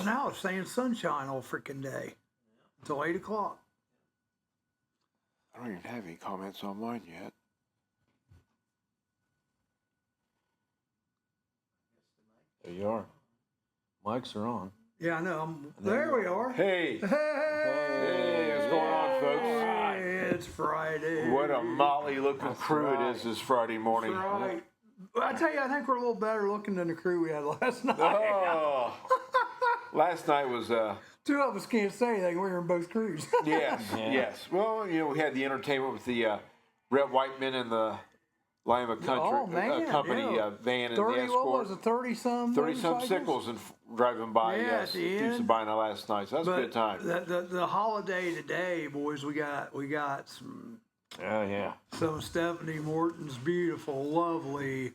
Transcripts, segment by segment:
Now it's saying sunshine all freaking day until 8 o'clock. I don't even have any comments on mine yet. There you are. Mics are on. Yeah, I know. There we are. Hey! Hey, what's going on, folks? Hey, it's Friday. What a motley-looking crew it is this Friday morning. Right. I tell you, I think we're a little better looking than the crew we had last night. Oh, last night was Two of us can't say anything. We were in both crews. yes. Well, we had the entertainment with the Rhett Whiteman and the Lima Country Company van and the 30, escort. what was it, 30-some? 30-some sickles and driving by. Yeah, Yes, at the to end. Sabina last night. So that's a good time. The holiday today, boys, we got some Oh, yeah. some Stephanie Morton's beautiful, lovely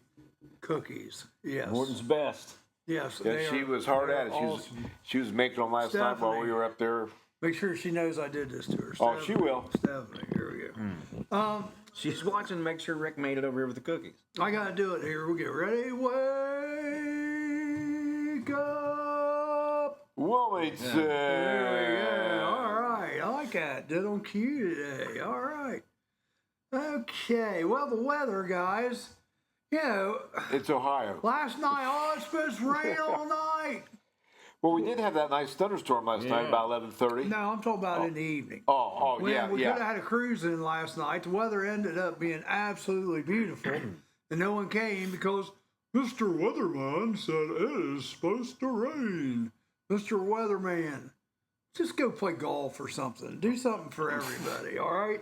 cookies. Yes. Morton's best. Yes. Yeah, they she are- was hard they at are it. Awesome. She was making them last night while we were up there. Make sure she knows I did this to her. Oh, she will. Stephanie, here we go. She's watching to make sure Rick made it over here with the cookies. I gotta do it here. We'll get ready. Wake up. Wilmington. There we go. All right. I like that. Did on cue today. All right. Okay. Well, the weather, guys. It's Ohio. Last night, it's supposed to rain all night. Well, we did have that nice thunderstorm last night about 11:30. No, I'm talking about in the evening. We We could have had a cruise in last night. The weather ended up being absolutely beautiful, and no one came because Mr. Weatherman said it is supposed to rain. Mr. Weatherman, just go play golf or something. Do something for everybody, all right?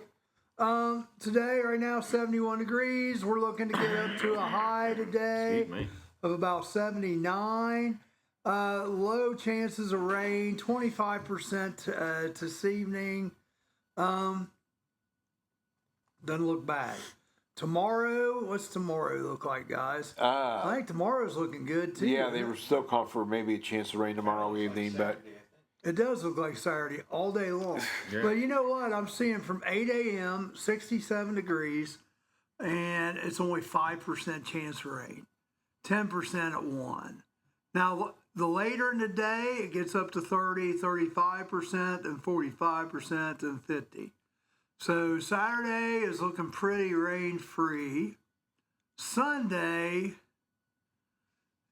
Today, right now, 71 degrees. We're looking to get up to a high today Excuse me. of about 79. Low chances of rain, 25% this evening. Doesn't look bad. Tomorrow, what's tomorrow look like, guys? I think tomorrow's looking good too. Yeah, they were still calling for maybe a chance of rain tomorrow evening, but It does look like Saturday all day long. But you know what? I'm seeing from 8 a.m., 67 degrees, and it's only 5% chance of rain, 10% at 1. Now, the later in the day, it gets up to 30, 35%, and 45%, and 50. So Saturday is looking pretty rain-free. Sunday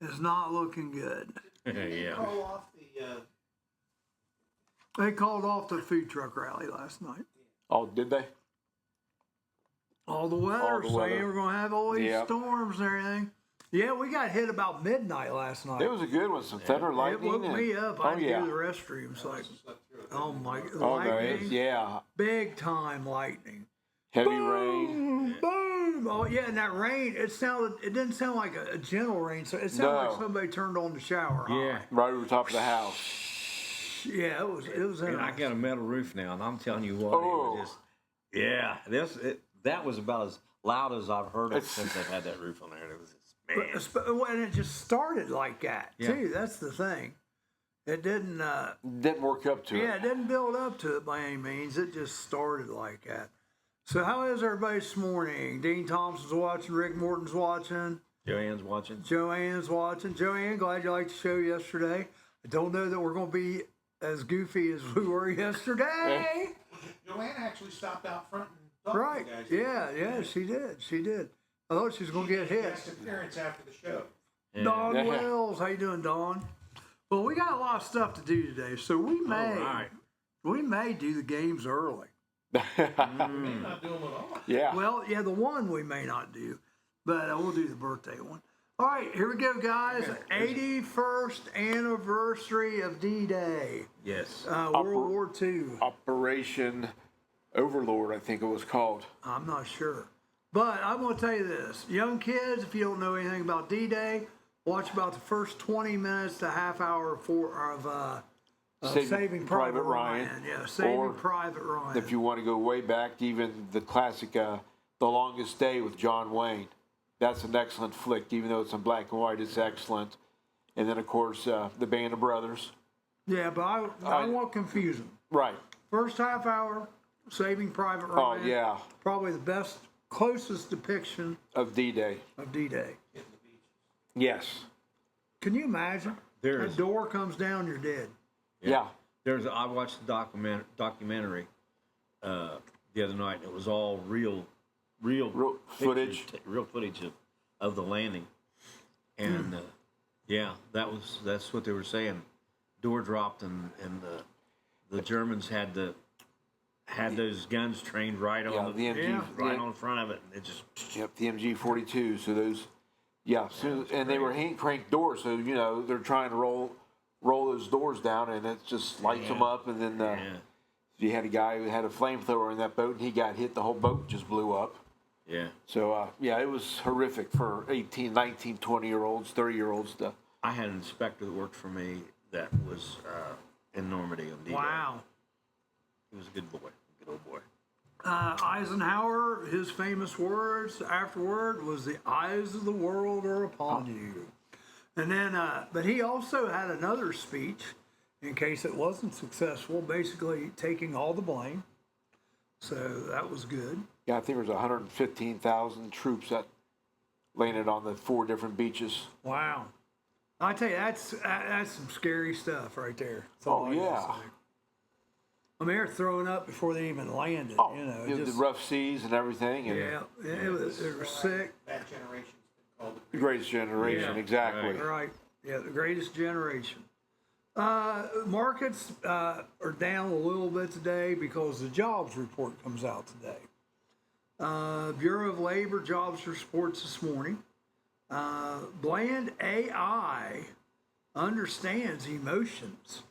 is not looking good. Yeah. Call off the They called off the food truck rally last night. oh, did they? All the weather saying weather. we're going to have all these Yep. storms and everything. Yeah, we got hit about midnight last night. It was a good one. Some thunder, It lightning. woke me up. I had to yeah. go to the restrooms. Like, oh my, Oh, no, lightning, yeah. big time lightning. Heavy rain. Boom, boom. Oh yeah, and that rain. It didn't sound like a gentle rain. So it sounded like No. somebody turned on the shower. Yeah. Right over the top of the house. Yeah, it was. And I got a metal roof now, and I'm telling you what, Oh. it was just, that was about as loud as I've heard it since I've had that roof on there. It was just, man. And it just started like that too. That's the thing. It didn't. Didn't work up to Yeah, it. it didn't build up to it by any means. It just started like that. So how is everybody this morning? Dean Thompson's watching. Rick Morton's watching. Joanne's watching. Joanne's watching. Joanne, glad you liked the show yesterday. I don't know that we're going to be as goofy as we were yesterday. Joanne actually stopped out front and talked Right. to you guys. Yeah, she did. She did. I thought she was going to get hit. Guest appearance after the show. Don Yeah. Wells, how you doing, Don? Well, we got a lot of stuff to do today, so we may do the games early. May not do them at all. Yeah. Well, yeah, the one we may not do, but we'll do the birthday one. All right, here we go, guys. 81st anniversary of D-Day, Yes. World War II. Operation Overlord, I think it was called. I'm not sure. But I'm going to tell you this. Young kids, if you don't know anything about D-Day, watch about the first 20 minutes to half hour of Saving Private Ryan. Yeah, Saving Private Ryan. If you want to go way back, even the classic The Longest Day with John Wayne. That's an excellent flick. Even though it's in black and white, it's excellent. And then, of course, The Band of Brothers. Yeah, but I won't confuse them. Right. First half hour, Saving Private Ryan. Oh, yeah. Probably the best, closest depiction Of D-Day. of D-Day. Yes. Can you imagine? That door comes down, you're dead. Yeah. I watched the documentary the other night. It was all real Footage. real footage of the landing, and that's what they were saying. Door dropped, and the Germans had those guns trained right on the MG, right on front of it. And it just the MG-42. So those, and they were hand crank doors. So they're trying to roll those doors down, and it just lights them up. And then you had a guy who had a flamethrower in that boat, and he got hit. The whole boat just blew up. Yeah. So, it was horrific for 18, 19, 20-year-olds, 30-year-olds. I had an inspector that worked for me that was in Normandy on D-Day. Wow. He was a good boy, good old boy. Eisenhower, his famous words afterward was, "The eyes of the world are upon you." And then, but he also had another speech in case it wasn't successful, basically taking all the blame. So that was good. Yeah, I think there was 115,000 troops that landed on the 4 different beaches. Wow. I tell you, that's some scary stuff right there. That's all I gotta say. I mean, they're throwing up before they even landed. The rough seas and everything. And it was sick. That generation's been called the greatest generation, exactly. Right. Yeah, the greatest generation. Markets are down a little bit today because the jobs report comes out today. Bureau of Labor jobs reports this morning. Bland AI understands emotions.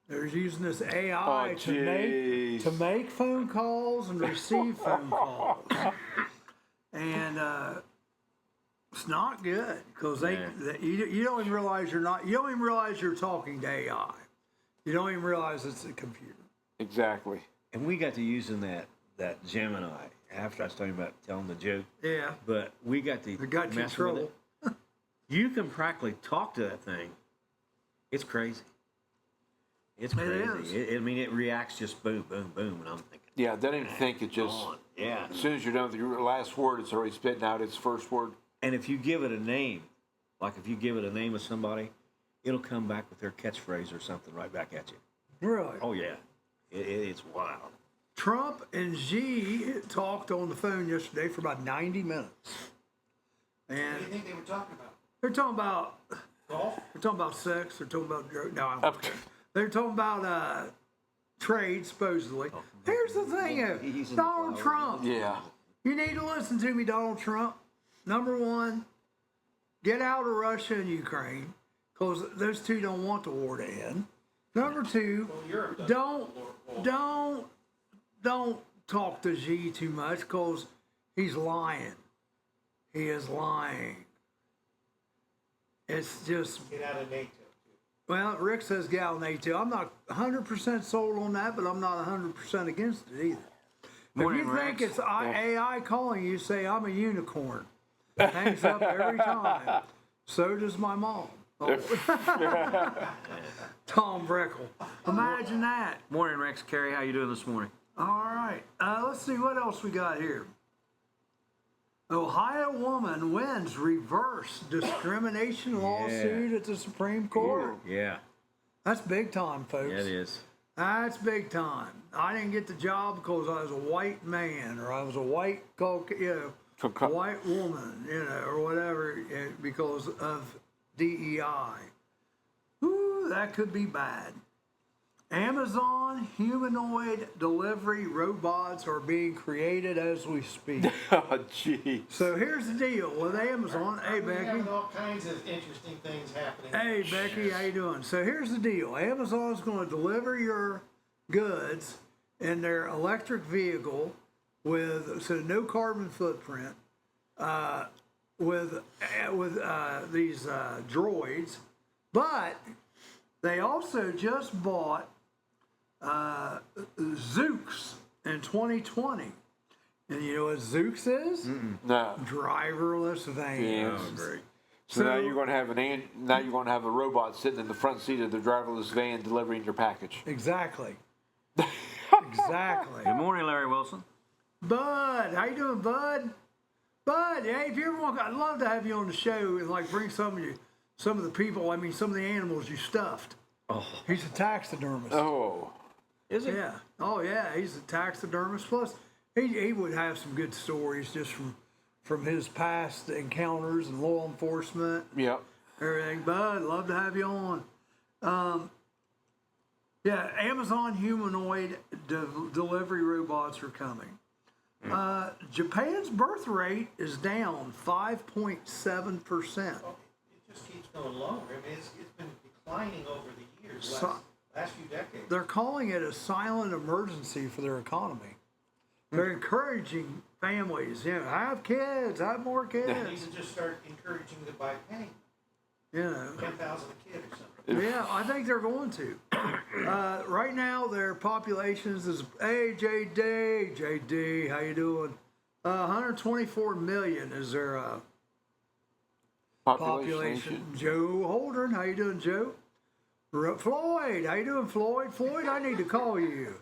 They're using this AI to make phone calls and receive phone calls, and it's not good because you don't even realize you don't even realize you're talking to AI. You don't even realize it's a computer. Exactly. And we got to using that Gemini after I was talking about telling the joke. Yeah. But we got to It got you in mess with trouble. it. You can practically talk to that thing. It's crazy. It's crazy. It is. It reacts just boom, boom, boom, and I'm thinking. Yeah, doesn't even think. It just. Yeah. As soon as you're done with your last word, it's already spitting out its first word. And if you give it a name, like if you give it a name of somebody, it'll come back with their catchphrase or something right back at you. Really? Oh yeah, it's wild. Trump and Xi talked on the phone yesterday for about 90 minutes. What And do you think they were talking about? they're talking about Golf? They're talking about sex. They're talking about drugs. No, I'm okay. They're talking about trade, supposedly. Here's the thing, Donald Trump. Yeah. You need to listen to me, Donald Trump. Number one, get out of Russia and Ukraine, because those two don't want the war to end. Number two, Europe don't talk to Xi too much, because he's lying. He is lying. It's just, Get out of NATO. well, Rick says get out of NATO. I'm not 100% sold on that, but I'm not 100% against it either. Morning, If you think Rex. it's AI calling you, say I'm a unicorn. Hangs up every time. So does my mom. Oh. Tom Breckle. Imagine that. Morning, Rex. Carrie, how you doing this morning? All right. Let's see what else we got here. Ohio woman wins reverse discrimination lawsuit at the Supreme Court. Yeah. That's big time, folks. Yeah, it is. That's big time. I didn't get the job because I was a white man, or I was a white, white woman, or whatever, because of DEI. Ooh, that could be bad. Amazon humanoid delivery robots are being created as we speak. Oh, jeez. So here's the deal with Amazon. Hey, We're Becky. having all kinds of interesting things happening. Hey, Becky, how you doing? So here's the deal. Amazon's going to deliver your goods in their electric vehicle with no carbon footprint, with these droids, but they also just bought Zoox in 2020. And you know what Zoox is? No. Driverless vans. Oh, great. So now you're going to have a robot sitting in the front seat of the driverless van delivering your package. Exactly. Exactly. Good morning, Larry Wilson. Bud, how you doing, Bud? Bud, hey, if you ever want, I'd love to have you on the show and like bring some some of the people, I mean, some of the animals you stuffed. Oh, He's a taxidermist. Oh, is it? Yeah. Oh, yeah. He's a taxidermist. Plus, he would have some good stories just from his past encounters and law enforcement, yeah. everything. Bud, love to have you on. Yeah, Amazon humanoid delivery robots are coming. Japan's birth rate is down 5.7%. It just keeps going lower. I mean, it's been declining over the years, last few decades. They're calling it a silent emergency for their economy. They're encouraging families, have kids, have more kids. They need to just start encouraging them by paying You know. $10,000 a kid or something. Yeah, I think they're going to. Right now, their populations is JD, how you doing? 124 million is their population. Joe Holden, how you doing, Joe? Floyd, how you doing, Floyd? Floyd, I need to call you.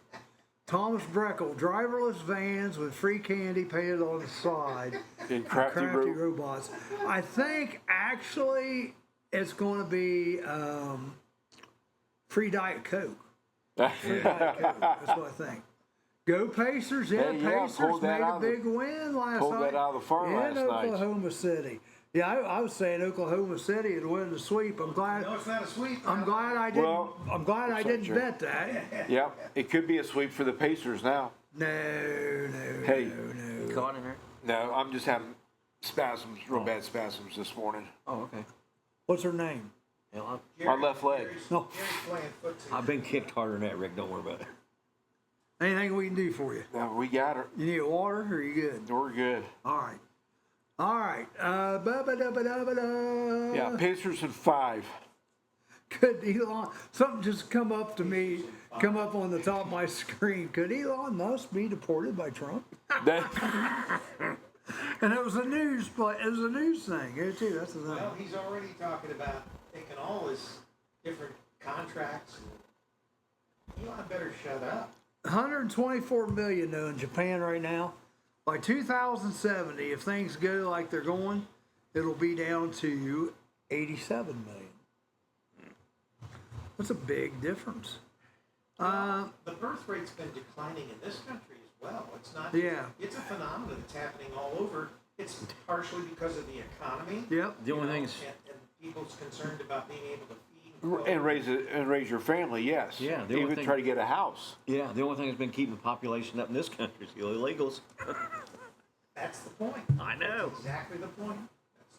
Thomas Breckel, driverless vans with free candy painted on the side. And crafty robots. I think actually it's going to be free Diet Coke. Free Diet Coke. That's what I think. Go Pacers! Yeah, Hey, yeah, Pacers made a big win last night. Pulled that out of the farm last in night. Oklahoma City. Yeah, I was saying Oklahoma City would win the sweep. I'm glad. No, it's not a sweep. I'm glad I didn't. Well, I'm glad I didn't sure. bet that. Yeah, it could be a sweep for the Pacers now. No. Hey. You caught in there? No, I'm just having spasms, real bad spasms this morning. Oh, okay. What's her name? Well, My left leg. No. Gary's playing footsie. I've been kicked harder than that, Rick. Don't worry about it. Anything we can do for you? No, we got her. You need water, or are you good? We're good. All right. All right. Ba-ba-da-ba-da-ba-da. Yeah, Pacers in 5. Could Elon, something just come up to me, come up on the top of my screen. Could Elon Musk be deported by Trump? And it was a news, but it was a news thing. Yeah, too. That's the thing. Well, he's already talking about taking all his different contracts. Elon better shut up. 124 million though in Japan right now. By 2070, if things go like they're going, it'll be down to 87 million. That's a big difference. The birth rate's been declining in this country as well. It's not. Yeah. It's a phenomenon that's happening all over. It's partially because of the economy. Yep. The only thing is, And people's concerned about being able to feed And raise your family, yes. Yeah, the only Even thing- try to get a house. yeah, the only thing that's been keeping the population up in this country is the illegals. That's the point. I know. That's exactly the point.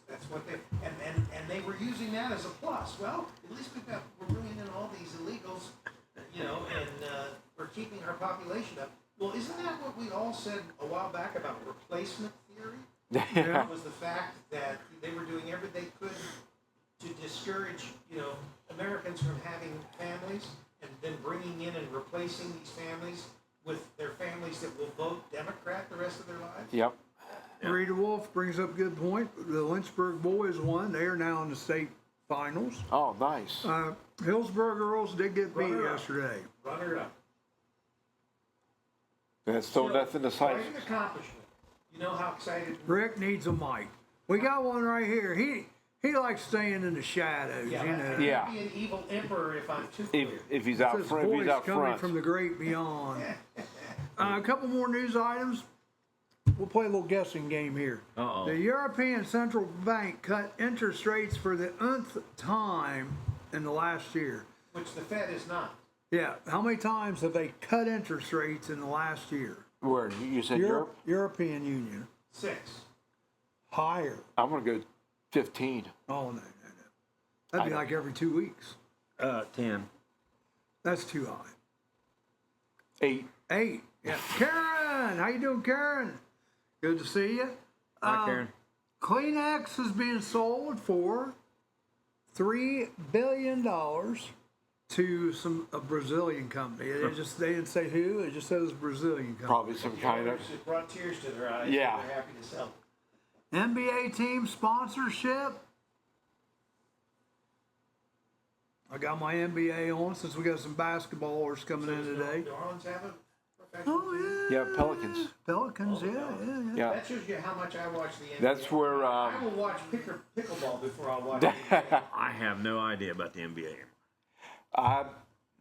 That's what they and they were using that as a plus. Well, at least we're bringing in all these illegals, and we're keeping our population up. Well, isn't that what we all said a while back about replacement theory? Yeah. Was the fact that they were doing everything they could to discourage, Americans from having families, and then bringing in and replacing these families with their families that will vote Democrat the rest of their lives. Yep. Rita Wolf brings up a good point. The Lynchburg boys won. They are now in the state finals. Oh, nice. Hillsborough girls did get beat Runner-up. yesterday. Runner up. That's still nothing to cite. Quite an accomplishment. You know how excited. Rick needs a mic. We got one right here. He likes staying in the shadows, Yeah, you know. Yeah. I'd be an evil emperor if I'm too clear. If he's out This front, if voice he's out coming front. from the great beyond. A couple more news items. We'll play a little guessing game here. Uh-oh. The European Central Bank cut interest rates for the nth time in the last year. Which the Fed is not. Yeah, how many times have they cut interest rates in the last year? Where? You said Europe? European Union. 6. Higher. I'm going to go 15. Oh, no. That'd be like every 2 weeks. 10. That's too high. 8. 8. Yeah. Karen, how you doing, Karen? Good to see you. Hi, Karen. Kleenex is being sold for $3 billion to a Brazilian company. They didn't say who. It just says Brazilian company. Probably some kind of. It brought tears to their eyes. Yeah. They're happy to sell. NBA team sponsorship. I got my NBA on since we got some basketballers coming in today. New Orleans have a Oh Yeah, Pelicans. Pelicans, yeah. Yeah. That shows you how much I watch the NBA. That's where. I will watch pickleball before I'll watch the NBA. I have no idea about the NBA.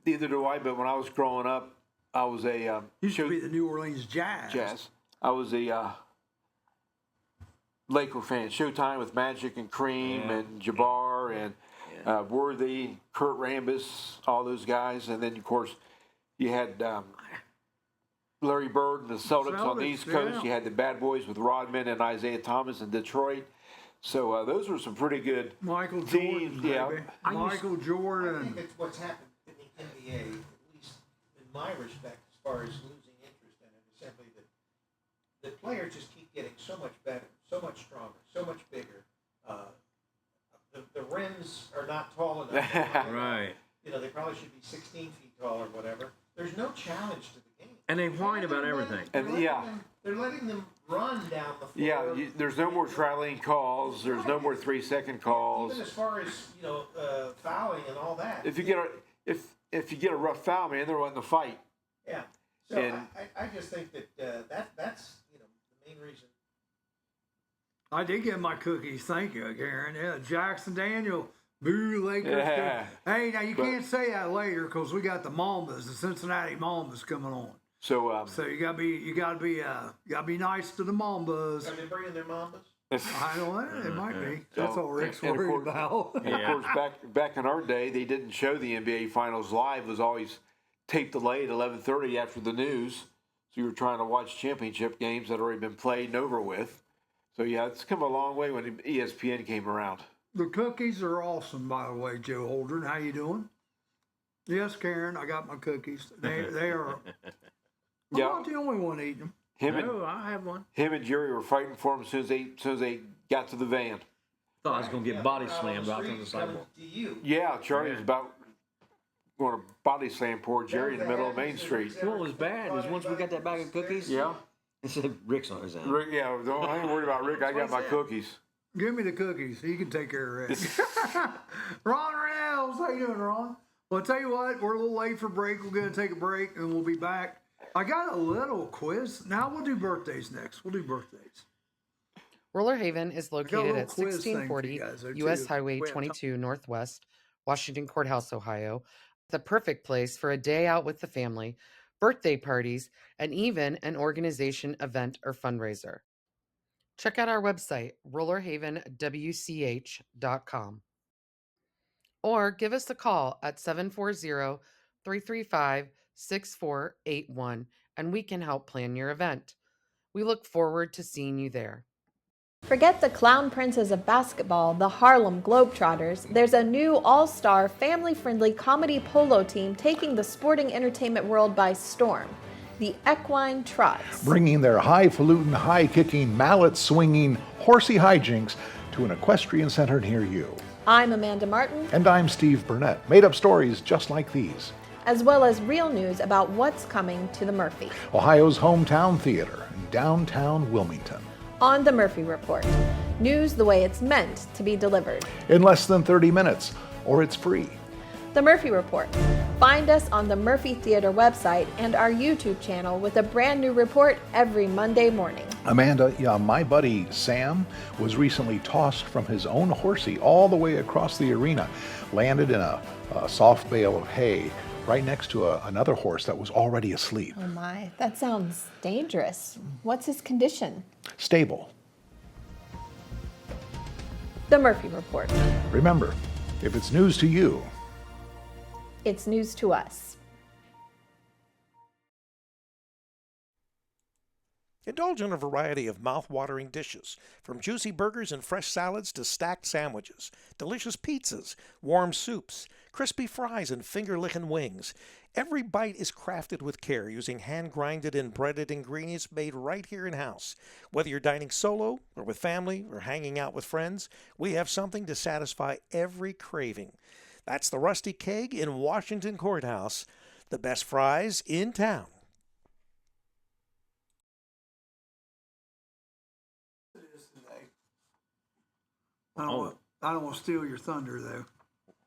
Neither do I. But when I was growing up, I was a Used to be the New Orleans Jazz. I was a Laker fan. Showtime with Magic and Kareem and Jabbar and Worthy, Kurt Rambis, all those guys, and then of course you had Larry Bird and the Celtics on the East Coast. Yeah. You had the Bad Boys with Rodman and Isaiah Thomas in Detroit. So those were some pretty good Michael teams. Jordan, Yeah. baby. Michael I Jordan. think it's what's happened in the NBA, at least in my respect, as far as losing interest in it, is simply that the players just keep getting so much better, so much stronger, so much bigger. The rims are not tall enough. Right. You know, they probably should be 16 feet tall or whatever. There's no challenge to the game. And they whine about everything. They're letting them run down the floor. Yeah, there's no more traveling calls. There's no more 3-second calls. Even as far as fouling and all that. If you get a rough foul, man, they're wanting to fight. Yeah. So And- I just think that that's the main reason. I did get my cookies. Thank you, Karen. Yeah, Jackson Daniel. Boo, Lakers. Yeah. Hey, now you can't say that later because we got the Mambas, the Cincinnati Mambas coming on. So So you gotta be nice to the Mambas. Are they bringing their mambas? I don't know. It might be. That's all Rick's and of worried course- about. And of course, back in our day, they didn't show the NBA Finals live. It was always tape delayed 11:30 after the news. So you were trying to watch championship games that had already been played and over with. So yeah, it's come a long way when ESPN came around. The cookies are awesome, by the way, Joe Holdren. How you doing? Yes, Karen, I got my cookies. They are. I'm Yeah. not the only one eating them. Oh, I have one. Him and Jerry were fighting for him as soon as they got to the van. Thought I was going to get body Out on slammed out on the street coming sidewalk. To you. Yeah, Charlie was about going to body slam poor Jerry in the middle of Main Street. What was bad is once we got that bag of cookies, Yeah, it said Rick's on his own. Rick. Yeah, I ain't worried about Rick. I got my cookies. Give me the cookies. He can take care of it. Ron Reynolds, how you doing, Ron? Well, I'll tell you what, we're a little late for break. We're going to take a break, and we'll be back. I got a little quiz. Now we'll do birthdays next. We'll do birthdays. Roller Haven is got a located little at quiz thing for 1640 you guys there, U.S. too. Highway Wait, 22 Northwest, Washington Courthouse, Ohio. The perfect place for a day out with the family, birthday parties, and even an organization, event, or fundraiser. Check out our website, rollerhavenwch.com. Or give us a call at 740-335-6481 and we can help plan your event. We look forward to seeing you there. Forget the clown princes of basketball, the Harlem Globetrotters. There's a new all-star, family-friendly comedy polo team taking the sporting entertainment world by storm. The Equine Trots. Bringing their highfalutin, high-kicking, mallet-swinging, horsey hijinks to an equestrian center near you. I'm Amanda Martin, And I'm Steve Burnett. Made up stories just like these. as well as real news about what's coming to the Murphy. Ohio's hometown theater in downtown Wilmington. On the Murphy Report. News the way it's meant to be delivered. In less than 30 minutes, or it's free. The Murphy Report. Find us on the Murphy Theater website and our YouTube channel with a brand new report every Monday morning. Amanda, yeah, my buddy Sam was recently tossed from his own horsey all the way across the arena, landed in a soft bale of hay right next to another horse that was already asleep. Oh my, that sounds dangerous. What's his condition? Stable. The Murphy Report. Remember, if it's news to you, It's news to us. Indulge in a variety of mouth-watering dishes, from juicy burgers and fresh salads to stacked sandwiches, delicious pizzas, warm soups, crispy fries, and finger-licking wings. Every bite is crafted with care using hand-grinded and breaded ingredients made right here in-house. Whether you're dining solo or with family or hanging out with friends, we have something to satisfy every craving. That's the Rusty Keg in Washington Courthouse, the best fries in town. I don't want to steal your thunder, though.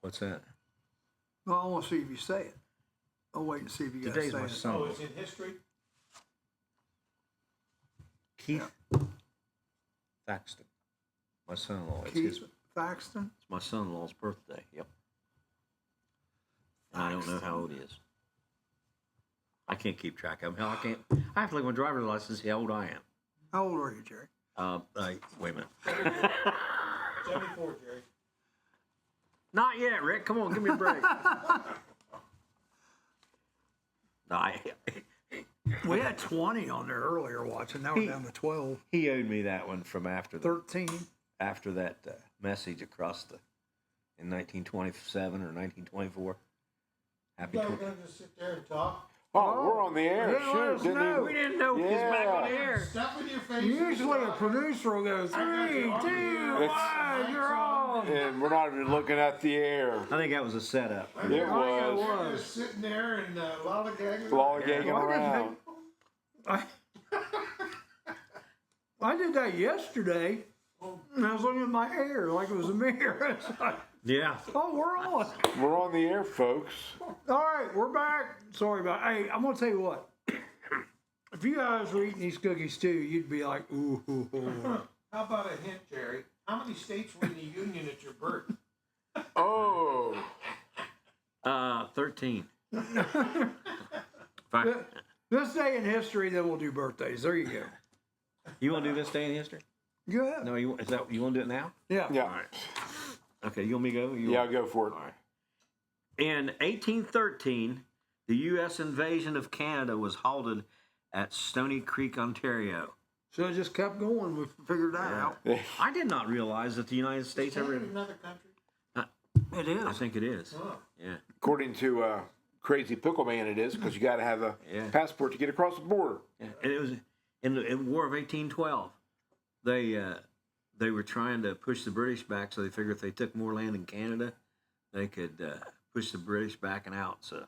What's that? Well, I want to see if you say it. I'll wait and see if you guys Today's say my it. son. Oh, it's in history? Keith Thaxton, my son-in-law. Keith Thaxton. It's my son-in-law's birthday. Yep. And I don't know how old he is. I can't keep track of him. Hell, I can't. I have to look at my driver's license to see how old I am. How old are you, Jerry? Wait a minute. 74, Jerry. Not yet, Rick. Come on, give me a break. No, We had 20 on there earlier watching. Now we're down to 12. he owed me that one from after 13. After that message across in 1927 or 1924. Happy You guys 20. gonna just sit there and talk? Oh, we're on the air. Yeah, Sure. let us know. We didn't know he was back on the air. Stuff in your face. Usually a producer will go 3, 2, 1, you're on. And we're not even looking at the air. I think that was a setup. It was They're just sitting there and lollygagging. lollygagging around. I did that yesterday, and I was looking at my hair like it was a mirror. It's like, Yeah. oh, we're on. We're on the air, folks. All right, we're back. Sorry about. Hey, I'm gonna tell you what. If you guys were eating these cookies too, you'd be like, ooh. How about a hint, Jerry? How many states were in the Union at your birth? Oh, 13. This day in history, then we'll do birthdays. There you go. You want to do this day in history? Go ahead. No, you want to do it now? Yeah. yeah. Okay, you want me to go? Yeah, I'll go for it. All right. In 1813, the U.S. invasion of Canada was halted at Stony Creek, Ontario. So it just kept going. We figured that out. I did not realize that the United States Is ever. that another country? It is. I think it is. Oh. Yeah. According to Crazy Pickle Man, it is because you got to have a passport to get across the border. And it was in the War of 1812. They were trying to push the British back, so they figured if they took more land in Canada, they could push the British back and out. So,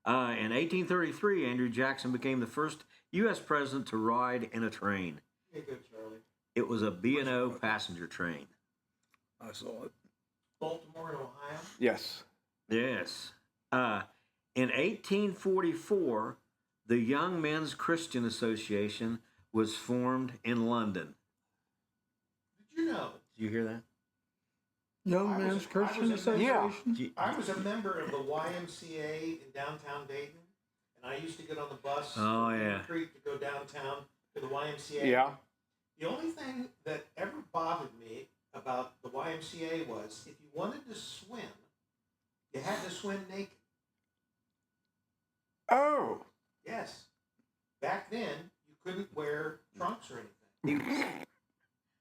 in 1833, Andrew Jackson became the first U.S. president to ride in a train. Yeah, good, Charlie. It was a B&O passenger train. I saw it. Baltimore and Ohio. Yes. Yes. In 1844, the Young Men's Christian Association was formed in London. Did you know? Did you hear that? Young I Men's was Christian a- Association. I was a member of the YMCA in downtown Dayton, and I used to get on the bus Oh, from yeah. Deer Creek to go downtown to the YMCA. Yeah. The only thing that ever bothered me about the YMCA was if you wanted to swim, you had to swim naked. Oh. Yes. Back then, you couldn't wear trunks or anything. This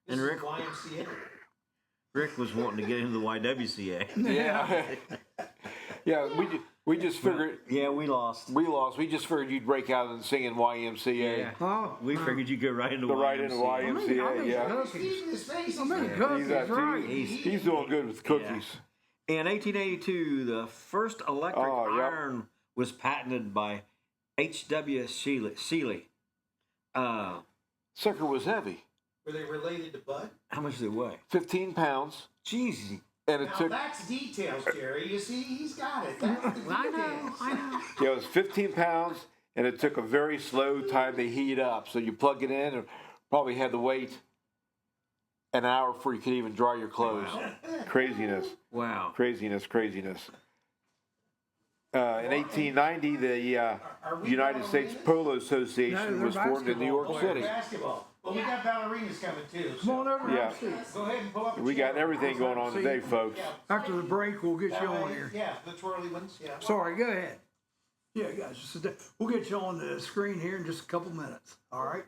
And is Rick- the YMCA. Rick was wanting to get into the YWCA. Yeah. Yeah. We just figured Yeah, we lost. we lost. We just figured you'd break out and sing in YMCA. Yeah. Oh, We figured you'd go right into Go right into YMCA. YMCA. Yeah. cookies. He's his face. I mean, He's cookies, He's, right. he's doing good with cookies. In 1882, the first electric Oh, yep. iron was patented by H.W. Seeley. Sucker was heavy. Were they related to Bud? How much did it weigh? 15 pounds. Jeez. And it Now took, that's details, Jerry. You see, he's got it. That's the details. I know. yeah, it was 15 pounds, and it took a very slow time to heat up. So you plug it in, and probably had to wait an hour before you could even dry your clothes. Craziness, Wow. craziness. In 1890, the Are we United States ballerinas? Polo Association No, they're was formed in New York basketball City. Basketball. Well, we got ballerinas coming too. Come on over Yeah. and see. Go ahead and pull up. a We chair. got everything going on today, folks. Yeah. After the break, we'll get you on here. Yeah, the twirly ones. Yeah. Sorry, go ahead. Yeah, guys, just sit there. We'll get you on the screen here in just a couple minutes. All right?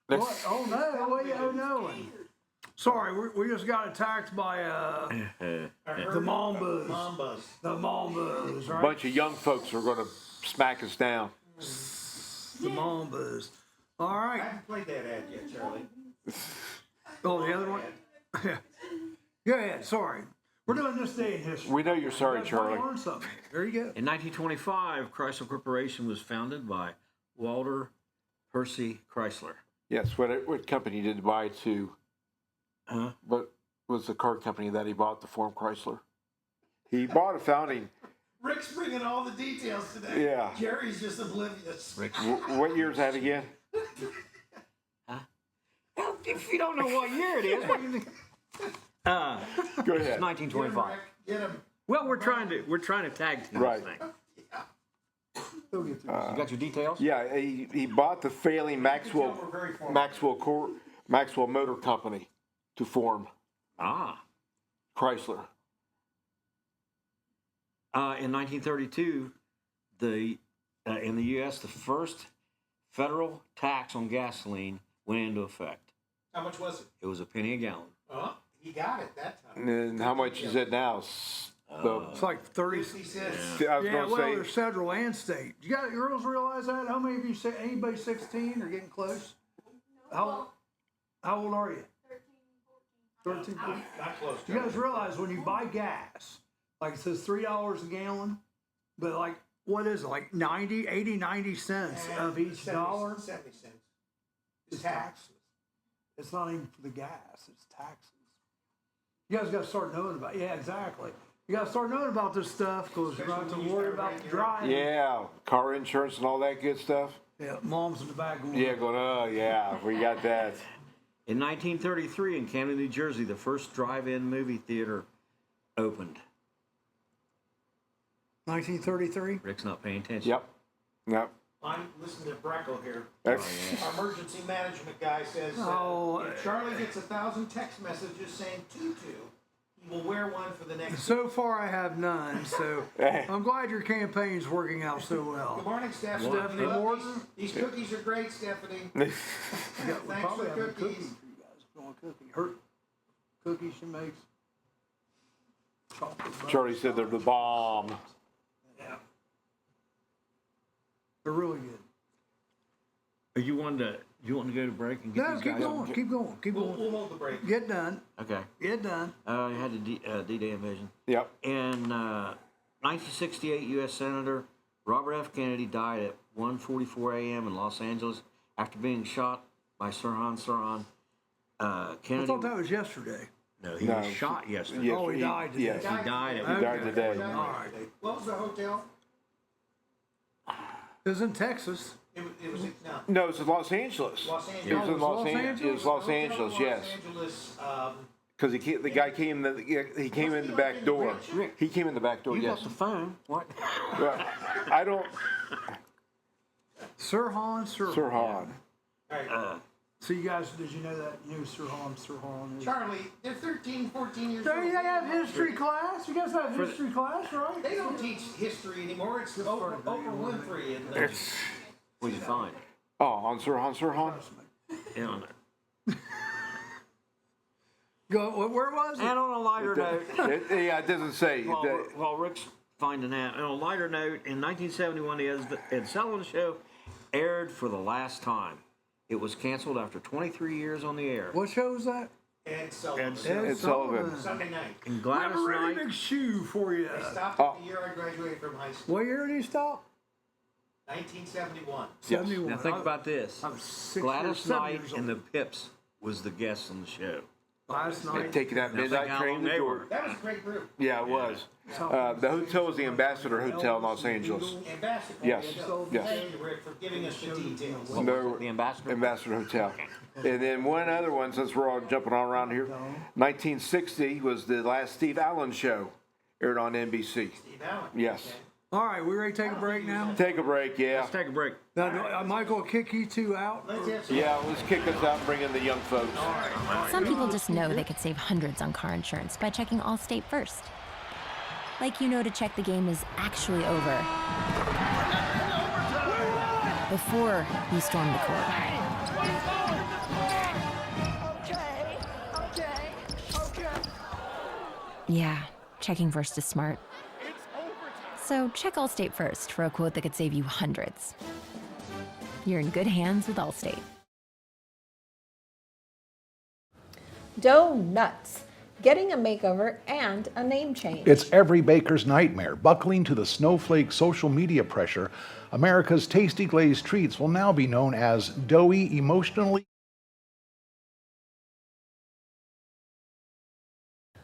What? Oh, no. What are you knowing? Sorry, we just got attacked by the Mambas. Mambas. The Mambas, A right? bunch of young folks are going to smack us down. The Mambas. All I right. haven't played that ad yet, Charlie. Oh, the other one? Yeah. Go ahead. Sorry. We're doing this day in history. We know you're sorry, You guys Charlie. might learn something. There you go. In 1925, Chrysler Corporation was founded by Walter Percy Chrysler. Yes, what company did he buy to? Huh? What was the car company that he bought to form Chrysler? He bought a founding. Rick's bringing all the details today. Yeah. Jerry's just oblivious. Rick. What year is that again? If you don't know what year it is, what do you think? Go ahead. It's 1925. Get him. Well, we're trying to tag team Right. this thing. You got your details? Yeah, he bought the failing Maxwell Motor Company to form Chrysler. In 1932, in the U.S., the first federal tax on gasoline went into effect. How much was it? It was a penny a gallon. Oh, he got it that time. And then how much is it now? It's like 30 50 cents. I was Yeah, going to well, say, there's federal and state. You girls realize that? How many of you say anybody 16 or getting close? How old are you? 13, 14. Not close. You guys realize when you buy gas, like it says $3 a gallon, but like what is it? Like 90 cents of each dollar 70 cents. is taxes. It's not even for the gas, it's taxes. You guys got to start knowing about it. Yeah, exactly. You got to start knowing about this stuff because you're going to have to worry about driving. yeah, car insurance and all that good stuff. Yeah, mom's in the back going, Yeah, going, oh, yeah, we got that. In 1933, in Camden, New Jersey, the first drive-in movie theater opened. 1933? Rick's not paying attention. Yep. I'm listening to Breckel here. That's, Our emergency management guy says if Charlie gets 1,000 text messages saying tutu, he will wear one for the next. So far, I have none, so I'm glad your campaign's working out so Good well. morning, Stephanie. Stephanie Morton. These cookies are great, Stephanie. We Thanks probably for have a cookies. cookie for you guys. If you want a cookie. Her cookies she makes. Chocolate butter. Charlie said they're the bomb. Yeah. They're really good. Are you wanting to go to break and get No, these keep guys? going, keep going, keep We'll going. hold the break. Get done, Okay. get done. I had the D-Day invasion. Yep. In 1968, U.S. Senator Robert F. Kennedy died at 1:44 a.m. in Los Angeles after being shot by Sirhan Sirhan. I Kennedy. thought that was yesterday. No, he No, was shot yesterday. Yes, Oh, he died today. Yes, He died at Okay. died today. All right. What was the hotel? It was in Texas. It was no. No, it's in Los Angeles. Los It was Angeles. in Los Angeles. It was Los Hotel in Angeles, Los yes. Angeles, Because the guy came in the back door. He came in the back door. You Yes. got the phone. What? Well, I don't. Sirhan. Sirhan. All right. So you guys, did you know that? You knew Sirhan is. Charlie, they're 13, 14 years old. Don't you have history class? You guys have history class, right? They don't teach history anymore. It's Oprah Winfrey and What'd you find? Oh, on Sirhan. Yeah, on it. Go. Where was it? And on a lighter note, Yeah, it doesn't say. while Rick's finding that, on a lighter note, in 1971, the Ed Sullivan Show aired for the last time. It was canceled after 23 years on the air. What show was that? Ed Sullivan. Ed Sullivan. Sunday night. And I Gladys have a really Knight. big shoe for you. I stopped at the year I graduated from high school. What year did he stop? 1971. 71. Now think about this. I'm 6 Gladys or 7 Knight years and the old. Pips was the guests on the show. Last night. Taking that Now think midnight how train long to they Georgia. were. That was a great group. Yeah, it was. The hotel was the Ambassador Hotel in Los Angeles. Ambassador. Yes, yes. Thank you, Rick, for giving us the details. No, The Ambassador. Ambassador Hotel. And then one other one, since we're all jumping all around here, 1960 was the last Steve Allen show, aired on NBC. Steve Allen. Yes. Okay. All right, we ready to take a break now? Take a break, yeah. Let's take a break. Now, Michael will kick you two out. Let's have some. Yeah, let's kick us out and bring in the young folks. Some people just know they could save hundreds on car insurance by checking Allstate first. Like you know to check the game is actually over before you storm the court. Yeah, checking first is smart. So check Allstate first for a quote that could save you hundreds. You're in good hands with Allstate. Donuts. Getting a makeover and a name change. It's every baker's nightmare. Buckling to the snowflake social media pressure, America's tasty glazed treats will now be known as doughy, emotionally.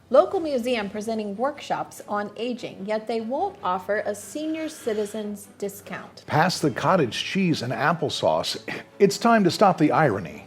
Local museum presenting workshops on aging, yet they won't offer a senior citizens discount. Pass the cottage cheese and applesauce. It's time to stop the irony.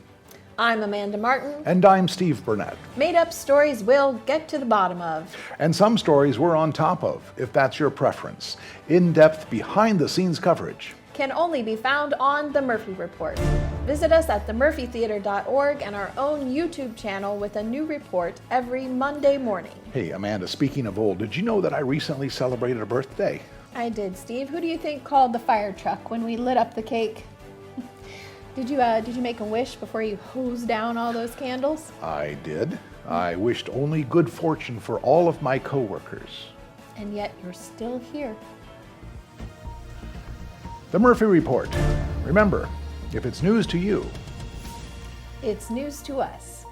I'm Amanda Martin. And I'm Steve Burnett. Made up stories we'll get to the bottom of. And some stories we're on top of, if that's your preference. In-depth, behind-the-scenes coverage. Can only be found on The Murphy Report. Visit us at themurphytheater.org and our own YouTube channel with a new report every Monday morning. Hey, Amanda, speaking of old, did you know that I recently celebrated a birthday? I did, Steve. Who do you think called the fire truck when we lit up the cake? Did you make a wish before you hosed down all those candles? I did. I wished only good fortune for all of my coworkers. And yet you're still here. The Murphy Report. Remember, if it's news to you, It's news to us.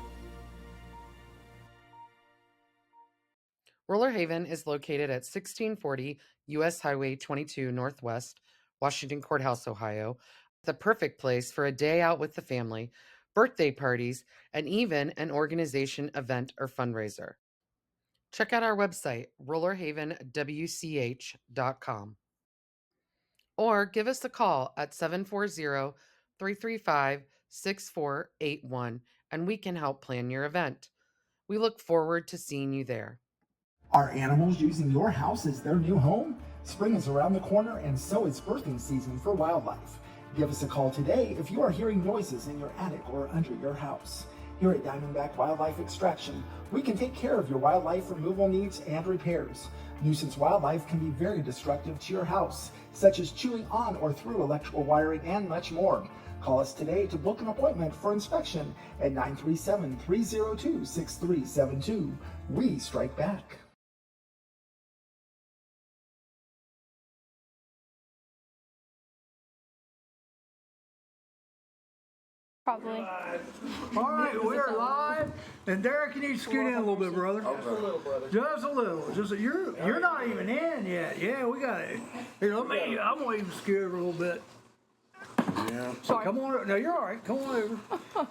Roller Haven is located at 1640 U.S. Highway 22 Northwest, Washington Courthouse, Ohio. The perfect place for a day out with the family, birthday parties, and even an organization, event, or fundraiser. Check out our website, rollerhavenwch.com. Or give us a call at 740-335-6481 and we can help plan your event. We look forward to seeing you there. Are animals using your house as their new home? Spring is around the corner and so is birthing season for wildlife. Give us a call today if you are hearing noises in your attic or under your house. Here at Diamondback Wildlife Extraction, we can take care of your wildlife removal needs and repairs. Nuisance wildlife can be very destructive to your house, such as chewing on or through electrical wiring and much more. Call us today to book an appointment for inspection at 937-302-6372. We strike back. Probably. All right, we're live. And Derek, you need to scoot in a little bit, brother. Just a little, brother. Just a little. You're not even in yet. Yeah, we got it. Here, I'm gonna even scoot over a little bit. Yeah. Sorry. Come on. No, you're all right. Come on over.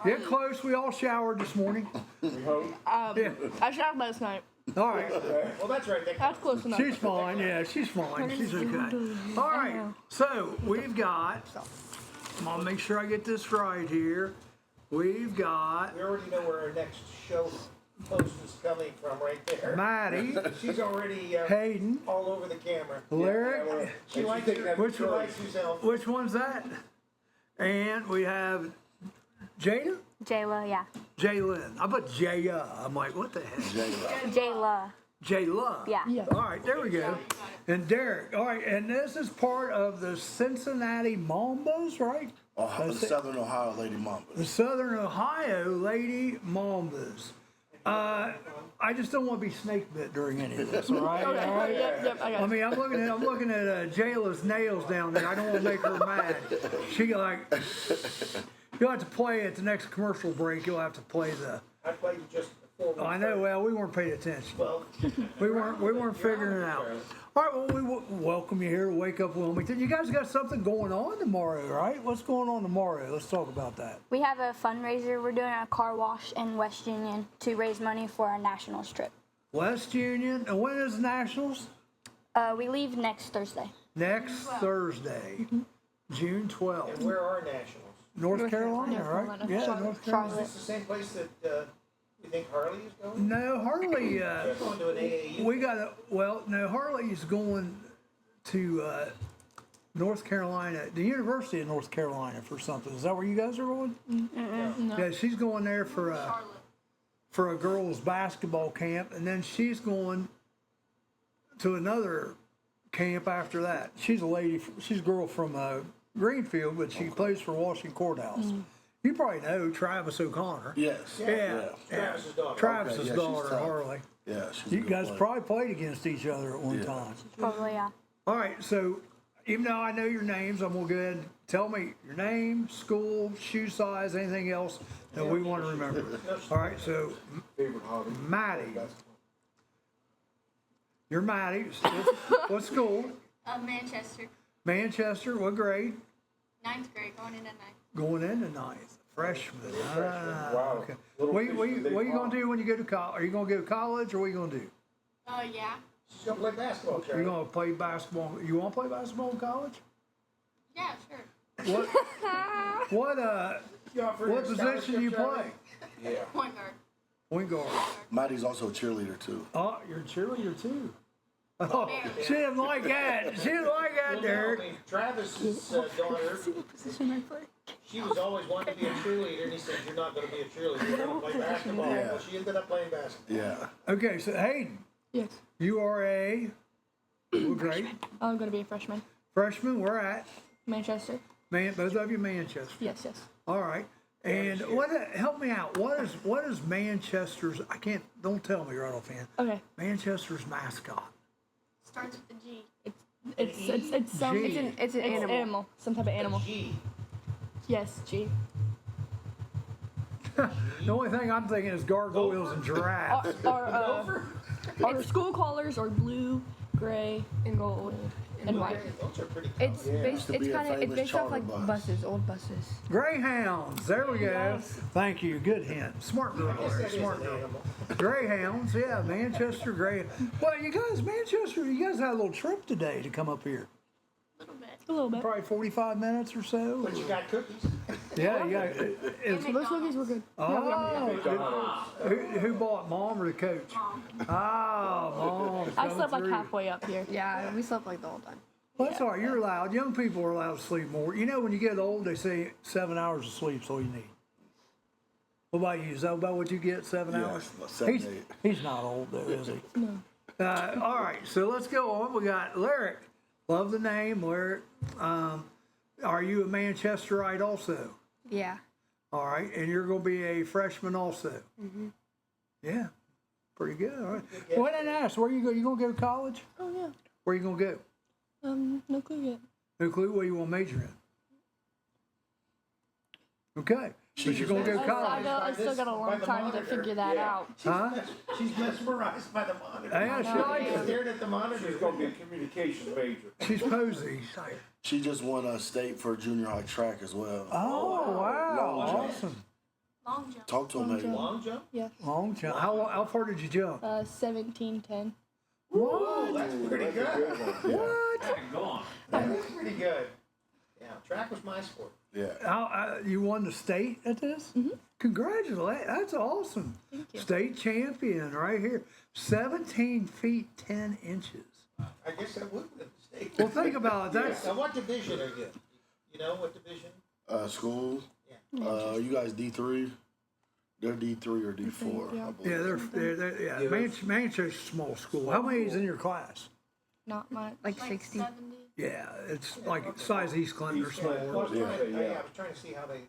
Get close. We all showered this morning. I showered last night. All right. Well, that's right. That's close enough. She's fine. Yeah, she's fine. She's okay. All right. So we've got. I'm gonna make sure I get this right here. We've got We already know where our next show post is coming from right there. Maddie, She's already Hayden, all over the camera. Lyric. She likes herself. Which one's that? And we have Jada? Jayla, yeah. Jaylyn. I put Jaya. I'm like, what the heck? Jayla. Jayla. Yeah. All right, there we go. And Derek. All right, and this is part of the Cincinnati Mambas, right? The Southern Ohio Lady Mambas. The Southern Ohio Lady Mambas. I just don't want to be snake bit during any of this, all right? Okay. All right? Yep, I got I mean, I'm looking at Jayla's nails down there. I don't want to make her mad. She like, you'll have to play at the next commercial break. You'll have to play the. I played just 4 weeks. I know. Well, we weren't paying attention. Well, We weren't figuring it out. All right. Well, we welcome you here to Wake Up Wilmington. You guys got something going on tomorrow, right? What's going on tomorrow? Let's talk about that. We have a fundraiser. We're doing a car wash in West Union to raise money for our nationals trip. West Union. And when is Nationals? We leave next Thursday. Next Thursday, June 12th. and where are nationals? North Carolina, right? Carolina. Yeah, Charlotte. North Is Carolina. this the same place that you think Harley is going? No, Harley. They're going to an AAU. Harley is going to North Carolina, the University of North Carolina for something. Is that where you guys are going? No. Yeah, she's going there for a girls' basketball camp, and then she's going to another camp after that. She's a girl from Greenfield, but she plays for Washington Courthouse. You probably know Travis O'Connor. Yes. Yeah. Travis's daughter. Travis's Okay, yeah, she's daughter, tough. Harley. Yeah, she's You a good guys player. probably played against each other at one time. Probably, yeah. All right, so even though I know your names, I'm going to go ahead and tell me your name, school, shoe size, anything else that we want to remember. All right, so Maddie. You're Maddie. What school? Manchester. Manchester. What grade? 9th grade, going into 9th. Going into ninth. Freshman. Okay. What are you going to do when you go to college? Are you going to go to college or what are you going to do? Yeah. She's going to play basketball, You're going to play basketball. You want to play basketball in college? Yeah, sure. What position do you play? Yeah. Point guard. Point guard. Maddie's also a cheerleader too. Oh, you're a cheerleader too. Oh, she didn't like that. She didn't like that, Derek. I mean, Travis's daughter, she was always wanting to be a cheerleader, and he said, "You're not going to be a cheerleader. You're going to play basketball." Yeah. Well, she ended up playing basketball. Yeah. Okay, so Hayden, Yes. you are a great I'm going to be a freshman. freshman. Where at? Manchester. Both of you Manchester. Yes, yes. All right. And help me out. What is Manchester's? I can't. Don't tell me right offhand. Okay. Manchester's mascot. Starts with the G. It's some G. it's an animal. Some type of animal. G. Yes, G. The only thing I'm thinking is gargoyles and giraffes. Our school colors are blue, gray, and gold, and white. Those are pretty cool. It's based. to be a famous based off charter like bus. buses, old buses. Greyhounds. There we go. Yes. Thank you. Good hint. Smart girl. Yes, that is Smart an girl. animal. Greyhounds. Yeah, Manchester Greyhounds. Well, you guys, Manchester, you guys had a little trip today to come up here. A little bit. Probably 45 minutes or so. But you got cookies. Yeah, yeah. Those cookies were good. Oh, who bought, mom or the coach? Ah, mom. I slept like halfway up here. Yeah, we slept like the whole time. Well, that's all right. You're allowed. Young people are allowed to sleep more. You know, when you get old, they say 7 hours of sleep's all you need. What about you? Is that about what you get, 7 Yeah, hours? about 7, 8. He's not old, though, is he? No. All right, so let's go on. We got Lyric. Love the name, Lyric. Are you a Manchesterite also? Yeah. All right, and you're going to be a freshman also? Mm-hmm. Yeah, pretty good. All right. Well, I didn't ask. Where you go? You going to go to college? Oh yeah. Where you going to go? No clue yet. No clue what you want to major in. Okay. But you're going to go to college. I still got a long time to figure that out. Huh? She's mesmerized by the monitor. Yeah, she likes She's it. stared at the monitor. She's going to be a communications major. She's posy. She just won a state for junior high track as well. Oh, wow. Long jump. Awesome. Long jump. Talk to him, maybe. Long jump? Yeah. Long jump. How far did you jump? 17:10. Whoa, that's pretty good. What? That's pretty good. Yeah, track was my sport. Yeah. You won the state at this? Mm-hmm. Congratulations. That's awesome. Thank you. State champion right here. 17 feet 10 inches. I guess that would be the state. Well, think about it. That's Now, what division are you? You know what division? School. Yeah. You guys D3? They're D3 or D4. Yeah. I believe. yeah, Manchester's a small school. How many is in your class? Not much. Like 60. 70. Yeah, it's like size East Clinton or I smaller. was trying to see how they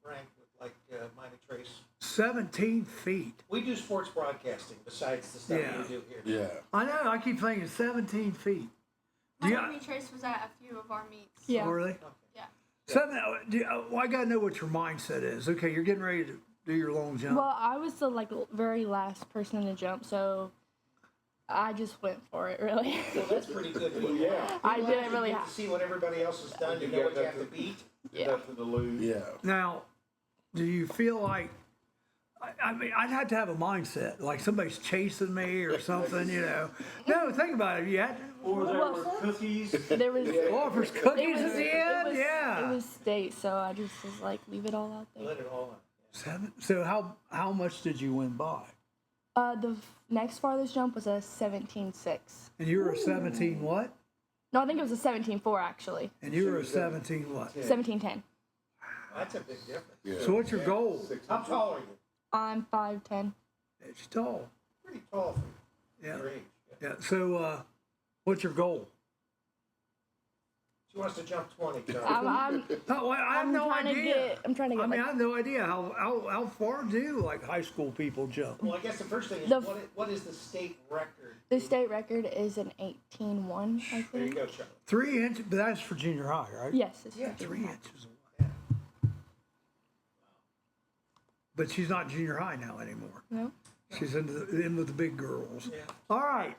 rank with like Minor Trace. 17 feet. We do sports broadcasting besides the stuff Yeah. we do here. Yeah. I know. I keep thinking 17 feet. Miami Trace was at a few of our meets. Yeah. Oh, really? Yeah. Well, I gotta know what your mindset is. Okay, you're getting ready to do your long jump. Well, I was the very last person to jump, so I just went for it. Really. Well, that's pretty good. Yeah. I didn't really get have. to see what everybody else has done. You know what you have to beat. Yeah. Nothing to lose. Yeah. Now, do you feel like? I mean, I'd have to have a mindset like somebody's chasing me or something. You know. No, think about it. You had to. Or there were cookies. There was. Oh, if there's cookies at the end, It yeah. was state, so I just was like, leave it all out there. Let it all out. 7. So how much did you win by? The next farthest jump was a 17.6. And you were a 17 what? No, I think it was a 17.4 actually. And you were a 17 what? 17.10. That's a big difference. Yeah. So what's your goal? How tall are you? I'm 5'10". It's tall. Pretty tall for Yeah. your age. Yeah. So what's your goal? She wants to jump 20. Charlie. I have no idea. I'm trying to get. I mean, I have no idea how far do like high school people jump. Well, I guess the first thing is what is the state record? The state record is an 18.1, I think. There you go, Charlie. 3 inches, but that's for junior high, right? Yes, it's 3 inches. But she's not junior high now anymore. No. She's in with the big girls. Yeah. All right.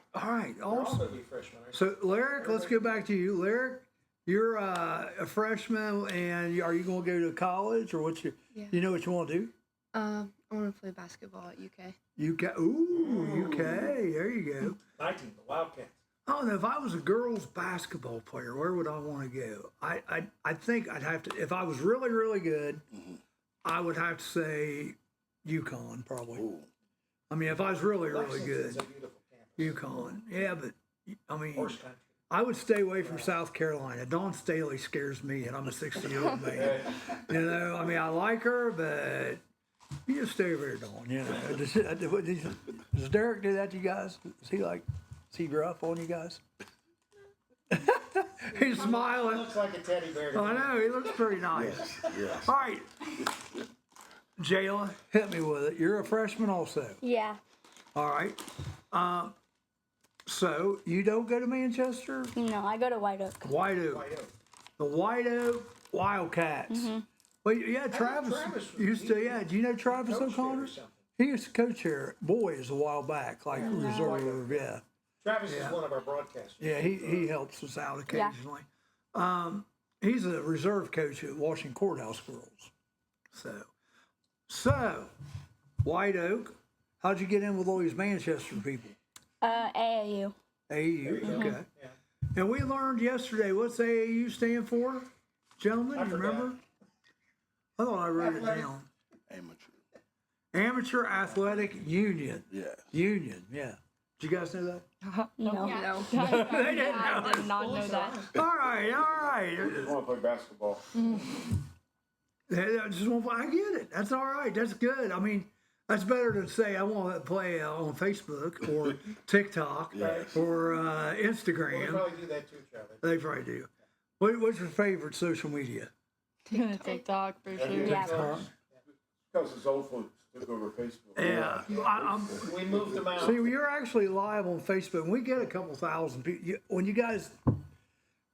You'll Awesome. also be freshman, right? So, Lyric, let's go back to you. Lyric, you're a freshman, and are you going to go to college, or what you know what you want to do? I want to play basketball at UK. UK. Ooh, UK. There you go. 19, the Wildcats. I don't know, if I was a girls basketball player, where would I want to go? I think I'd have to, if I was really, really good, I would have to say UConn, probably. Ooh. I mean, if I was really, really Lexington's good, a beautiful campus. UConn. Yeah, but I mean, Horse country. I would stay away from South Carolina. Dawn Staley scares me, and I'm a 60-year-old man. You know, I mean, I like her, but you just stay over here, Dawn. You know, does Derek do that to you guys? Is he rough on you guys? He's smiling. He looks like a teddy bear to I me. know, he looks pretty nice. Yes. All right, Jayla, hit me with it. You're a freshman also. Yeah. All right. So you don't go to Manchester? No, I go to White Oak. White Oak. The White Oak Wildcats. Well, yeah, Travis used to, yeah. Do you know Travis O'Connor? He used to coach here, boys, a while back, like reserve, yeah. Travis is one of our broadcasters. Yeah, he helps us out occasionally. He's a reserve coach at Washington Courthouse Girls. So, White Oak, how'd you get in with all these Manchester people? AAU. AAU, okay. Yeah. And we learned yesterday, what's AAU stand for? Gentlemen, you remember? I thought I wrote it down. Amateur Athletic Union. Yeah. Union, yeah. Did you guys know that? No. They didn't know. I did not know that. All right. I just want to play basketball. I get it. That's all right. That's good. I mean, that's better than say I want to play on Facebook or TikTok or Instagram. They probably do that too, Charlie. They probably do. What's your favorite social media? TikTok for sure. Yeah. Because it's old folks took over Facebook. Yeah. We moved them out. See, you're actually live on Facebook. And we get a couple thousand people. When you guys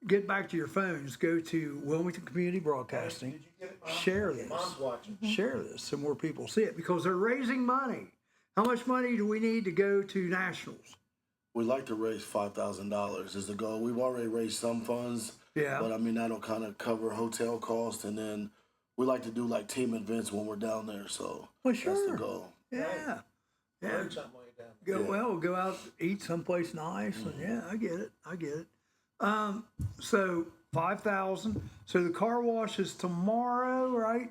get back to your phones, go to Wilmington Community Broadcasting, Did you get it, Mom? share this. Mom's watching. Share this so more people see it because they're raising money. How much money do we need to go to nationals? We'd like to raise $5,000 is the goal. We've already raised some funds. Yeah. But I mean, that'll kind of cover hotel costs, and then we like to do like team events when we're down there. So that's the goal. Yeah. Yeah. Learn something while you're down Well, go out, eat someplace nice, and yeah, I get it. So 5,000. So the car wash is tomorrow, right?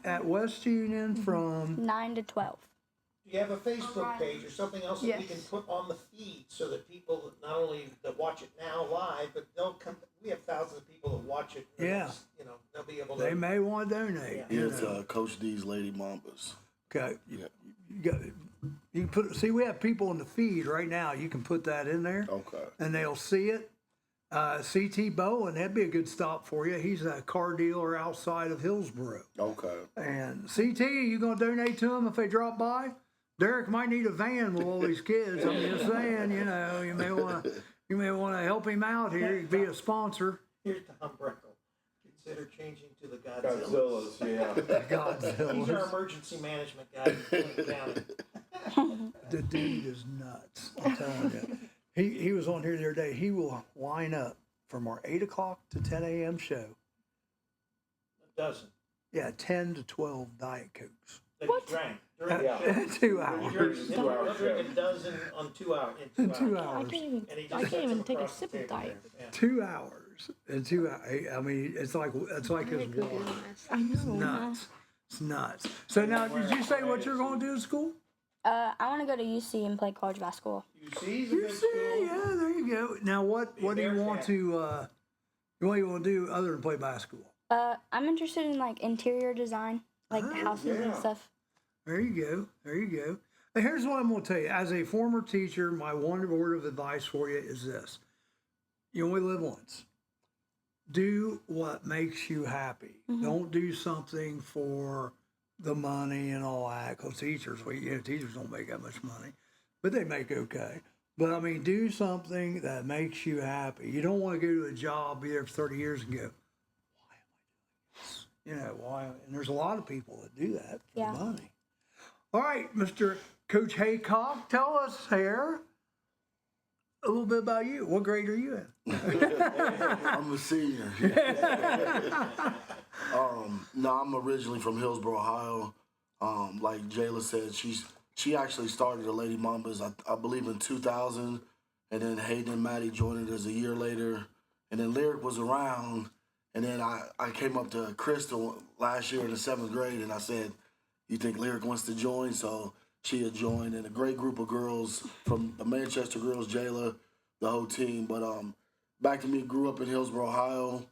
At West Union from 9 to 12. Do you have a Facebook page or something else that we can put on the feed so that people not only that watch it now live, but they'll come? We have thousands of people that watch it. Yeah. You know, they'll be able to. They may want to donate. Yeah, it's Coach D's Lady Mambas. Okay. Yeah. You can put. See, we have people in the feed right now. You can put that in there. Okay. And they'll see it. CT Bowen, that'd be a good stop for you. He's a car dealer outside of Hillsborough. Okay. And CT, you gonna donate to them if they drop by? Derek might need a van with all these kids. I'm just saying, you know, you may want to help him out here. Be a sponsor. Here's Tom Breckle. Consider changing to the Godzillas. Godzillas, yeah. Godzillas. He's our emergency management guy in Clinton County. The dude is nuts. I'm telling you. He was on here the other day. He will line up from our 8 o'clock to 10 a.m. show. A dozen. Yeah, 10 to 12 Diet Cokes. That he drank during the show. 2 hours. He'll drink a dozen on 2 hours. In 2 hours. I can't even take a sip of diet. 2 hours. In 2 hours. I mean, it's like his water. I know. It's nuts. It's nuts. So now, did you say what you're going to do in school? I want to go to UC and play college basketball. UC's a good school. Yeah, there you go. Now, what do you want to do other than play basketball? I'm interested in like interior design, like houses and stuff. There you go. And here's what I'm going to tell you. As a former teacher, my one word of advice for you is this. You only live once. Do what makes you happy. Don't do something for the money and all that. Because teachers don't make that much money, but they make okay. But I mean, do something that makes you happy. You don't want to go to a job, be there for 30 years and go, why am I doing this? You know, why? And there's a lot of people that do that for money. All right, Mr. Coach Haycock, tell us here a little bit about you. What grade are you in? I'm a senior. No, I'm originally from Hillsborough, Ohio. Like Jayla said, she actually started the Lady Mambas, I believe, in 2000. and then Hayden and Maddie joined us a year later, and then Lyric was around, and then I came up to Crystal last year in the 7th grade, and I said, "You think Lyric wants to join?" So she had joined, and a great group of girls from the Manchester girls, Jayla, the whole team. But back to me, grew up in Hillsborough, Ohio.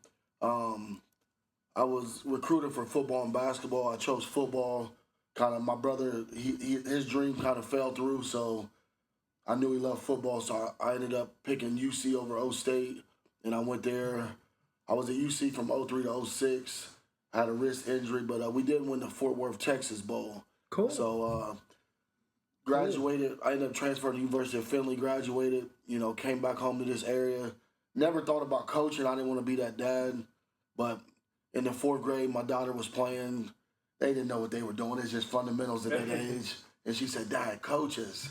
I was recruited for football and basketball. I chose football. Kind of my brother, his dream kind of fell through, so I knew he loved football, so I ended up picking UC over O State, and I went there. I was at UC from 03 to 06. I had a wrist injury, but we did win the Fort Worth, Texas Bowl. Cool. So graduated. I ended up transferring to the University of Findlay, graduated, came back home to this area. Never thought about coaching. I didn't want to be that dad, but in the 4th grade, my daughter was playing. They didn't know what they were doing. It's just fundamentals at that age. And she said, "Dad, coaches."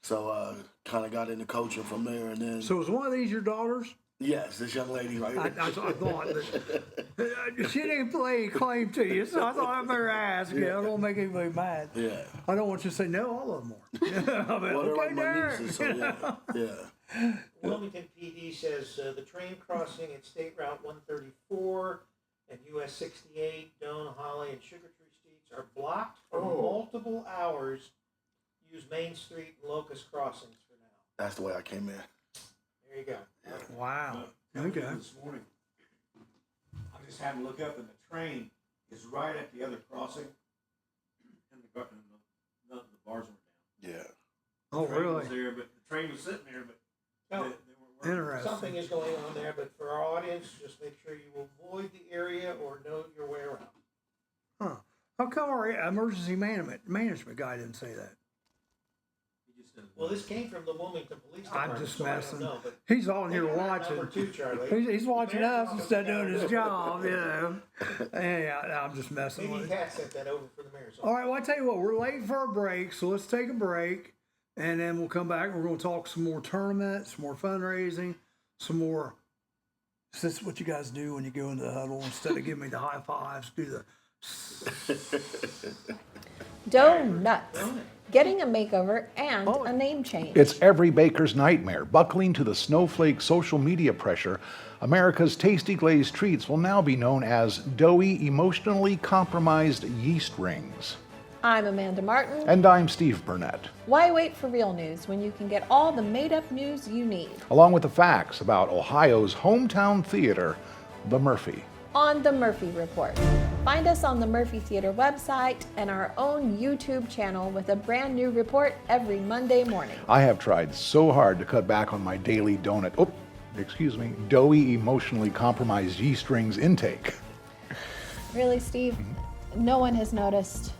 So kind of got into coaching from there. And then. So was one of these your daughters? Yes, this young lady right here. I thought that she didn't play claim to you, so I thought I better ask. I don't want to make anybody mad. Yeah. I don't want you to say, "No, all of them are." I mean, okay, like my Derek. nieces, so yeah. Wilmington PD says the train crossing at State Route 134 and US 68, Doane, Holly, and Sugar Tree Streets are blocked for multiple hours. Use Main Street and Locust Crossings for now. That's the way I came in. There you go. Wow. Okay. Okay. This morning, I just happened to look up, and the train is right at the other crossing, and the bars were down. Yeah. Oh, The train really? was there, but the train was sitting there, but No. they weren't working. Interesting. Something is going on there, but for our audience, just make sure you avoid the area or know your way around. Huh. How come our emergency management guy didn't say that? Well, this came from the Wilmington Police Department. I'm just so I don't messing. know, but He's on here figure out watching. number 2, Charlie. He's watching us instead of doing his job, Yeah, I'm just messing Maybe with it. Kat sent that over for the mayor's office. All right, well, I tell you what, we're late for a break, so let's take a break, and then we'll come back and we're going to talk some more tournaments, some more fundraising, some more. Is this what you guys do when you go into the huddle? Instead of giving me the high fives, do the. Donuts. Getting a makeover and a name change. It's every baker's nightmare. Buckling to the snowflake social media pressure, America's tasty glazed treats will now be known as doughy, emotionally compromised yeast rings. I'm Amanda Martin. And I'm Steve Burnett. Why wait for real news when you can get all the made-up news you need? Along with the facts about Ohio's hometown theater, the Murphy. On the Murphy Report. Find us on the Murphy Theater website and our own YouTube channel with a brand new report every Monday morning. I have tried so hard to cut back on my daily doughy, emotionally compromised yeast rings intake. Really, Steve? No one has noticed.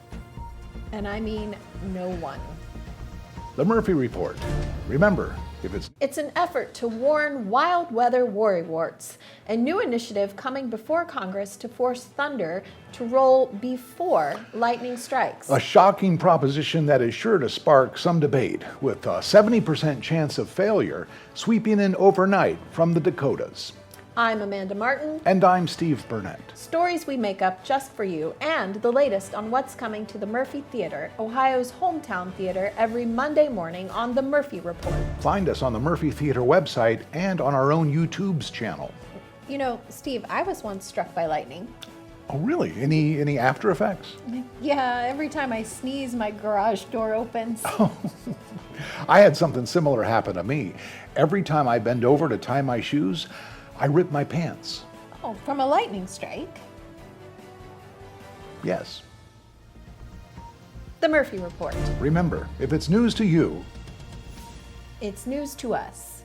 And I mean no one. The Murphy Report. Remember, It's an effort to warn wild weather worrywarts, a new initiative coming before Congress to force thunder to roll before lightning strikes. a shocking proposition that is sure to spark some debate, with a 70% chance of failure sweeping in overnight from the Dakotas. I'm Amanda Martin. And I'm Steve Burnett. Stories we make up just for you, and the latest on what's coming to the Murphy Theater, Ohio's hometown theater, every Monday morning on the Murphy Report. Find us on the Murphy Theater website and on our own YouTube's channel. You know, Steve, I was once struck by lightning. Oh, really? Any after effects? Yeah, every time I sneeze, my garage door opens. I had something similar happen to me. Every time I bend over to tie my shoes, I rip my pants. Oh, from a lightning strike? Yes. The Murphy Report. Remember, if it's news to you, It's news to us.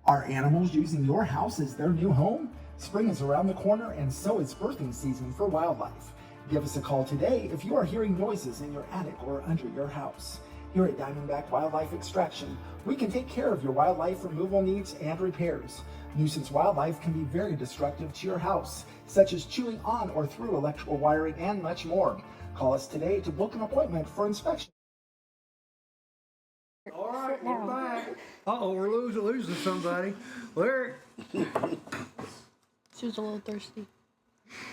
Are animals using your house as their new home? Spring is around the corner, and so is birthing season for wildlife. Give us a call today if you are hearing noises in your attic or under your house. Here at Diamondback Wildlife Extraction, we can take care of your wildlife removal needs and repairs. Nuisance wildlife can be very destructive to your house, such as chewing on or through electrical wiring and much more. Call us today to book an appointment for inspection. All right, we're back. Uh-oh, we're losing somebody. Larry. She was a little thirsty.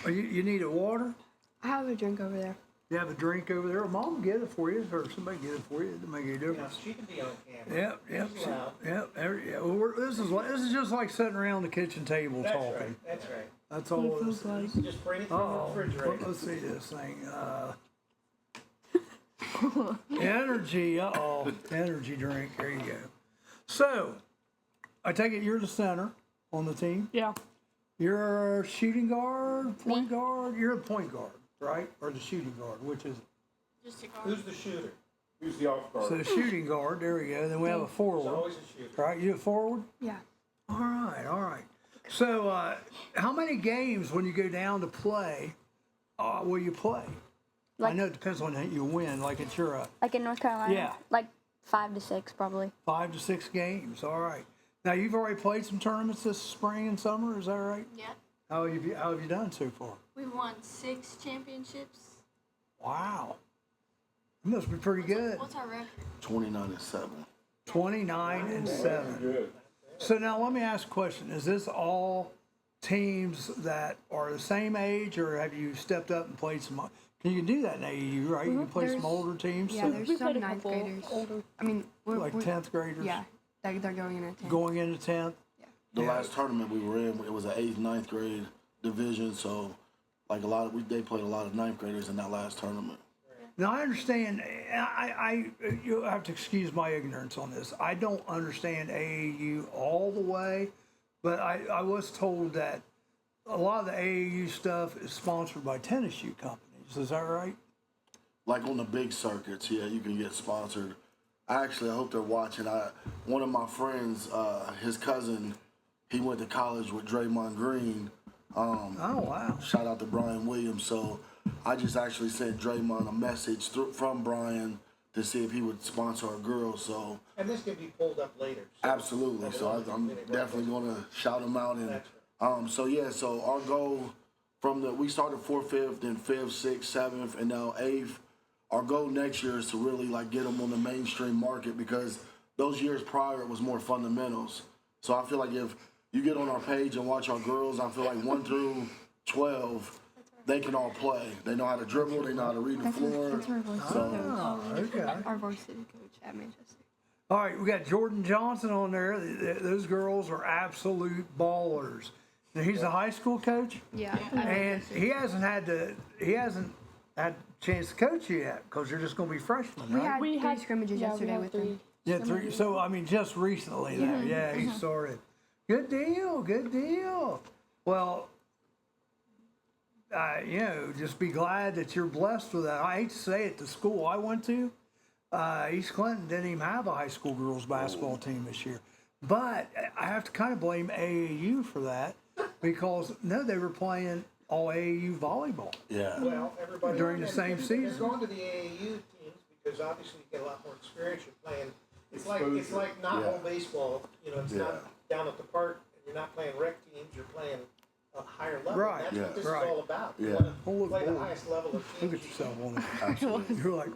You need a water? I have a drink over there. You have a drink over there. Mom will get it for you, or somebody get it for you. It doesn't make any You know, difference. she can be on camera. Yep. She's allowed. Yeah. Well, this is just like sitting around the kitchen table That's talking. right. That's right. That's all it is. Just bring it from the refrigerator. Let's see this thing. Energy. Energy drink. There you go. So, I take it you're the center on the team. Yeah. You're a shooting guard, point guard. You're a point guard, right? Or the shooting guard, which is Just a guard. Who's the shooter? Who's the off guard? so the shooting guard. There we go. Then we have a There's forward, always a shooter. right? You a forward? Yeah. All right. So, how many games when you go down to play will you play? I know it depends on how you win. Like it's your Like in North Carolina? Yeah. Like 5 to 6 probably. 5 to 6 games. All right. Now you've already played some tournaments this spring and summer. Is that right? Yeah. How have you done so far? We won 6 championships. Wow. You must be pretty good. What's our record? 29-7. 29-7. Good. So now let me ask a question. Is this all teams that are the same age, or have you stepped up and played some? Can you do that in AAU, right? You can play some There's- older teams. Yeah, too? there's We some played a ninth couple graders. older. I mean, Like 10th graders. Yeah, they're going in at 10. Going into 10th. The last tournament we were in, it was an 8th, 9th grade division. So, like they played a lot of 9th graders in that last tournament. Now I understand. You have to excuse my ignorance on this. I don't understand AAU all the way, but I was told that a lot of the AAU stuff is sponsored by tennis shoe companies. Is that right? Like on the big circuits, yeah, you can get sponsored. I hope they're watching. One of my friends, his cousin, he went to college with Draymond Green. Oh wow! Shout out to Brian Williams. So I just actually sent Draymond a message from Brian to see if he would sponsor our girls. So And this can be pulled up later. absolutely. So I'm definitely going to shout him out. And so our goal we started 4th, 5th, then 5th, 6th, 7th, and now 8th. Our goal next year is to really get them on the mainstream market, because those years prior it was more fundamentals. So I feel like if you get on our page and watch our girls, I feel like 1 through 12, they can all play. They know how to dribble. They know how to read the floor. That's our varsity coach. Okay. Our varsity coach at Manchester. All right, we got Jordan Johnson on there. Those girls are absolute ballers. Now, he's a high school coach. Yeah. And he hasn't had a chance to coach you yet, because you're just going to be freshmen, right? We had 3 scrimmages yesterday with them. Yeah, 3. So I mean, just recently, though. Yeah, he started. Good deal. Well, just be glad that you're blessed with that. I hate to say it, the school I went to, East Clinton didn't even have a high school girls basketball team this year. But I have to kind of blame AAU for that, because they were playing all AAU volleyball. Yeah. Well, everybody During the same They're season. going to the AAU teams because obviously you get a lot more experience. You're playing. It's like not home baseball. It's not down at the park. And you're not playing rec teams. You're playing a higher level. Right. That's what this Right. is all about. Yeah. You want to Oh, play the boy. highest level of Look teams. at yourself on it. You're like,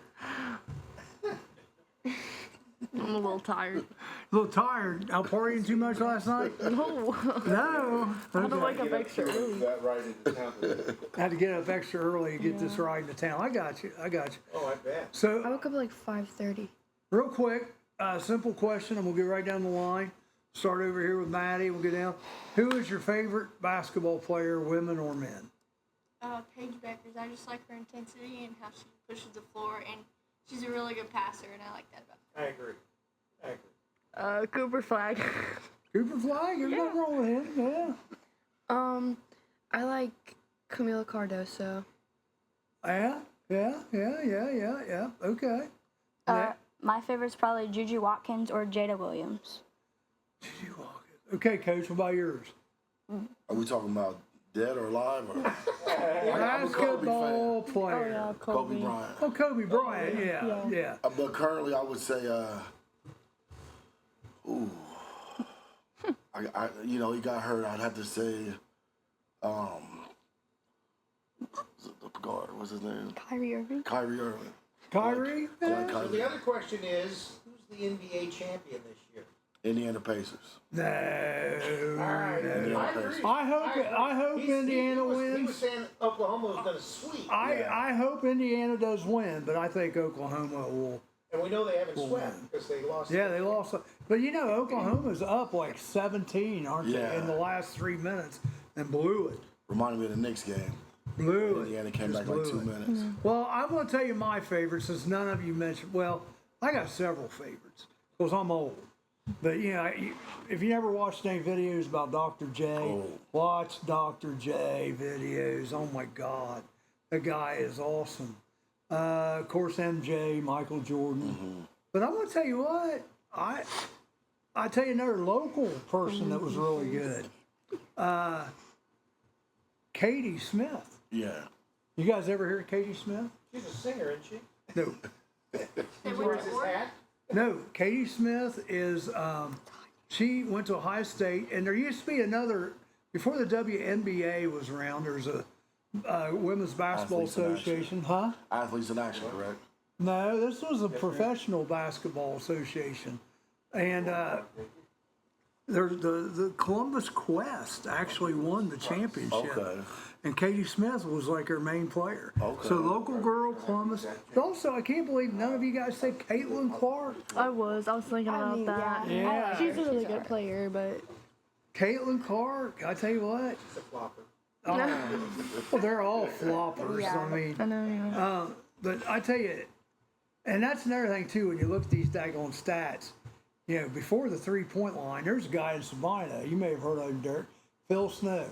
I'm a little tired. a little tired. Out partying too much last night? No. No. I had to wake up extra early. That right into town. Had to get up extra early and get this ride into town. I got you. Oh, I bet. I So, woke up at like 5:30. real quick, simple question, and we'll get right down the line. Start over here with Maddie. We'll go down. Who is your favorite basketball player, women or men? Paige Beckers. I just like her intensity and how she pushes the floor, and she's a really good passer, and I like that about I agree. Cooper Flag. Cooper Flag? There's nothing wrong with him. Yeah. I like Camila Cardoso. Yeah. Okay. My favorite's probably Juju Watkins or Jada Williams. Okay, Coach, what about yours? Are we talking about dead or alive? Or? Basketball player. Oh, yeah, Kobe Bryant. Oh, Kobe Bryant. Yeah. But currently, I would say, he got hurt. I'd have to say, the guard. What's his name? Kyrie Irving. Kyrie Irving. Kyrie? I like So Kyrie. the other question is, who's the NBA champion this year? Indiana Pacers. No. Indiana Pacers. I hope Indiana wins. He was saying Oklahoma was going to sweep. I hope Indiana does win, but I think Oklahoma will. And we know they haven't swept because they lost. Yeah, they lost. But Oklahoma's up like 17, aren't they, in the last 3 minutes and blew it. Reminded me of the Knicks game. Blew it. Indiana came back like 2 minutes. Well, I'm going to tell you my favorites since none of you mentioned. Well, I got several favorites because I'm old. But, if you never watched any videos about Dr. J, watch Dr. J videos. Oh, my God. That guy is awesome. Of course, MJ, Michael Jordan. But I'm going to tell you what. I tell you another local person that was really good. Katie Smith. Yeah. You guys ever hear of Katie Smith? She's a singer, isn't she? No. He wears his hat. No, Katie Smith is, she went to Ohio State, and there used to be another, before the WNBA was around, there's a Women's Basketball Association, huh? Athletes in Action, correct? No, this was a professional basketball association. And the Columbus Quest actually won the championship. Okay. And Katie Smith was like her main player. Okay. So local girl, Columbus. Also, I can't believe none of you guys said Caitlin Clark. I was thinking about that. Yeah. She's a really good player, but Caitlin Clark, I tell you what. It's a flopper. Well, they're all floppers. I mean, I know. Yeah. but I tell you, and that's another thing too. When you look at these daggone stats, before the 3-point line, there's a guy in Sabina. You may have heard of him, Dirk. Phil Snow.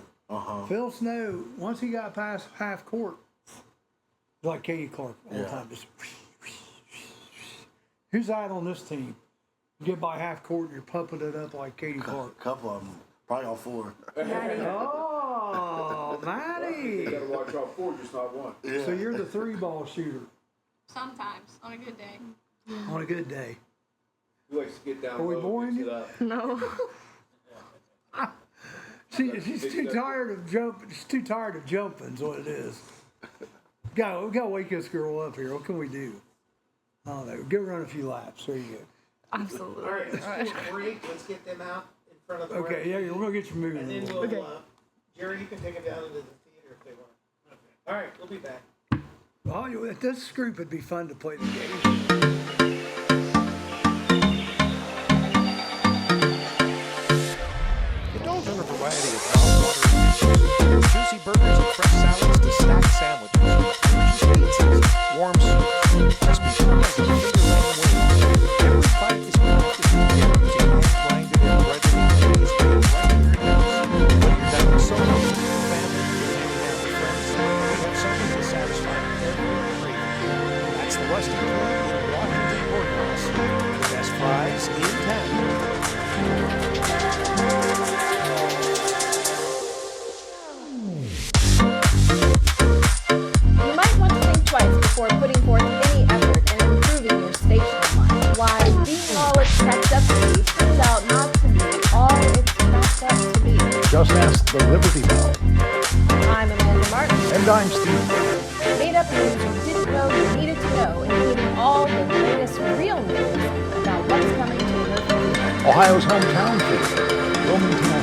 Phil Snow. Once he got past half court, like Katie Clark all the time. Just, who's out on this team? You get by half court and you're pumping it up like Katie Clark. A couple of them, probably all 4. Oh, Maddie. You got to watch all 4, just not one. Yeah. So you're the 3-ball shooter Sometimes, on a good day. on a good day. He likes to get down Are we low, boring mix it you? up. No. She's too tired of jumping. She's too tired of jumping. Is what it is. We gotta wake this girl up here. What can we do? I don't know. Give her run a few laps. There you go. Absolutely. All right, let's do a break. Let's get them out in front of the Okay. Yeah, we're gonna get you moving. And a then little we'll, bit. Jerry, you can take them down into the theater if they want. Okay. All right, we'll be back. Well, this group would be fun to play the game. Indulge in a variety of mouth-watering dishes, from juicy burgers and fresh salads to stacked sandwiches, delicious pizzas, warm soups, crispy fries, and finger-laying wings. Every bite is crafted with care using hand-grinded and breaded ingredients made right in your house. Whether you're dining solo, with your family, or hanging out with friends, we have something to satisfy every craving. That's the Rusty Club in Washington Courthouse. The best fries in town. You might want to think twice before putting forth any effort in improving your station line. Why being all it's cracked up to be turns out not to be all it's cracked up to be. Just ask the Liberty Bell. I'm Amanda Martin. And I'm Steve Baker. Made up news you didn't know you needed to know, including all the latest real news about what's coming to Murphy Ohio's hometown theater, Wilmington, Ohio.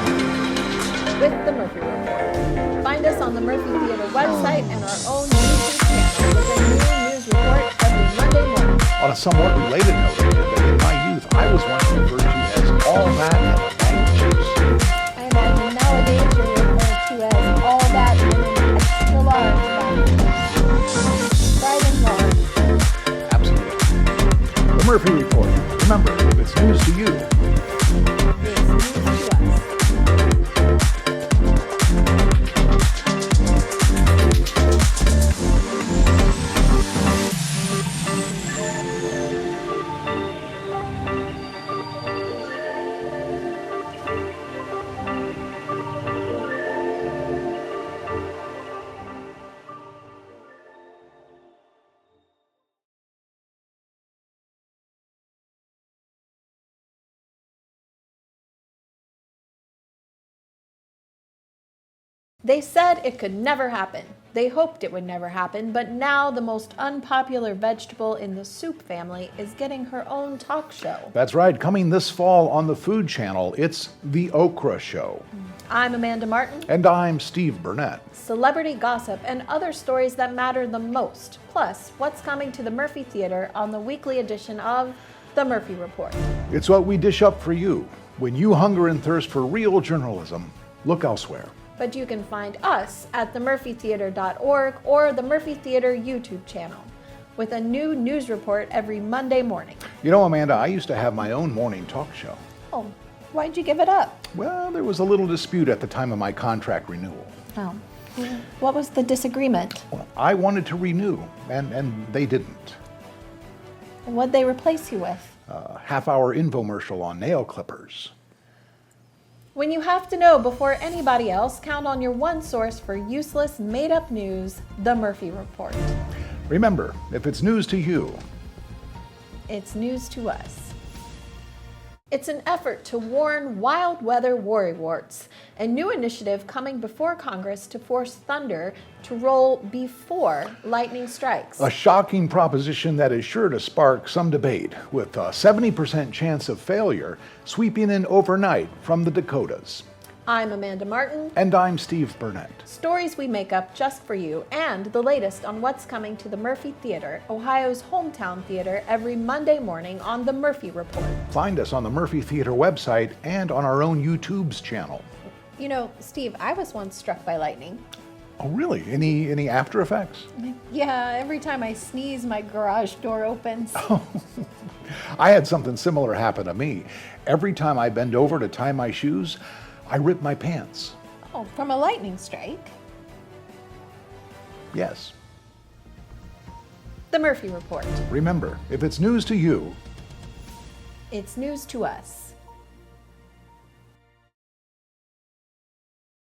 with the Murphy Report. Find us on the Murphy Theater website and our own YouTube channel with a new news report every Monday morning. On a somewhat related note, that in my youth, I was once referred to as all that and a bag of chips. I imagine nowadays you're referred to as all that in an extra large bag. Fried and large. Absolutely. The Murphy Report. Remember, if it's news to you, It's news to us. They said it could never happen. They hoped it would never happen, but now the most unpopular vegetable in the soup family is getting her own talk show. That's right. Coming this fall on the Food Channel, it's The Okra Show. I'm Amanda Martin. And I'm Steve Burnett. Celebrity gossip and other stories that matter the most. Plus, what's coming to the Murphy Theater on the weekly edition of The Murphy Report. It's what we dish up for you. When you hunger and thirst for real journalism, look elsewhere. But you can find us at themurphytheater.org or the Murphy Theater YouTube channel with a new news report every Monday morning. You know, Amanda, I used to have my own morning talk show. Oh, why'd you give it up? Well, there was a little dispute at the time of my contract renewal. Oh, what was the disagreement? Well, I wanted to renew, and they didn't. What'd they replace you with? A half-hour infomercial on nail clippers. When you have to know before anybody else, count on your one source for useless, made-up news, The Murphy Report. Remember, if it's news to you, it's news to us. It's an effort to warn wild weather worrywarts, a new initiative coming before Congress to force thunder to roll before lightning strikes. a shocking proposition that is sure to spark some debate, with a 70% chance of failure sweeping in overnight from the Dakotas. I'm Amanda Martin. And I'm Steve Burnett. Stories we make up just for you, and the latest on what's coming to the Murphy Theater, Ohio's hometown theater, every Monday morning on The Murphy Report. Find us on the Murphy Theater website and on our own YouTube's channel. You know, Steve, I was once struck by lightning. Oh, really? Any after effects? Yeah, every time I sneeze, my garage door opens. I had something similar happen to me. Every time I bend over to tie my shoes, I rip my pants. Oh, from a lightning strike? Yes. The Murphy Report. Remember, if it's news to you, it's news to us.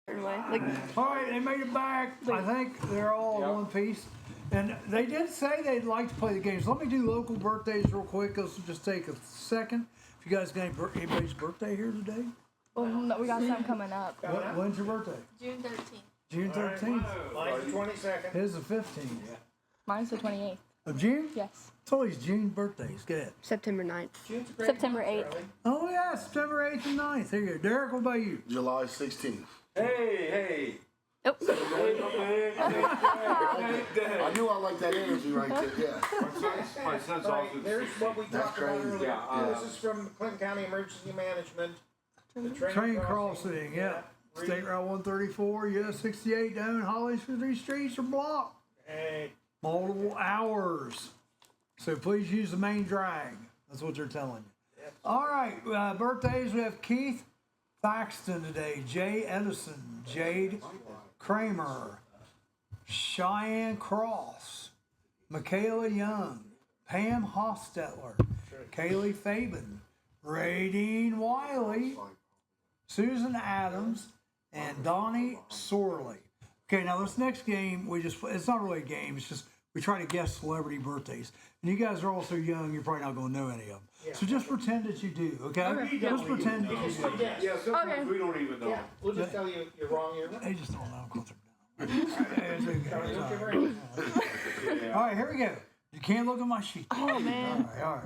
All right, they made it back. I think they're all in one piece. And they did say they'd like to play the games. Let me do local birthdays real quick. Let's just take a second. If you guys got anybody's birthday here today? Well, no, we got some coming up. When's your birthday? June 13th. June 13th. Mine's the 22nd. His is the 15th. Mine's the 28th. Of June? Yes. It's always June birthdays. Go ahead. September 9th. September 8th. Oh, yeah, September 8th and 9th. There you go. Derek, what about you? July 16th. Hey. Oh. I knew I liked that energy right there, yeah. My son's Right, also. there's what we That's talked about crazy. earlier. Yeah, This is from Clinton County Emergency Management. The Train crossing, yeah. State Route 134, US 68 down Holly streets are blocked. Hey, Multiple hours. So please use the main drag. That's what they're telling you. All right, birthdays. We have Keith Thaxton today, Jay Edison, Jade Kramer, Cheyenne Cross, Michaela Young, Pam Hostetler, Kaylee Fabian, Radine Wiley, Susan Adams, and Donnie Sorley. Okay, now this next game, it's not really a game, it's just we try to guess celebrity birthdays. And you guys are all so young, you're probably not going to know any of them. Yeah. So just pretend that you do, okay? Just pretend that you do. Yeah, sometimes we don't even know. yeah, we'll just tell you you're wrong, you're right. They just don't know because they're down. All right, here we go. You can't look at my sheet. Oh, man. All right.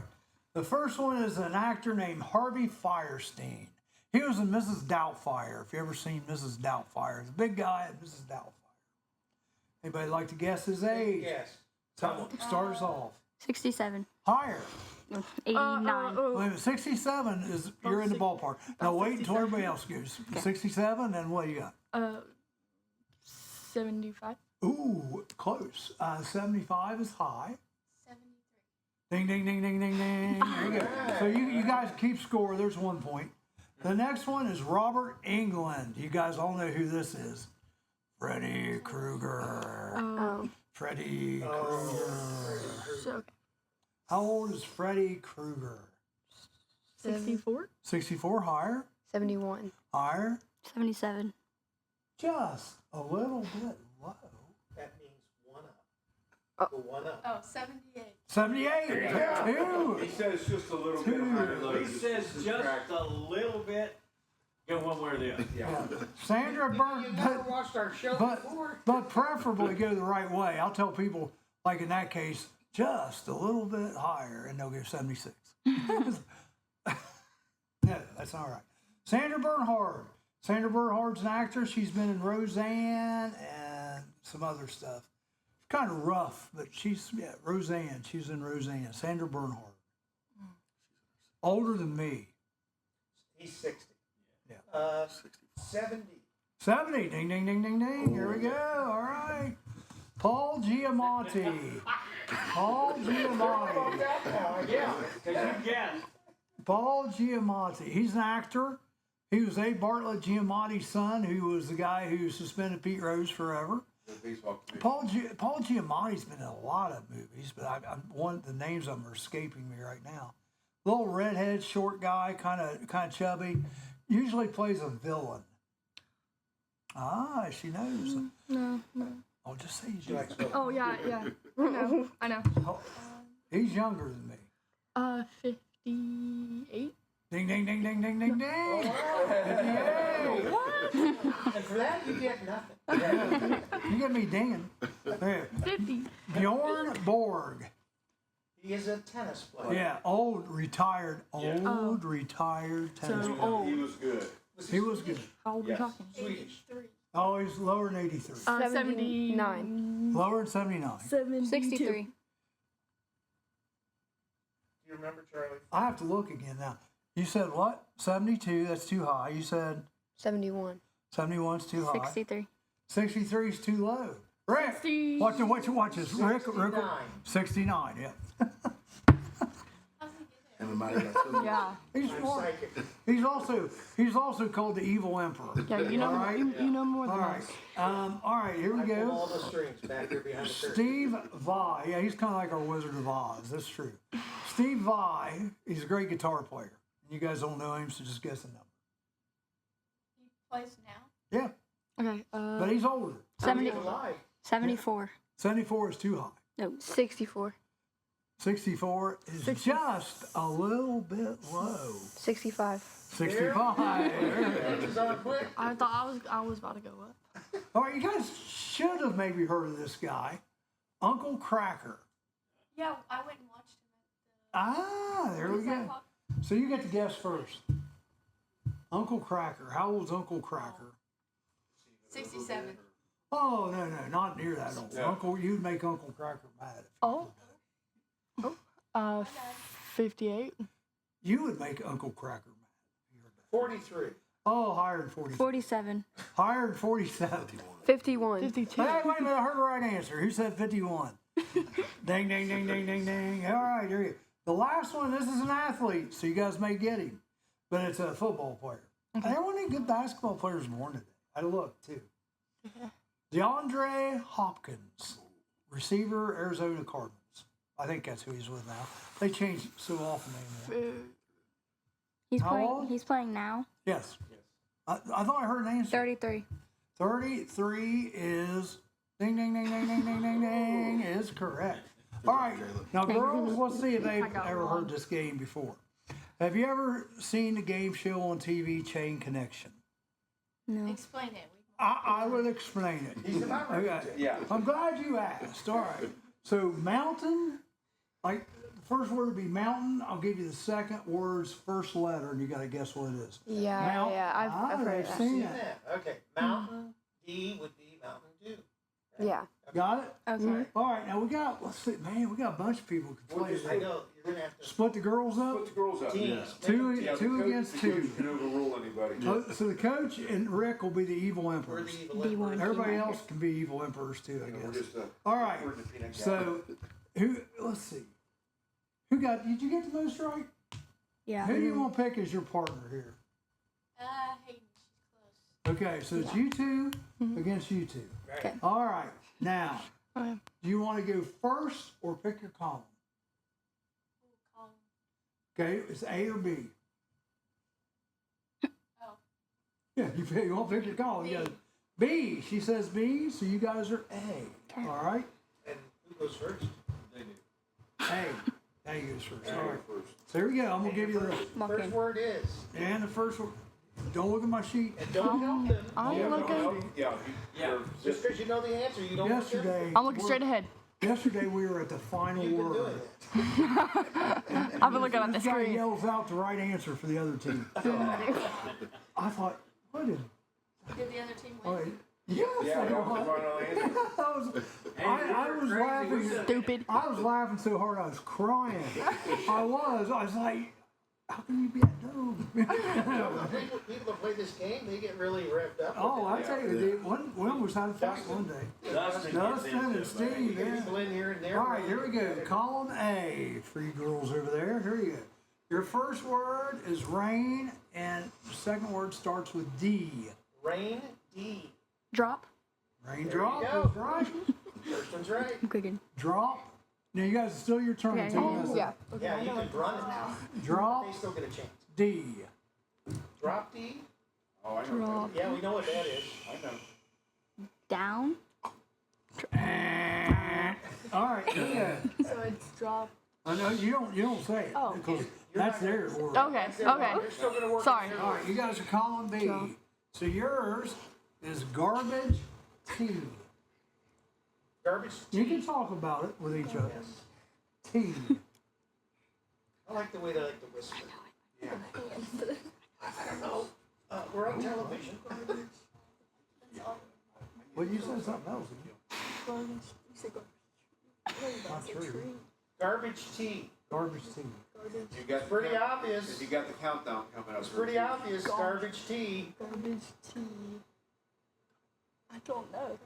The first one is an actor named Harvey Fierstein. He was in Mrs. Doubtfire. If you ever seen Mrs. Doubtfire, the big guy at Mrs. Doubtfire. Anybody like to guess his age? Yes. Start us off. 67. Higher. 89. Wait a minute, 67 is you're in the ballpark. Now wait until everybody else goes. 67, and what you got? 75. Ooh, close. 75 is high. 73. Ding, ding, ding, ding, ding, ding. There you go. So you guys keep score. There's 1 point. The next one is Robert Englund. You guys all know who this is. Freddy Krueger. Freddy Krueger. So, How old is Freddy Krueger? 64? 64, higher? 71. Higher? 77. Just a little bit low. That means one up. Go one up. Oh, 78. 78. Two. He says just a little bit higher. He says just a little bit. Go one way or the other. Yeah. Sandra Burn, You never watched our show before? but preferably go the right way. I'll tell people, like in that case, just a little bit higher, and they'll go 76. No, that's all right. Sandra Bernhard. Sandra Bernhard's an actress. She's been in Roseanne and some other stuff. Kind of rough, but Roseanne. She's in Roseanne. Sandra Bernhard. Older than me. He's 60. Yeah. 70. 70. Ding, ding, ding, ding, ding. Here we go. All right. Paul Giamatti. Paul Giamatti. Yeah. Paul Giamatti. He's an actor. He was Abe Bartlett Giamatti's son, who was the guy who suspended Pete Rose forever. Paul Giamatti's been in a lot of movies, but one the names of them are escaping me right now. Little redhead, short guy, kind of chubby. Usually plays a villain. Ah, she knows. No. Oh, just say you do. Oh, yeah. I know. Oh, he's younger than me. 58. Ding, ding, ding, ding, ding, ding, ding. What? And for that, you get nothing. You get me dinging. There. 50. Bjorn Borg. He is a tennis player. Yeah, retired tennis player. Old. He was good. He was good. How old are we talking? Swedish. Oh, he's lower than 83. 79. Lower than 79. 63. Do you remember, Charlie? I have to look again now. You said what? 72, that's too high. You said 71. 71's too high. 63. 63 is too low. Rick, 60. watch this. Rick, 69, yeah. Yeah. He's smart. He's also called the evil emperor. Yeah, you know, All right? you know more than All right. us. All right, here we I pull all go. the strings back here behind the curtain. Steve Vai. Yeah, he's kind of like our Wizard of Oz. That's true. Steve Vai, he's a great guitar player. You guys don't know him, so just guess the number. He plays now. Yeah, Okay. but he's older. 74. 74 is too high. No, 64. 64 is just a little bit low. 65. 65. I thought I was about to go up. All right, you guys should have maybe heard of this guy, Uncle Cracker. Yeah, I went and watched him Ah, there we go. So you get to guess first. Uncle Cracker. How old's Uncle Cracker? 67. Oh, no, not near that old. No. Uncle, you'd make Uncle Cracker mad. Oh. 58. You would make Uncle Cracker mad. 43. Oh, higher than 47. 47. Higher than 47. 51. 52. Hey, wait a minute, I heard the right answer. Who said 51? Ding, ding, ding, ding, ding, ding. All right, here you go. The last one, this is an athlete, so you guys may get him, but it's a football player. There weren't any good basketball players born today. I looked, too. DeAndre Hopkins, receiver, Arizona Cardinals. I think that's who he's with now. They change so often anymore. How old? He's playing now. Yes. I thought I heard an answer. 33. 33 is ding, ding, ding, ding, ding, ding, ding, ding is correct. All right. Now, girls, let's see if they've ever heard this game before. Have you ever seen the game show on TV, Chain Connection? No. Explain it. I would explain it. He's about ready to. Yeah. I'm glad you asked. All right. So, mountain, like the first word would be mountain. I'll give you the second word's first letter, and you got to guess what it is. Yeah, I've heard they've that. seen See that. that? Okay. Mountain D would be Mountain Dew. Yeah. Got it? Okay. All right. Now we got a bunch of people who can play. I know you're gonna have to. Split the girls up. Put the girls up. Teams. Two Yeah, the two coach- against the two. coach can overrule anybody. So the coach and Rick will be the evil We're emperors. the evil emperors. D1. Everybody else can be evil emperors too, I We're guess. just All right. we're the peanut gallery. So let's see. Did you get the most right? Yeah. Who do you want to pick as your partner here? Hayden, she's close. Okay, so it's you two against you two. Okay. All right. Now, Okay. do you want to go first or pick your column? Okay, it's A or B. Oh. Yeah, you want to pick your column. You got B. She says B, so you guys are A. All right? And who goes first? A. A goes first. All right. So here we go. I'm going to give you the First word is. and the first word. Don't look at my sheet. And don't help them. I'm looking. Just because you know the answer, you don't look at Yesterday, I'm looking straight ahead. yesterday we were at the final You've been word. doing it. I've been looking at the This guy screen. yells out the right answer for the other team. I thought, what is? Did the other team Oh, win? yes, I was laughing. Stupid. I was laughing so hard I was crying. I was like, how can you be at home? People that play this game, they get really revved up. Oh, I tell you, we almost had a fight one day. Dustin and Steve, Get yeah. people in here and there. All right, here we go. Column A for you girls over there. Here you go. Your first word is rain, and the second word starts with D. Rain, D. Drop. Raindrop There you is go. right. First one's right. I'm clicking. Drop. Now you guys, it's still your turn. Okay. to mess up. Yeah. Yeah, you can run it now. Drop They still get a chance. D. Drop D. Oh, I know. Drop. Yeah, we know what that is. I know. Down. All right, here we go. So it's drop. I know you don't say it Oh. because that's their word. Okay. Okay. They're still gonna work. Sorry. All right, you guys are column B. Drop. So yours is garbage T. Garbage You T. can talk about it with each other. T. I like the way they like to whisper. Yeah. I don't know. We're on television. Well, you said something else. Garbage. You said garbage. Not true. Garbage T. Garbage T. You got Pretty the count- obvious. You got the countdown coming up. It's pretty obvious. Garbage T. Garbage tea. I don't know.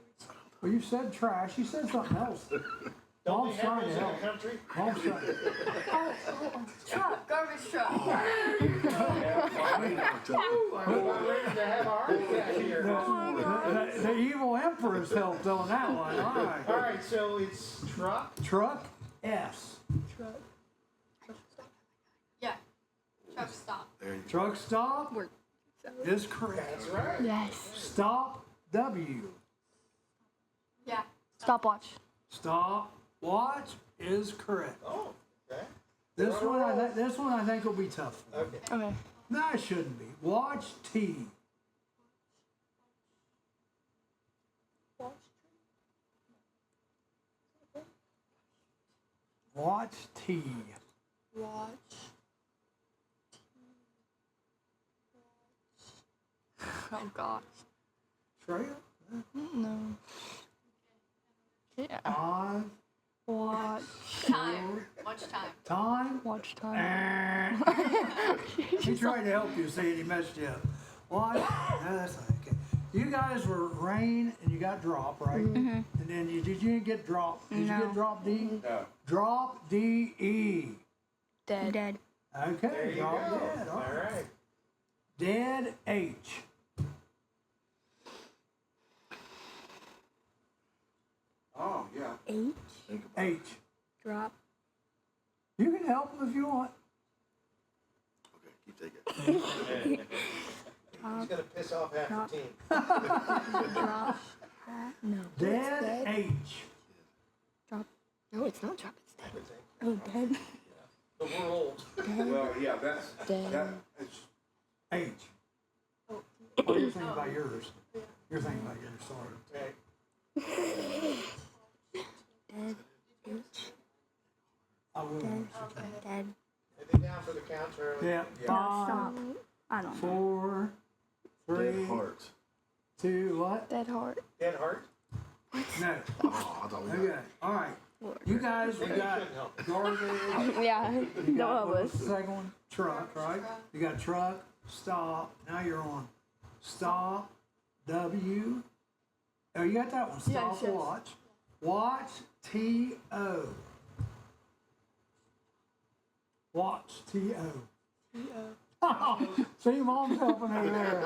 Well, you said trash. You said something else. Don't Mom's they have trying those to in help. the country? Mom's trying. Truck. Garbage truck. We're ready to have a heart attack here. The evil emperor's helped on that one. All right. All right, so it's truck. Truck S. Truck. Truck stop. Yeah. Truck stop. Truck stop is correct. That's right. Yes. Stop W. Yeah. Stopwatch. Stop watch is correct. Oh, okay. This one I think will be tough. Okay. Okay. No, it shouldn't be. Watch T. Watch T. Watch. Oh gosh. Treya? No. Yeah. 5, Watch. Time. Watch time. time. Watch time. He tried to help you, saying he messed you up. Watch. No, that's not okay. You guys were rain and you got drop, right? And then did you get drop? Did you No. get drop D? No. Drop D E. Dead. Dead. Okay. There you drop go. dead. All right. Dead H. Oh, yeah. H. H. Drop. You can help them if you want. Okay, keep taking. He's gonna piss off half the team. Drop. No. Dead H. Drop. No, it's not drop. It's dead. Oh, dead. But we're old. Well, yeah, that's Dead. that. It's, H. Oh, you're thinking about yours. You're thinking about yours, sorry. Okay. Dead. H. I will. Dead. Anything down for the count, Charlie? Yeah. 5, Stop. I don't know. 4, 3, Heart. 2, what? Dead heart. Dead heart? No. Oh, I thought we got Okay. All right. You guys, we Maybe got shouldn't help. garbage. Yeah. You No got, one what was was. the second one? Truck, right? You got truck, stop. Now you're on stop, W. Oh, you got that one. Stop, yes. watch. Watch, T-O. Watch, T-O. Oh, see, Mom's helping over there.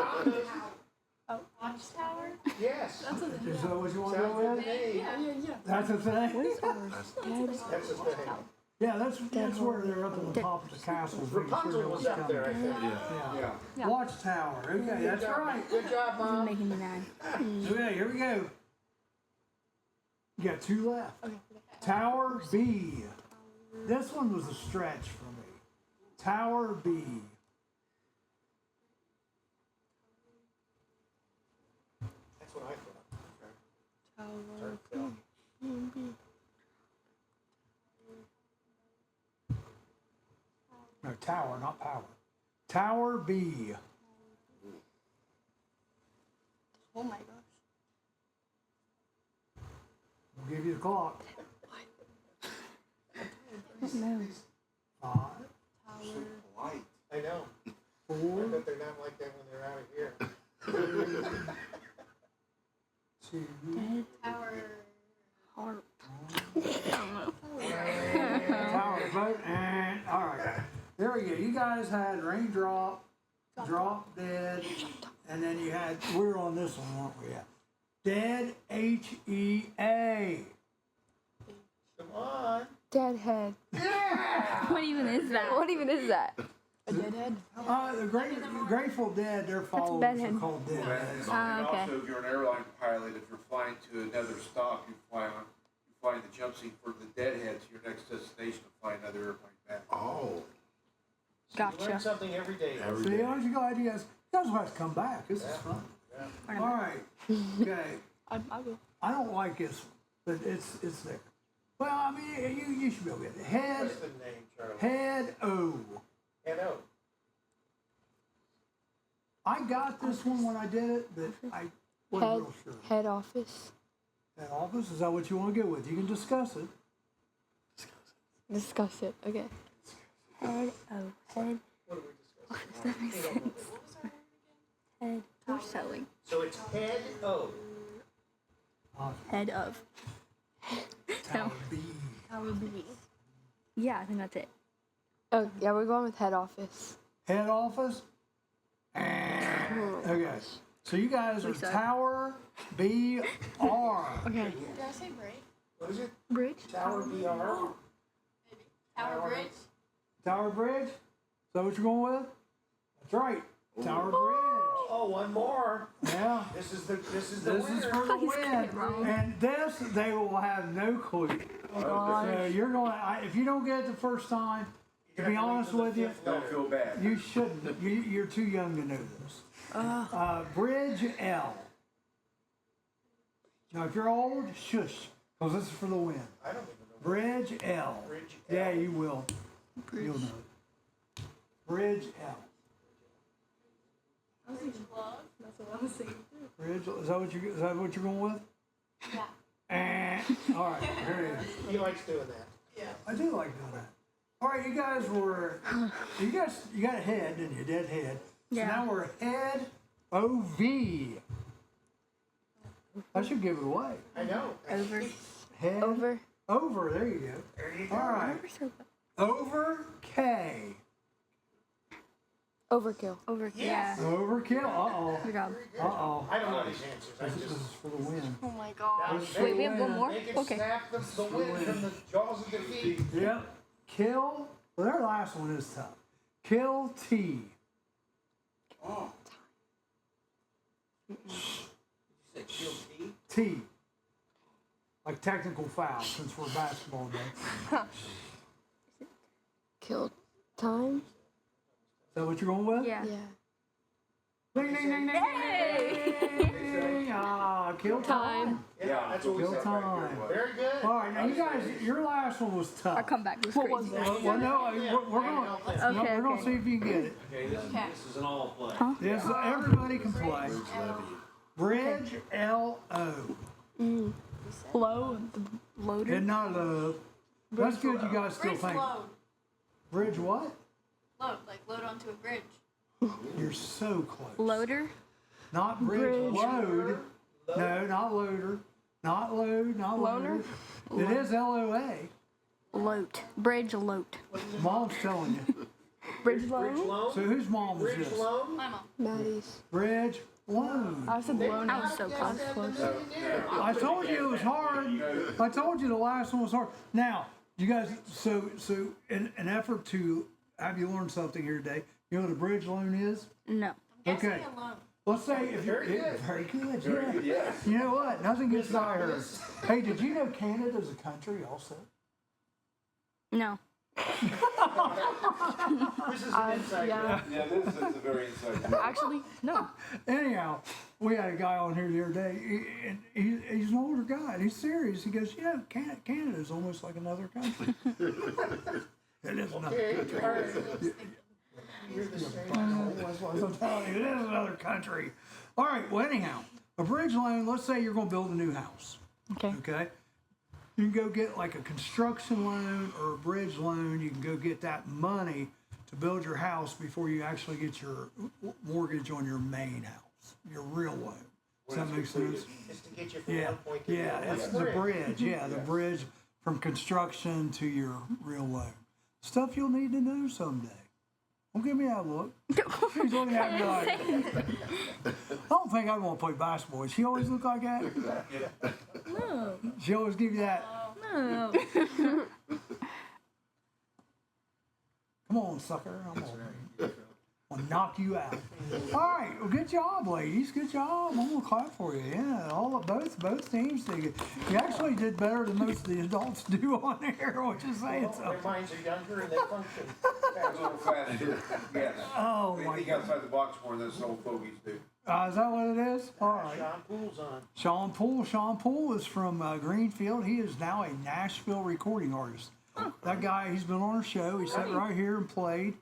Oh, watchtower? Yes. That's a Is that what you want to Sounds go good with? to me. yeah. That's a thing? What is ours? Dead. That's the thing. Yeah, that's where they're up on the top of the castle. making sure Rapunzel no was one's up there, I coming. think. Yeah. yeah. Watchtower. Okay, that's right. Good job, You're Mom. making me mad. Okay, here we go. You got 2 left. Tower B. This one was a stretch for me. Tower B. No, tower, not power. Tower B. Oh my gosh. We'll give you the clock. No. 5, I know. 4, I bet they're not like that when they're out of here. 2, Tower. Harp. tower vote, and all right. There we go. You guys had raindrop, drop dead, and then you had, we were on this one, weren't we? Dead, H-E-A. Come on. Deadhead. What even is that? What even is that? A deadhead? The Grateful Dead, their followers bedhead. are called deadheads. Ah, okay. Also, if you're an airline pilot, if you're flying to another stop, you fly the jump seat for the deadhead to your next destination to fly another airplane back. Oh. You learn something every day. See, as you guys, you guys will have to come back. This is fun. Yeah. All right. Okay. I will. I don't like this one, but it's there. Well, I mean, you should be able to get it. Head, What's the name, Charlie? head O. N-O. I got this one when I did it, but I wasn't real sure. Head office. Head office, is that what you want to go with? You can discuss it. Discuss it. Okay. Head. Oh, head. What are we discussing? That makes sense. Head. We're selling. So it's head O. Head of. Tower B. Tower B. Yeah, I think that's it. Oh, yeah, we're going with head office. Head office? Okay. So you guys are suck. Tower B R. Okay. Did I say break? What is it? Bridge. Tower BR? Maybe. Tower Bridge? Tower Bridge? Is that what you're going with? That's right. Tower Bridge. Oh, one more. Yeah. This is the This is winner. for the He's win. getting it wrong. And this, they will have no clue. So you're going, if you don't get it the first time, to be honest with you, Don't feel bad. you shouldn't. You're too young to know this. Bridge L. Now, if you're old, shush, because this is for the win. I don't even know. Bridge L. Bridge L. Yeah, you will. You'll know it. Bridge L. Bridge Love? That's what I was saying. Bridge, is that what you're going with? Yeah. All right, here it is. He likes doing that. Yeah. I do like doing that. All right, you guys you got a head, didn't you? Dead head. So Yeah. now we're head O-V. I should give it away. I know. Over. Head. Over. Over, there you go. There you go. All right. Over K. Overkill. Over. Yes. Overkill. Uh-oh. Good job. Uh-oh. I don't know these answers. I This just. is for the win. Oh my god. This is for Wait, the we have one win. more? They can Okay. snap the win from the jaws of defeat. Yep. Kill. Well, their last one is tough. Kill T. Oh. Did you say kill T? T. Like technical foul, since we're basketball day. Kill time. Is that what you're going with? Yeah. Yeah. Ding, ding, ding, ding, ding, ding. Ah, kill time. Yeah, that's what we Kill said. time. Very good. All right, now you guys, your last one was tough. Our comeback was crazy. Well, no, we're going to see if you can get it. Okay, this is an all play. Yes, everybody can play. Bridge L-O. Low. The loader. And not love. That's good you guys still Bridge think. load. Bridge what? Load. Like load onto a bridge. You're so close. Loader. Not bridge, load. No, not loader. Not load, not Loner? loader. It is L-O-A. Loat. Bridge loat. Mom's telling you. Bridge Bridge loan. loan? So whose mom was Bridge this? loan? My mom. Maddie's. Bridge loan. I said loan. I was so close. I told you it was hard. I told you the last one was hard. Now, you guys, so in an effort to have you learn something here today, you know what a bridge loan is? No. Okay. Alone. Let's say if you're very good, yeah. You know what? Nothing gets by her. Hey, did you know Canada's a country also? No. This is an inside yeah. Yeah, this is a very inside joke. Actually, no. Anyhow, we had a guy on here the other day, and he's an older guy, and he's serious. He goes, Canada is almost like another country. It is another country. all right. You're the same. I'm telling you, it is another country. All right, well, anyhow, a bridge loan, let's say you're going to build a new house. Okay. Okay? You can go get like a construction loan or a bridge loan. You can go get that money to build your house before you actually get your mortgage on your main house, your real loan. Does that make sense? It's to get you from Yeah, one point to the yeah, other. it's the bridge. Yeah, the bridge from construction to your real loan. Stuff you'll need to know someday. Don't give me that look. She's looking at me like, I don't think I'd want to play basketball. She always look like that. No. She always give you that. No. Come on, sucker. I'm gonna knock you out. All right, well, good job, ladies. Good job. I'm gonna clap for you. Yeah, both teams did good. You actually did better than most of the adults do on here, which is saying Well, something. their minds are younger and they function. A little faster. Yes. Oh They my think God. outside the box more than those old fogies do. Is that what it is? All right. Sean Poole's on. Sean Poole is from Greenfield. He is now a Nashville recording artist. That guy, he's been on our show. He sat right here and played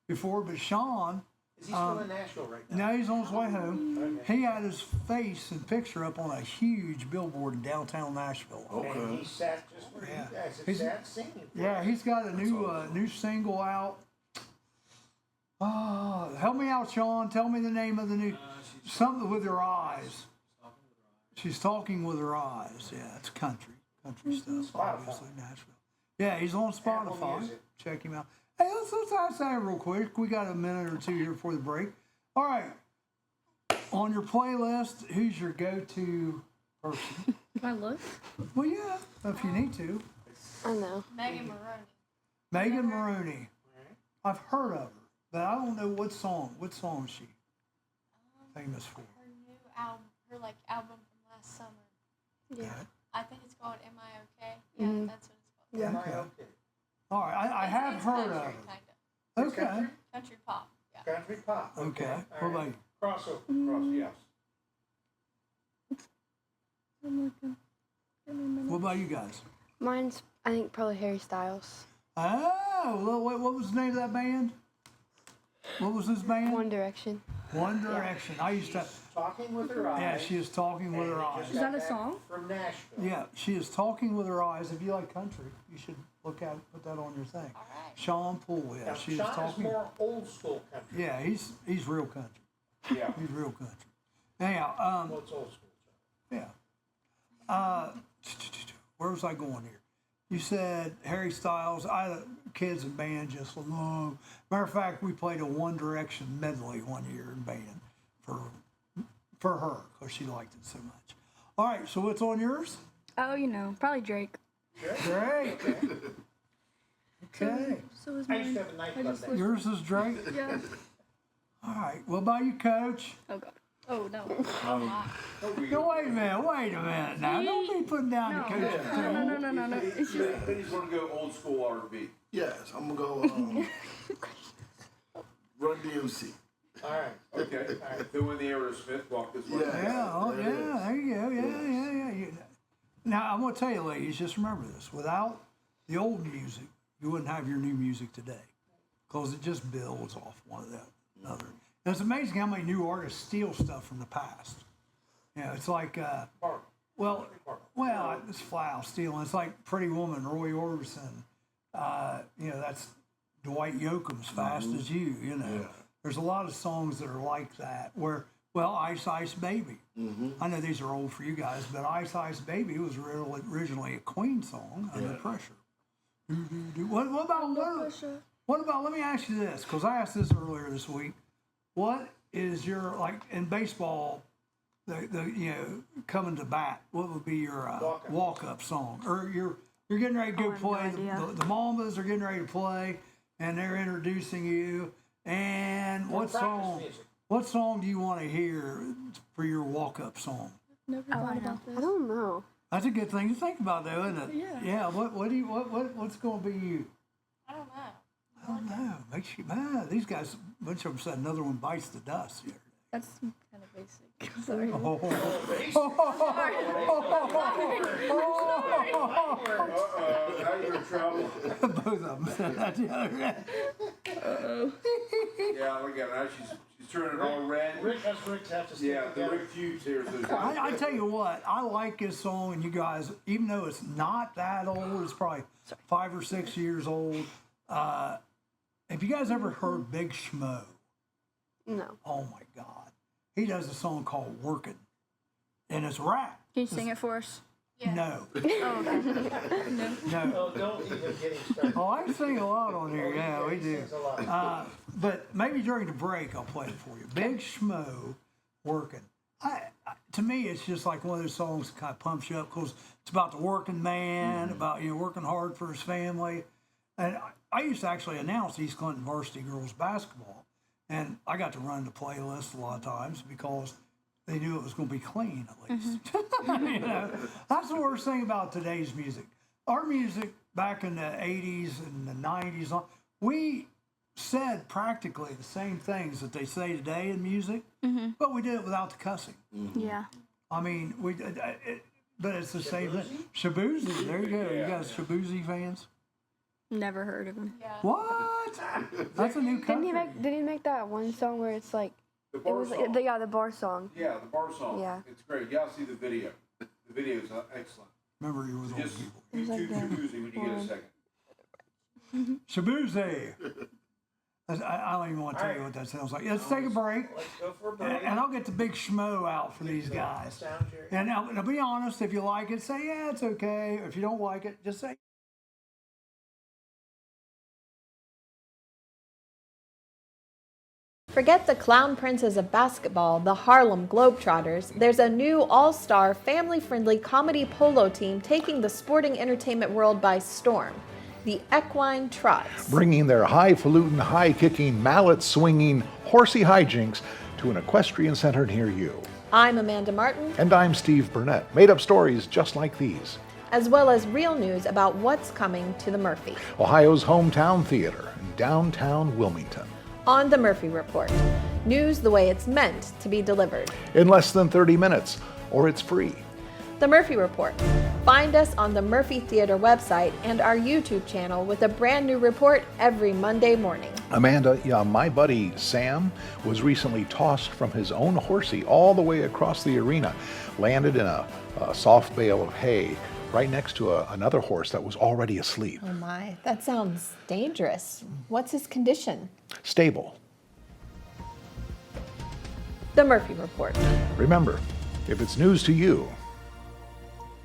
before. But Sean, Is he still in Nashville right now? now he's on his way home. He had his face and picture up on a huge billboard in downtown Nashville. And he sat just where you guys have He's- sat singing. Yeah, he's got a new single out. Help me out, Sean. Tell me the name of the new something with her eyes. She's talking with her eyes. Yeah, it's country stuff. Obviously, Nashville. Yeah, he's on Spotify. Music. Check him out. Hey, let's ask that real quick. We got a minute or two here before the break. All right. On your playlist, who's your go-to person? Can I look? Well, yeah, if you need to. I know. Megan Maroney. Megan Maroney. I've heard of her, but I don't know what song. What song is she famous for? Her new album, her album from last summer. Yeah. I think it's called Am I Okay? Yeah, Mhm. that's what it's called. Am I Okay. okay? All right, I have It's heard country, of her. Kinda. Okay. Country pop. Yeah. Country pop. Okay. All What right. about you? Crossover. Yes. I'm looking. Give me a minute. What about you guys? Mine's, I think, probably Harry Styles. Oh, well, what was the name of that band? What was this band? One Direction. One Direction. I used to. Talking with her eyes. Yeah, she is talking with her eyes. Is that a song? From Nashville. Yeah, she is talking with her eyes. If you like country, you should look at put that on your thing. All right. Sean Poole. Yeah, Now, she is Sean is talking. more old school country. Yeah, he's real country. Yeah. He's real country. Anyhow, Well, it's old school. yeah. Where was I going here? You said Harry Styles. Kids in band just love. Matter of fact, we played a One Direction medley one year in band for her because she liked it so much. All right, so what's on yours? Oh, you know, probably Drake. Drake. Okay. So is I used mine. to have a nightclub just there. looked- Yours is Drake. Yeah. All right. What about you, Coach? Oh God. Oh no. No, wait a minute now. Don't be putting down the No. coach's No. It's just. Then he's going to go old school R&B. Yes, I'm gonna go Run DMC. All right. Okay. All right. Then when the Aerosmith walked this way. Yeah. Yeah, oh There it yeah, is. there you go. Yeah. Now I'm gonna tell you, ladies, just remember this: without the old music, you wouldn't have your new music today, because it just builds off one of that another. And it's amazing how many new artists steal stuff from the past. Yeah, it's like, well, it's flat out stealing. It's like Pretty Woman, Roy Orbison. That's Dwight Yoakam's Fast as You. You know, Yeah. there's a lot of songs that are like that. Where, Ice Ice Baby. I know these are old for you guys, but Ice Ice Baby was originally a Queen song, Under Pressure. What about? Let me ask you this, because I asked this earlier this week. What is your, like in baseball, coming to bat? What would be your walk-up song? Or you're getting ready to go play. The Mambas are getting ready to play, and they're introducing you. And what song do you want to hear for your walk-up song? Never thought about this. I don't know. That's a good thing to think about, though, isn't it? Yeah. Yeah. What's going to be you? I don't know. I don't know. Makes you mad. These guys, a bunch of them said another one bites the dust. That's kind of basic. Sorry. Now you're in trouble. Both of them said that the other day. Yeah, look at her. She's turning all red. Rick have to stick the Rick feuds here. I tell you what, I like this song, and you guys, even though it's not that old, it's probably 5 or 6 years old. Have you guys ever heard Big Schmo? No. Oh my God. He does a song called Workin', and it's rap. Can you sing it for us? No. Oh, okay. No. No, don't even get him started. Oh, I sing a lot on here. Yeah, we do. Sings a lot. But maybe during the break, I'll play it for you. Big Schmo, Workin'. To me, it's just like one of those songs that kind of pumps you up because it's about the working man, about working hard for his family. And I used to actually announce East Clinton varsity girls basketball, and I got to run the playlist a lot of times because they knew it was going to be clean at least. That's the worst thing about today's music. Our music back in the 80s and the 90s, we said practically the same things that they say today in music, but we did it without the cussing. Yeah. I mean, but it's the same thing. Shabuzi, there you go. You guys Shabuzi fans? Never heard of him. What? That's a new country. Did he make that one song where it's like The bar song. the bar song? Yeah, the bar song. Yeah. It's great. You gotta see the video. The video is excellent. Remember, you were the old Just people. YouTube Shabuzi when you get a second. Shabuzi. I don't even want to tell you what that sounds like. Let's take a break. Let's go for a break. And I'll get the big schmo out for these guys. And I'll be honest, if you like it, say, yeah, it's okay. If you don't like it, just say. Forget the clown princes of basketball, the Harlem Globetrotters. There's a new all-star, family-friendly comedy polo team taking the sporting entertainment world by storm. The Equine Trots. Bringing their highfalutin, high-kicking, mallet-swinging, horsey hijinks to an equestrian center near you. I'm Amanda Martin. And I'm Steve Burnett. Made up stories just like these. As well as real news about what's coming to the Murphy. Ohio's hometown theater in downtown Wilmington. On the Murphy Report. News the way it's meant to be delivered. In less than 30 minutes, or it's free. The Murphy Report. Find us on the Murphy Theater website and our YouTube channel with a brand new report every Monday morning. Amanda, my buddy Sam was recently tossed from his own horsey all the way across the arena, landed in a soft bale of hay right next to another horse that was already asleep. Oh my, that sounds dangerous. What's his condition? Stable. The Murphy Report. Remember, if it's news to you,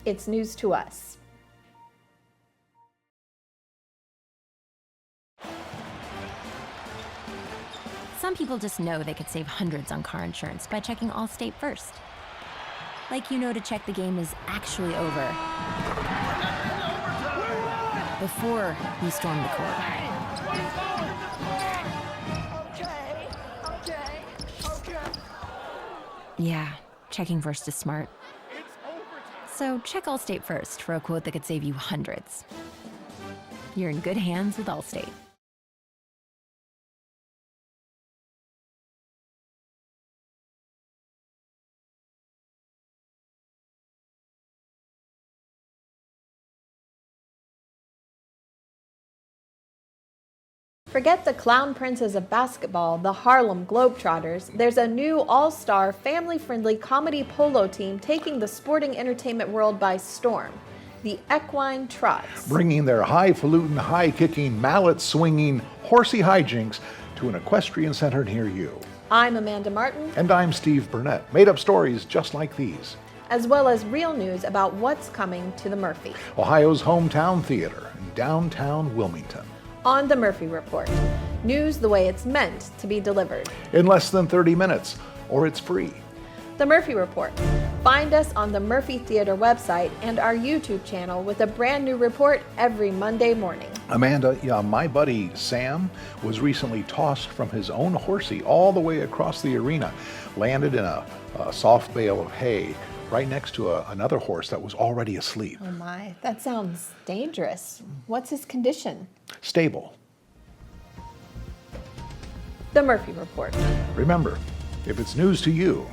it's news to us. Some people just know they could save hundreds on car insurance by checking Allstate first. Like to check the game is actually over before you storm the court. Yeah, checking first is smart. So check Allstate first for a quote that could save you hundreds. You're in good hands with Allstate. Forget the clown princes of basketball, the Harlem Globetrotters. There's a new all-star, family-friendly comedy polo team taking the sporting entertainment world by storm. The Equine Trots. Bringing their highfalutin, high-kicking, mallet-swinging, horsey hijinks to an equestrian center near you. I'm Amanda Martin. And I'm Steve Burnett. Made up stories just like these. As well as real news about what's coming to the Murphy. Ohio's hometown theater in downtown Wilmington. On the Murphy Report. News the way it's meant to be delivered. In less than 30 minutes, or it's free. The Murphy Report. Find us on the Murphy Theater website and our YouTube channel with a brand new report every Monday morning. Amanda, my buddy Sam was recently tossed from his own horsey all the way across the arena, landed in a soft bale of hay right next to another horse that was already asleep. Oh my, that sounds dangerous. What's his condition? Stable. The Murphy Report. Remember, if it's news to you,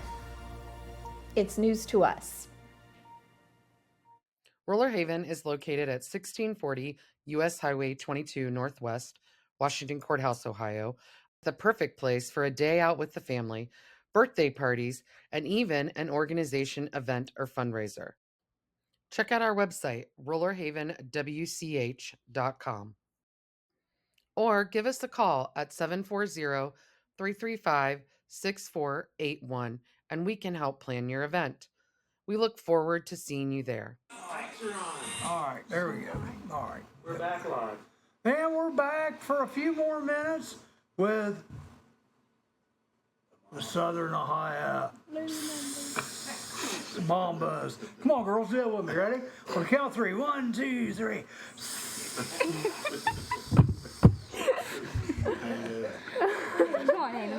It's news to us. Roller Haven is located at 1640 U.S. Highway 22 Northwest, Washington Courthouse, Ohio. The perfect place for a day out with the family, birthday parties, and even an organization, event, or fundraiser. Check out our website, rollerhavenwch.com. Or give us a call at 740-335-6481 and we can help plan your event. We look forward to seeing you there. All right, there we go. All right. We're back live. And we're back for a few more minutes with the Southern Ohio Mambas. Come on, girls, do it with me. Ready? On the count of three. 1, 2, 3.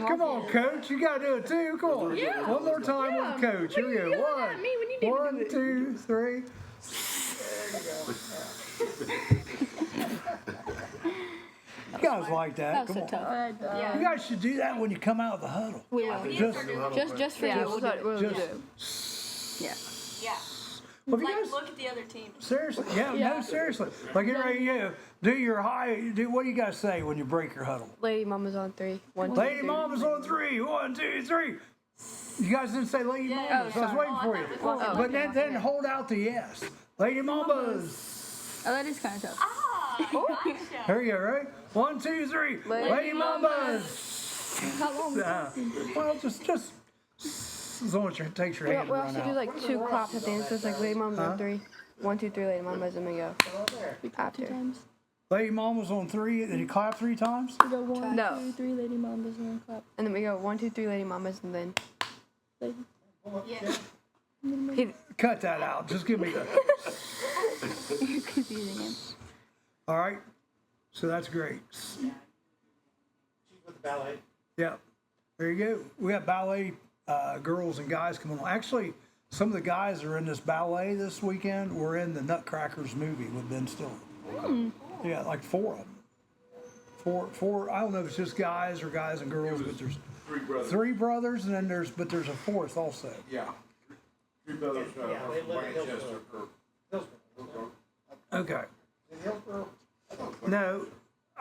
Come on, Coach. You got to do it too. Come on. Yeah. One more time with Coach. Here we go. One, 2, 3. You guys like that? Come on. You guys should do that when you come out of the huddle. We will. Just for you. We'll do it. Yeah. Well, if you Like, guys- look at the other team. Seriously, no, seriously. Like, get ready, do your high. What do you guys say when you break your huddle? Lady Mama's on 3. 1, 2, Lady 3. Mama's on 3. 1, 2, 3. You guys didn't say Lady Mama's. I was waiting for you. But then hold out the yes. Lady Mama's. Oh, that is kind of tough. Here you go, right? 1, 2, 3. Lady Mama's. How long? Well, just as long as it takes your hand We to run also do out. like 2 claps at the end, so it's like Lady Mama's Huh? on 3. 1, 2, 3, Lady Mama's, and we go after. Lady Mama's on 3, and you clap 3 times? We go 1, 2, 3, Lady Mama's, and then clap. And then we go 1, 2, 3, Lady Mama's, and then. Cut that out. Just give me the. You're confusing him. All right. So that's great. She's with the ballet. Yeah. There you go. We got ballet girls and guys coming on. Actually, some of the guys are in this ballet this weekend. We're in the Nutcrackers movie with Ben Stiller. Yeah, like 4 of them. Four. I don't know if it's just guys or guys and girls, but there's 3 brothers, and then there's a 4th also. Yeah. 3 brothers They live in Manchester. Hillsborough. Okay. In Hillsborough? No,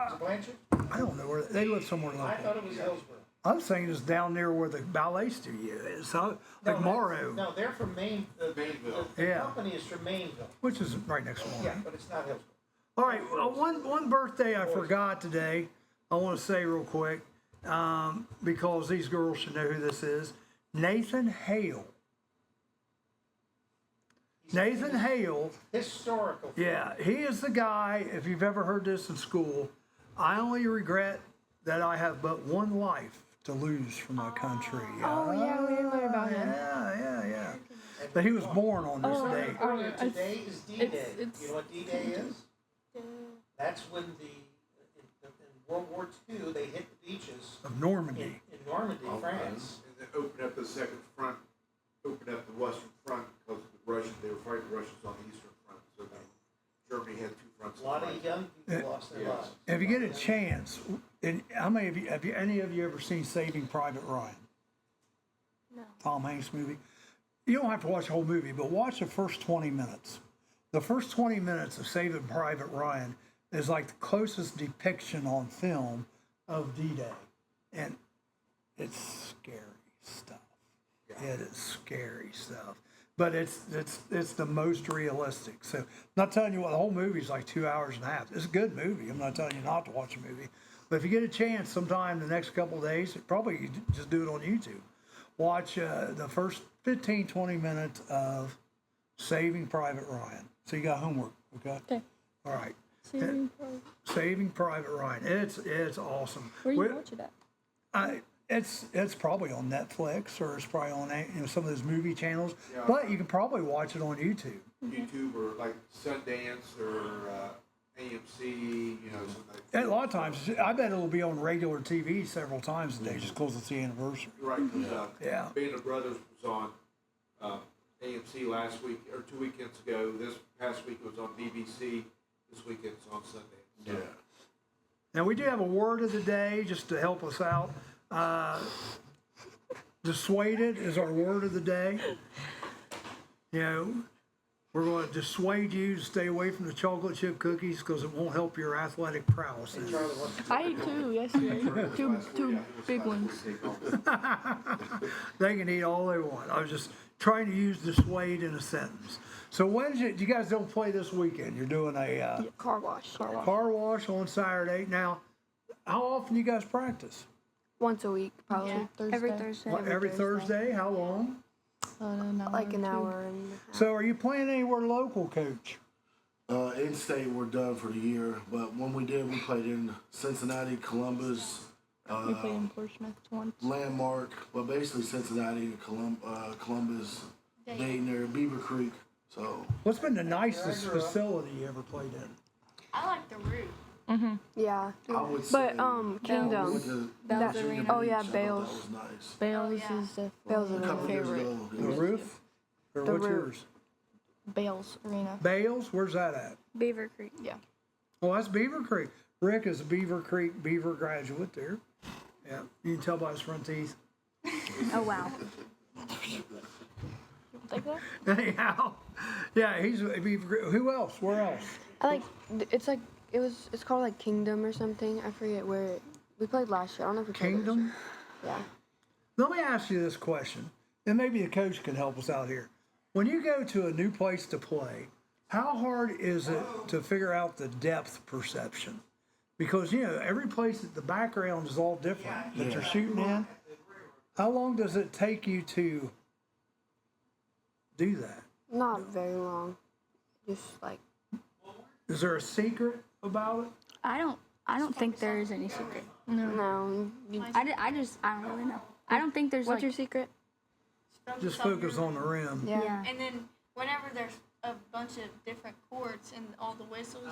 Is it Blanchard? I don't know where they live somewhere I local. thought it was Hillsborough. I was thinking it's down near where the ballet studio is, so, like No, Morrow, No, they're from Maine. Maineville. The Yeah. company is from Maineville. which is right next door. Yeah, but it's not Hillsborough. All right, one birthday I forgot today. I want to say real quick because these girls should know who this is. Nathan Hale. Nathan Hale. Historical. Yeah, he is the guy. If you've ever heard this in school, I only regret that I have but one life to lose for my country. Oh, yeah, we didn't learn about him. Yeah. But he was born on this day. Earlier today is D-Day. it's- You know what D-Day is? That's when in World War II they hit the beaches Of Normandy. in Normandy, France. And then open up the second front, open up the western front because of the Russians. They were fighting the Russians on the eastern front. So then Germany had 2 fronts. A lot of young people lost their lives. If you get a chance, and how many of you have any of you ever seen Saving Private Ryan? No. Tom Hanks movie. You don't have to watch the whole movie, but watch the first 20 minutes. The first 20 minutes of Saving Private Ryan is like the closest depiction on film of D-Day, and it's scary stuff. It is scary stuff, but it's the most realistic. So, I'm not telling you what the whole movie's like 2 hours and a half. It's a good movie. I'm not telling you not to watch a movie, but if you get a chance sometime the next couple of days, probably you just do it on YouTube. Watch the first 15, 20 minutes of Saving Private Ryan. So you got homework, okay? Okay. All right. Saving Private. Saving Private Ryan. It's awesome. Where do you watch it at? It's probably on Netflix or it's probably on some of those movie channels. Yeah. But you can probably watch it on YouTube. YouTube or like Sundance or AMC, you know, something like And a lot of times, I bet it'll be on regular TV several times a day just because it's the anniversary. Right, because Yeah. Band of Brothers was on AMC last week or 2 weekends ago. This past week it was on BBC. This weekend it's on Sunday. So. Now, we do have a word of the day just to help us out. Dissuaded is our word of the day. You know, we're going to dissuade you to stay away from the chocolate chip cookies because it won't help your athletic prowess. I ate 2 yesterday. two big ones. They can eat all they want. I was just trying to use dissuade in a sentence. So when is it? You guys don't play this weekend. You're doing a Car wash. car wash on Saturday. Now, how often do you guys practice? Once a week, probably. Yeah. Every Thursday. Every Thursday? How long? Like an hour and a half. So are you playing anywhere local, Coach? In state, we're done for the year. But when we did, we played in Cincinnati, Columbus. We played in Portsmouth once. Landmark, but basically Cincinnati, Columbus, Dayton, or Beaver Creek. So. What's been the nicest facility you ever played in? I like the root. Yeah. I would say. But Kingdom. Bell's Arena. Oh yeah, That Bales. was nice. Bales is definitely Bales is A my couple years favorite. ago. The roof? Or The what's roof. yours? Bales Arena. Bales? Where's that at? Beaver Creek. Yeah. Oh, that's Beaver Creek. Rick is a Beaver Creek Beaver graduate there. Yeah, you can tell by his front teeth. Oh wow. Take that? Anyhow, yeah, he's a Beaver Creek. Who else? Where else? I like. It's called like Kingdom or something. I forget where we played last year. I don't know if we played last Kingdom? year. Yeah. Let me ask you this question, and maybe the coach can help us out here. When you go to a new place to play, how hard is it to figure out the depth perception? Because, you know, every place, the background is all different that you're shooting in. How long does it take you to do that? Not very long. Just like. Is there a secret about it? I don't think there is any secret. No. I don't really know. I don't think there's What's like. your secret? Just focus on the rim. Yeah. And then whenever there's a bunch of different chords and all the whistles,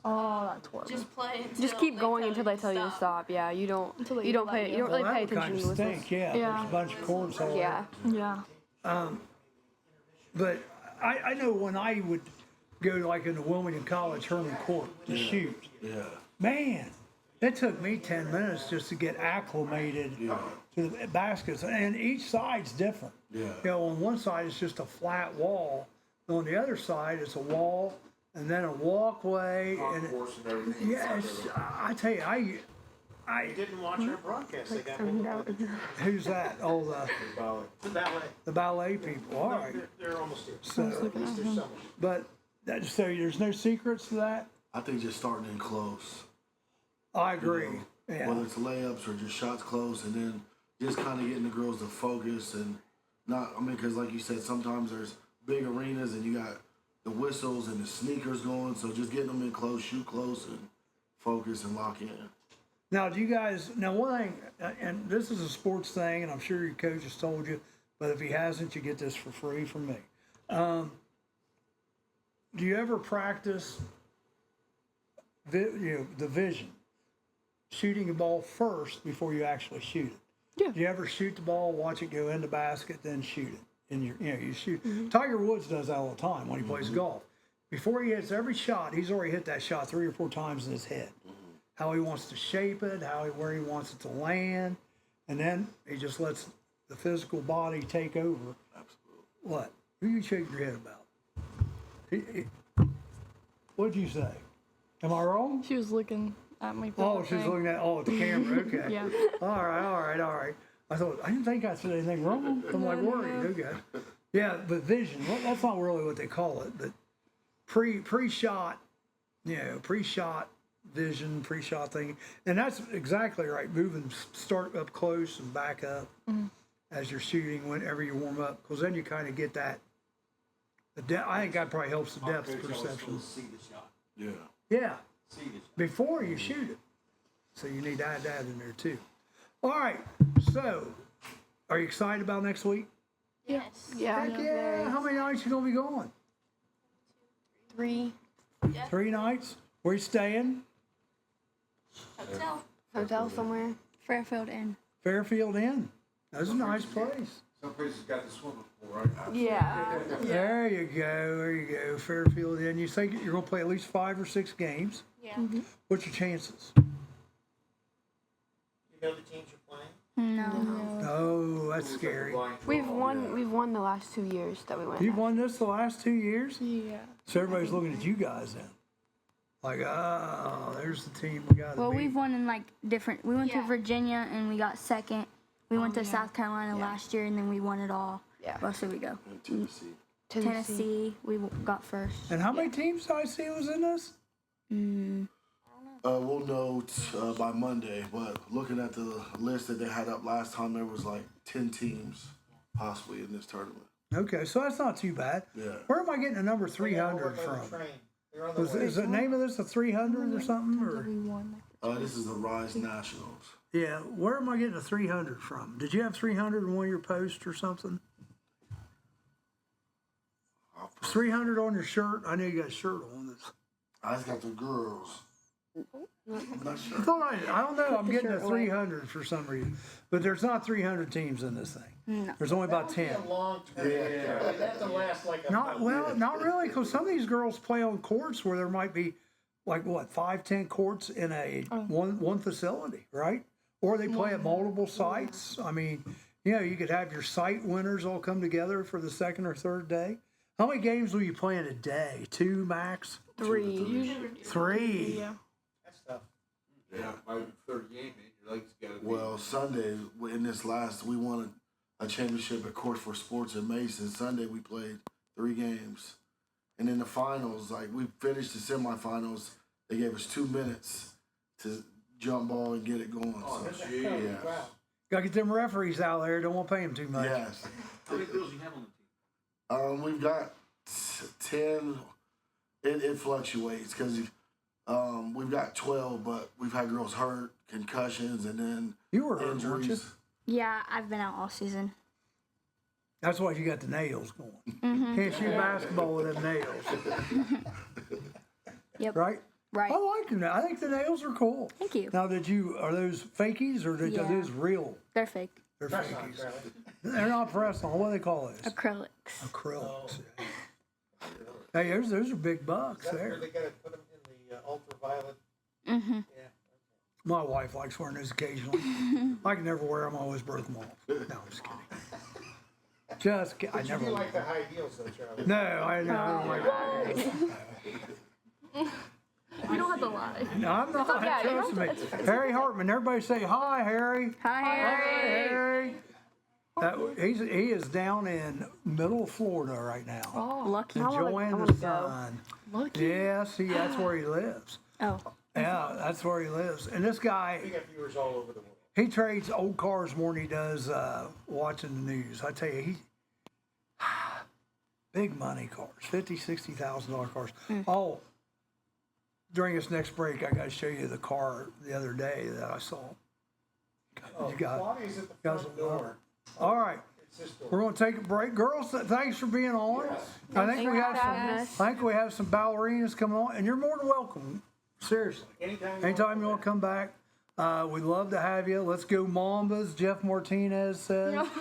Oh, that's horrible. just play until Just keep going until they tell you to stop. Yeah, you don't really pay Well, that attention would kind to of whistles. stink, yeah. There's a bunch of chords all Yeah. Yeah. But I know when I would go like in the Wilmington College Herman Court to shoot, man, it took me 10 minutes just to get acclimated to the baskets. And each side's different. Yeah. You know, on one side it's just a flat wall. And on the other side it's a wall and then a walkway. And yeah, I tell you, I Didn't watch our broadcast. They got who's that? Oh, the ballet. the ballet people. All right. They're almost here. So, At least there's some. but so there's no secrets to that. I think just starting in close. I agree. Whether Yeah. it's layups or just shots close, and then just kind of getting the girls to focus and not. I mean, because like you said, sometimes there's big arenas and you got the whistles and the sneakers going. So just getting them in close, shoot close, and focus and lock in. Now, do you guys, now one thing, and this is a sports thing, and I'm sure your coach has told you, but if he hasn't, you get this for free from me. Do you ever practice the vision? Shooting the ball first before you actually shoot it? Yeah. Do you ever shoot the ball, watch it go in the basket, then shoot it? And you shoot. Tiger Woods does that all the time when he plays golf. Before he hits every shot, he's already hit that shot 3 or 4 times in his head. How he wants to shape it, where he wants it to land, and then he just lets the physical body take over. Absolutely. What? Who you shake your head about? What'd you say? Am I wrong? She was looking at me. Oh, she's looking at the camera. Okay. Yeah. All right. I thought I didn't think I said anything wrong. I'm like worried. Okay. Yeah, but vision. Well, that's not really what they call it, but pre-shot. Pre-shot vision, pre-shot thing, and that's exactly right. Moving, start up close and back up as you're shooting whenever you warm up, because then you kind of get that. I think that probably helps the depth perception. See the shot. Yeah. Yeah, See the shot. before you shoot it, so you need to add that in there too. All right, so are you excited about next week? Yes. Heck yeah! How many nights you gonna be going? 3. 3 nights. Where you staying? Hotel somewhere. Fairfield Inn. Fairfield Inn. That's a nice place. Some places got the swimming pool, right? Yeah. There you go. Fairfield Inn. You think you're going to play at least 5 or 6 games? Yeah. What's your chances? You know the teams you're playing? No. Oh, that's scary. We've won the last 2 years that we went. You've won this the last 2 years? Yeah. So everybody's looking at you guys then. Like, oh, there's the team we got to Well, beat. we've won in like different. We went to Virginia and we got second. We went to South Carolina last year and then we won it all. Yeah. Where else did we go? Tennessee. Tennessee. We got first. And how many teams did I see was in this? We'll know by Monday, but looking at the list that they had up last time, there was like 10 teams possibly in this tournament. Okay, so that's not too bad. Yeah. Where am I getting the number 300 from? Is the name of this a 300 or something? Or? This is the Rise Nationals. Yeah, where am I getting a 300 from? Did you have 300 in one of your posts or something? 300 on your shirt? I know you got a shirt on. I just got the girls. I'm not sure. I don't know. I'm getting a 300 for some reason. But there's not 300 teams in this thing. No. There's only about 10. A long term. Yeah. That to last like a Not month. not really, because some of these girls play on courts where there might be like 5-10 courts in a one facility, right? Or they play at multiple sites. I mean, you could have your site winners all come together for the second or third day. How many games will you play in a day? 2 max? 3. 3. Yeah. That's tough. Yeah, by the third game, man, your legs got to Well, Sunday, in this last, we won a championship at Court for Sports in Mason. Sunday, we played 3 games. And in the finals, like, we finished the semifinals. They gave us 2 minutes to jump ball and get it going. Oh, so, geez. yeah. Wow. Got to get them referees out there. Don't want to pay them too much. Yes. How many girls do you have on the team? We've got 10. It fluctuates because we've got 12, but we've had girls hurt, concussions, and then You were hurt, weren't you? injuries. Yeah, I've been out all season. That's why you got the nails going. Mm-hmm. Can't shoot basketball with them nails. Yep. Right? Right. I like them. I think the nails are cool. Thank you. Now, are those fakies or are Yeah. those real? They're fake. They're Press on, fakies. Charlie. They're not press on. What do they call those? Acrylics. Acrylics. Hey, those are big bucks That's there. where they got to put them in the ultraviolet. Mm-hmm. Yeah. My wife likes wearing those occasionally. I can never wear them. I always break them off. No, I'm just kidding. I But you never do wear like the them. high heels, though, Charlie. No, I don't like We don't have to lie. No, I'm not. okay, you Trust don't me. have to- Harry Hartman. Everybody say hi, Harry. Hi, Harry. He is down in middle of Florida right now. Oh, lucky. Enjoying I the wanna go. sun. Lucky. Yeah, see, that's where he lives. Oh. Yeah, that's where he lives. And this guy, We got viewers all over the world. he trades old cars more than he does watching the news. I tell you, he big money cars, $50,000, $60,000 cars. Oh, during this next break, I got to show you the car the other day that I saw. You got Claudia's at the guys front will love door. it. All right. It's this door. We're going to take a break. Girls, thanks for being on. I think we have some ballerinas coming on, and you're more than welcome. Seriously. Anytime you want to come back, we'd love to have you. Let's go Mambas, Jeff Martinez says. Go, Mom.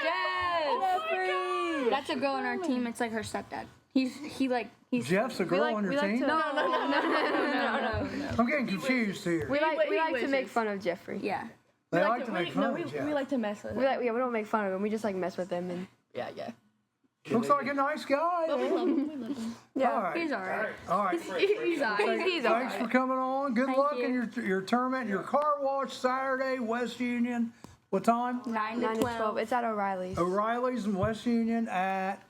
Jeffrey! That's a girl on our team. It's like her stepdad. He's Jeff's a girl on your team? No. I'm getting confused here. We like to make fun of Jeffrey. Yeah. They like to make fun of Jeff. We like to mess with him. We don't make fun of him. We just like mess with him and yeah. Looks like a nice guy. But we love him. Yeah. All right. He's all right. All right. He's all right. Thanks for coming on. Good luck in your tournament, your car wash Saturday, West Union. What time? 9 to 12. It's at O'Reilly's. O'Reilly's in West Union at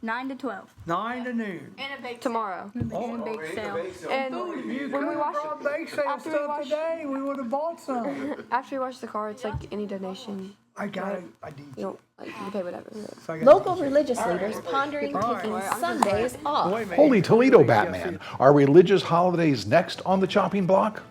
9 to 12. 9 to noon. And a bake Tomorrow. And a bake sale. And You when we could have wash brought bake sale after we stuff wash- today. We would have bought some. after we wash the car, it's like any donation. I got it. I need You don't like you pay whatever. So I got Local religious leaders pondering All right. taking Sundays off. Wait a minute. Holy Toledo, Batman. Are religious holidays next on the chopping block?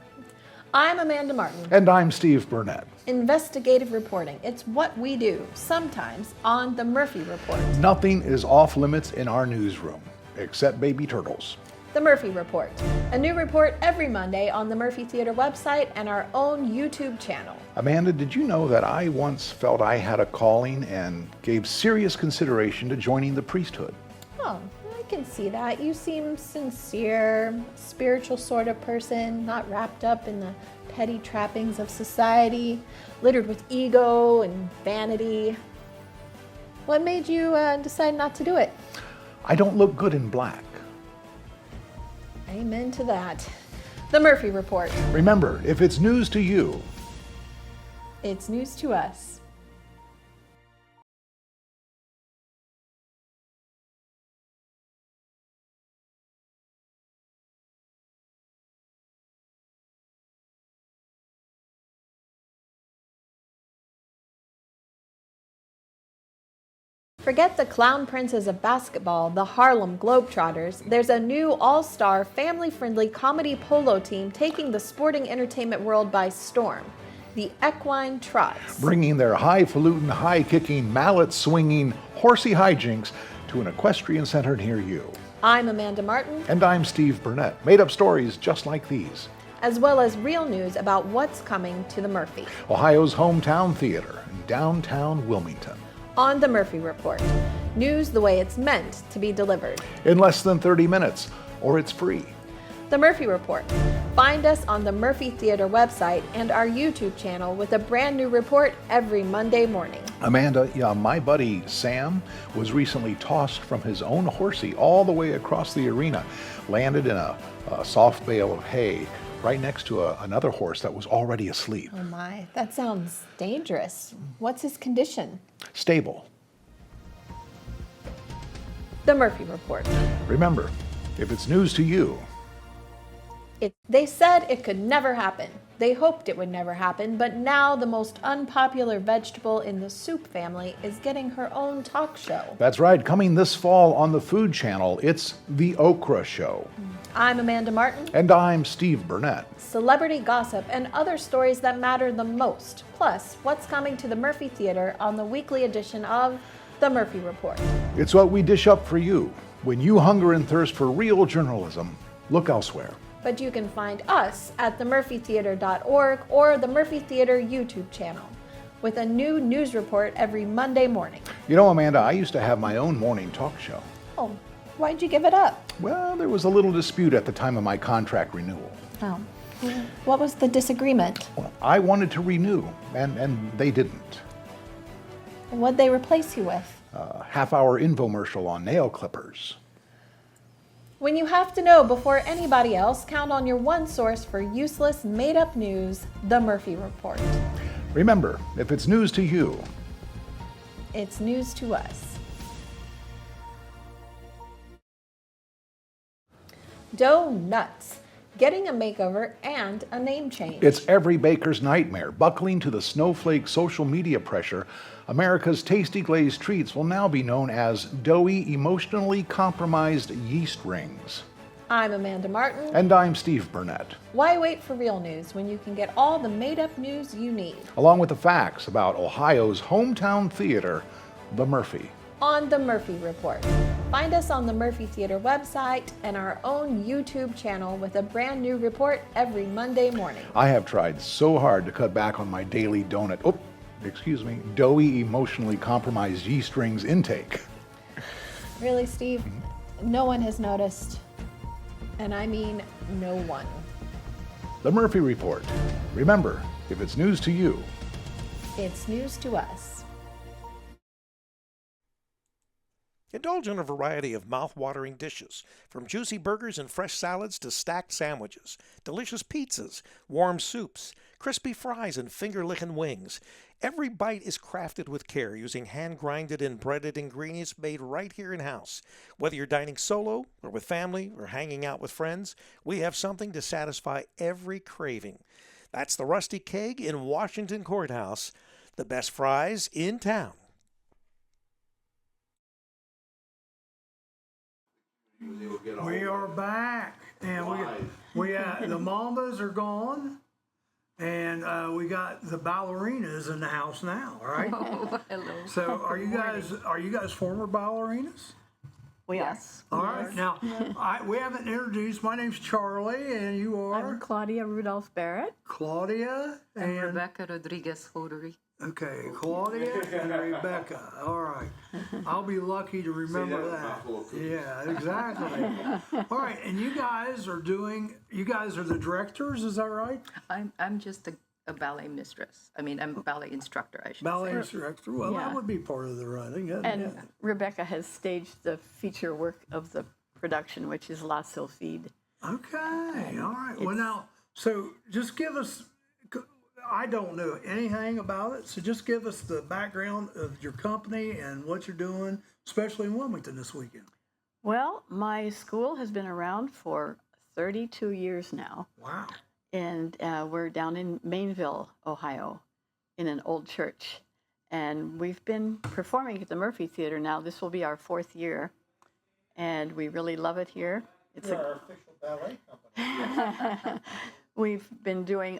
I'm Amanda Martin. And I'm Steve Burnett. Investigative reporting. It's what we do, sometimes on the Murphy Report. Nothing is off limits in our newsroom, except baby turtles. The Murphy Report. A new report every Monday on the Murphy Theater website and our own YouTube channel. Amanda, did you know that I once felt I had a calling and gave serious consideration to joining the priesthood? Oh, I can see that. You seem sincere, spiritual sort of person, not wrapped up in the petty trappings of society, littered with ego and vanity. What made you decide not to do it? I don't look good in black. Amen to that. The Murphy Report. Remember, if it's news to you, It's news to us. Forget the clown princes of basketball, the Harlem Globetrotters. There's a new all-star, family-friendly comedy polo team taking the sporting entertainment world by storm. The Equine Trots. bringing their highfalutin, high-kicking, mallet-swinging, horsey hijinks to an equestrian center near you. I'm Amanda Martin. And I'm Steve Burnett. Made up stories just like these. As well as real news about what's coming to the Murphy. Ohio's hometown theater in downtown Wilmington. On the Murphy Report. News the way it's meant to be delivered. In less than 30 minutes, or it's free. The Murphy Report. Find us on the Murphy Theater website and our YouTube channel with a brand new report every Monday morning. Amanda, my buddy Sam was recently tossed from his own horsey all the way across the arena, landed in a soft bale of hay right next to another horse that was already asleep. Oh my, that sounds dangerous. What's his condition? Stable. The Murphy Report. Remember, if it's news to you, They said it could never happen. They hoped it would never happen, but now the most unpopular vegetable in the soup family is getting her own talk show. that's right, coming this fall on the Food Channel, it's The Okra Show. I'm Amanda Martin. And I'm Steve Burnett. Celebrity gossip and other stories that matter the most. Plus, what's coming to the Murphy Theater on the weekly edition of The Murphy Report. It's what we dish up for you. When you hunger and thirst for real journalism, look elsewhere. But you can find us at themurphytheater.org or the Murphy Theater YouTube channel with a new news report every Monday morning. You know, Amanda, I used to have my own morning talk show. Oh, why'd you give it up? Well, there was a little dispute at the time of my contract renewal. Oh, what was the disagreement? Well, I wanted to renew, and they didn't. What'd they replace you with? A half-hour infomercial on nail clippers. When you have to know before anybody else, count on your one source for useless, made-up news, The Murphy Report. Remember, if it's news to you, It's news to us. Donuts. Getting a makeover and a name change. it's every baker's nightmare. Buckling to the snowflake social media pressure, America's tasty glazed treats will now be known as doughy, emotionally compromised yeast rings. I'm Amanda Martin. And I'm Steve Burnett. Why wait for real news when you can get all the made-up news you need? Along with the facts about Ohio's hometown theater, the Murphy. On the Murphy Report. Find us on the Murphy Theater website and our own YouTube channel with a brand new report every Monday morning. I have tried so hard to cut back on my daily doughy, emotionally compromised yeast rings intake. Really, Steve? No one has noticed. And I mean no one. The Murphy Report. Remember, if it's news to you, It's news to us. Indulge in a variety of mouth-watering dishes, from juicy burgers and fresh salads to stacked sandwiches, delicious pizzas, warm soups, crispy fries, and finger-licking wings. Every bite is crafted with care using hand-grinded and breaded ingredients made right here in-house. Whether you're dining solo or with family or hanging out with friends, we have something to satisfy every craving. That's the Rusty Keg in Washington Courthouse, the best fries in town. We are back, and we the Mambas are gone, and we got the ballerinas in the house now, right? Oh, hello. So are you guys former ballerinas? Yes. All right. Now we haven't introduced. My name's Charlie, and you are I'm Claudia Rudolph Barrett. Claudia and Rebecca Rodriguez Hoderi. Okay, Claudia and Rebecca. All right. I'll be lucky to remember that. Yeah, exactly. All right, and you guys are the directors, is that right? I'm just a ballet mistress. I mean, I'm a ballet instructor, I should Ballet say. instructor. Well, Yeah. that would be part of the running. And Rebecca has staged the feature work of the production, which is La Sylphide. Okay, all right. Well, now, so just give us, I don't know anything about it, so just give us the background of your company and what you're doing, especially in Wilmington this weekend. Well, my school has been around for 32 years now. Wow. And we're down in Mainville, Ohio, in an old church. And we've been performing at the Murphy Theater now. This will be our 4th year. And we really love it here. It's You're our official ballet company. We've been doing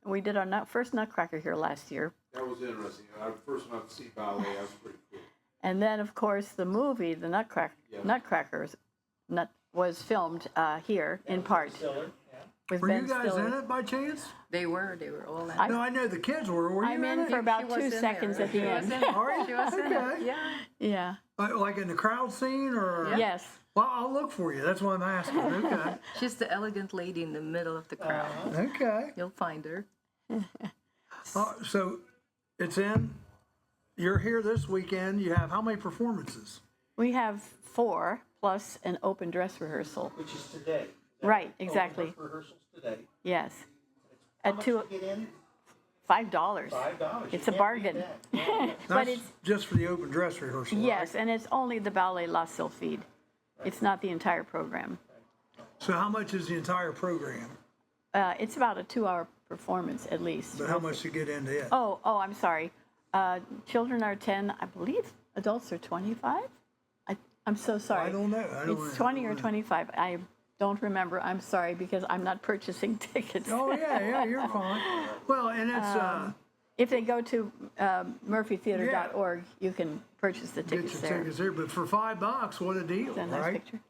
we did our first Nutcracker here last year. That was interesting. I first went to see ballet. That was pretty cool. And then, of course, the movie, the Nutcrackers, was filmed here in part. With Were Ben you guys Stiller. in it by chance? They were all in. No, I know the kids were. Were you I'm in it? for about She was 2 in there. seconds at the She was end. in it. Are you? She was in it. Okay. Yeah. Yeah. Like in the crowd scene or? Yes. Well, I'll look for you. That's why I'm asking. Okay. She's the elegant lady in the middle of the crowd. Okay. You'll find her. So you're here this weekend. You have how many performances? We have 4 plus an open dress rehearsal. Which is today. Right, exactly. Rehearsals today. Yes. How At much 2, you get in? $5. $5. It's You a can't bargain. beat that. But That's it's just for the open dress rehearsal. yes, and it's only the ballet La Sylphide. It's not the entire program. Right? So how much is the entire program? It's about a 2-hour performance at least. But how much you get into it? Oh, I'm sorry. Children are 10. I believe adults are 25. I'm so sorry. I don't know. It's 20 or 25. I don't remember. I'm sorry because I'm not purchasing tickets. Oh yeah, you're fine. Well, and it's if they go to murphytheater.org, you can purchase the get tickets your there. tickets there. But for $5, what a deal, Is that a nice right? picture?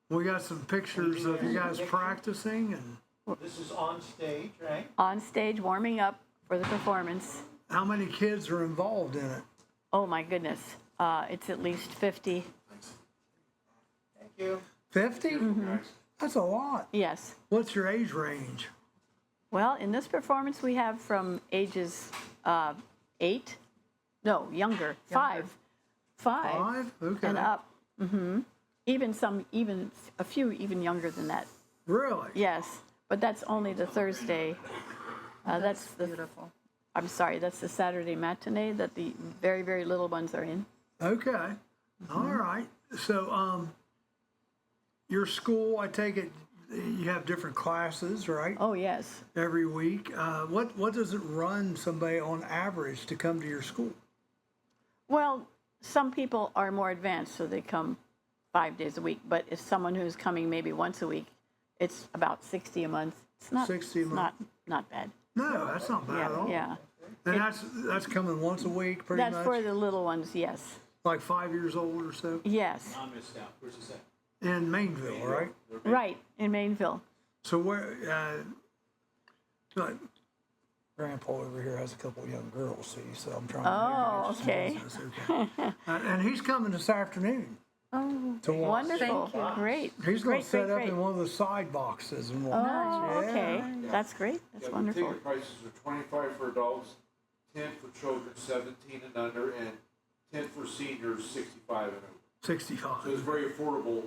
We got some pictures of you guys practicing and. This is on stage, right? On stage, warming up for the performance. How many kids are involved in it? Oh my goodness, it's at least 50. Thank you. 50? Mm-hmm. That's a lot. Yes. What's your age range? Well, in this performance, we have from ages 8, no, younger, 5, 5? Okay. and up. Even a few even younger than that. Really? Yes, but that's only the Thursday. That's the beautiful. I'm sorry, that's the Saturday matinee that the very, very little ones are in. Okay. All right. So, your school, I take it, you have different classes, right? Oh, yes. Every week. What does it run somebody on average to come to your school? Well, some people are more advanced, so they come 5 days a week. But if someone who's coming maybe once a week, it's about 60 a month. It's not 60 a it's month. Not bad. No, that's not bad at all. Yeah. And that's coming once a week, pretty That's much? for the little ones, yes. Like 5 years old or so? Yes. I missed out. Where's this at? In Mainville, right? Right, in Mainville. So where, like, Grandpa over here has a couple of young girls, see, so I'm trying to okay. Okay. And he's coming this afternoon. Oh, to watch. wonderful. Great. He's going Great, to set great, up great. in one of the side boxes and watch. Oh, Yeah. okay. That's great. That's wonderful. The ticket prices are $25 for adults, 10 for children 17 and under, and 10 for seniors 65 and over. 65. So it's very affordable.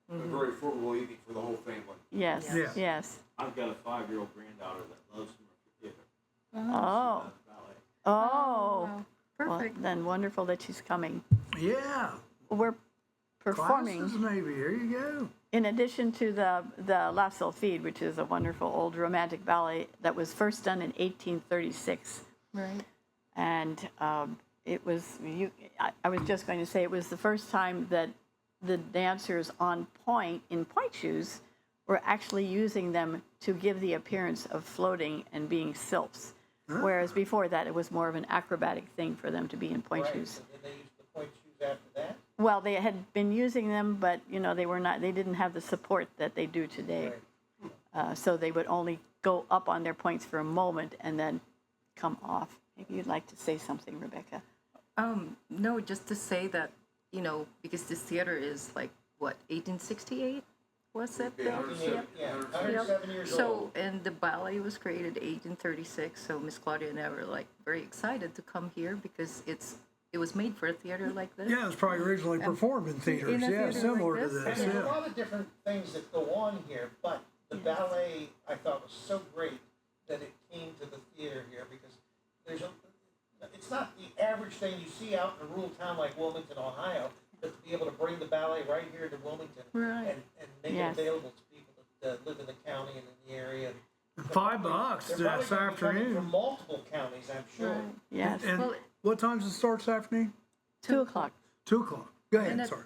A very affordable evening for the whole family. Yes, Yeah. yes. I've got a 5-year-old granddaughter that loves Murphy Theater. Oh. Ballet. Oh. Perfect. Well, then wonderful that she's coming. Yeah. We're performing, Classes, maybe. Here you go. in addition to the La Sylphide, which is a wonderful old romantic ballet that was first done in 1836. Right. And it was, I was just going to say, it was the first time that the dancers on point, in point shoes, were actually using them to give the appearance of floating and being sylphs. Whereas before that, it was more of an acrobatic thing for them to be in point shoes. And then they used the point shoes after that? Well, they had been using them, but they didn't have the support that they do today. So they would only go up on their points for a moment and then come off. Maybe you'd like to say something, Rebecca. No, just to say that, because this theater is like, what, 1868? Was it? Yeah, 107 years old. So, and the ballet was created 1836. So Miss Claudia and I were like very excited to come here because it was made for a theater like this. Yeah, it was probably originally performed in theaters. In a Yeah, theater similar like to this. this. There's a Yeah. lot of different things that go on here, but the ballet I thought was so great that it came to the theater here because it's not the average thing you see out in a rural town like Wilmington, Ohio, but to be able to bring the ballet right here to Wilmington and make it available to people that live in the county and in the area. $5 They're this probably gonna be coming afternoon. from multiple counties, I'm sure. Yes. And what time does it start this afternoon? 2 o'clock. 2 o'clock. Go ahead, And sorry.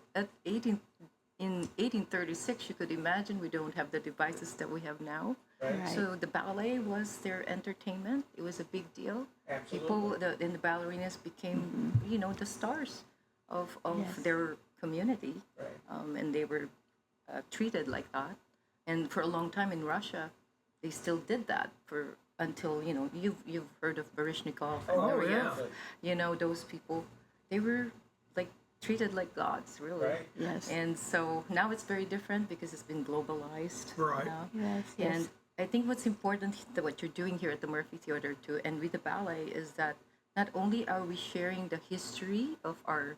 in 1836, you could imagine we don't have the devices that we have now. Right. So the ballet was their entertainment. It was a big deal. Absolutely. People in the ballerinas became, the stars of their community, and they were treated like that. And for a long time in Russia, they still did that until you've heard of Baryshnikov and Nureyev. Those people, they were like treated like gods, really. Right. Yes. And so now it's very different because it's been globalized. Right. Now. Yes. And I think what's important, what you're doing here at the Murphy Theater too, and with the ballet, is that not only are we sharing the history of our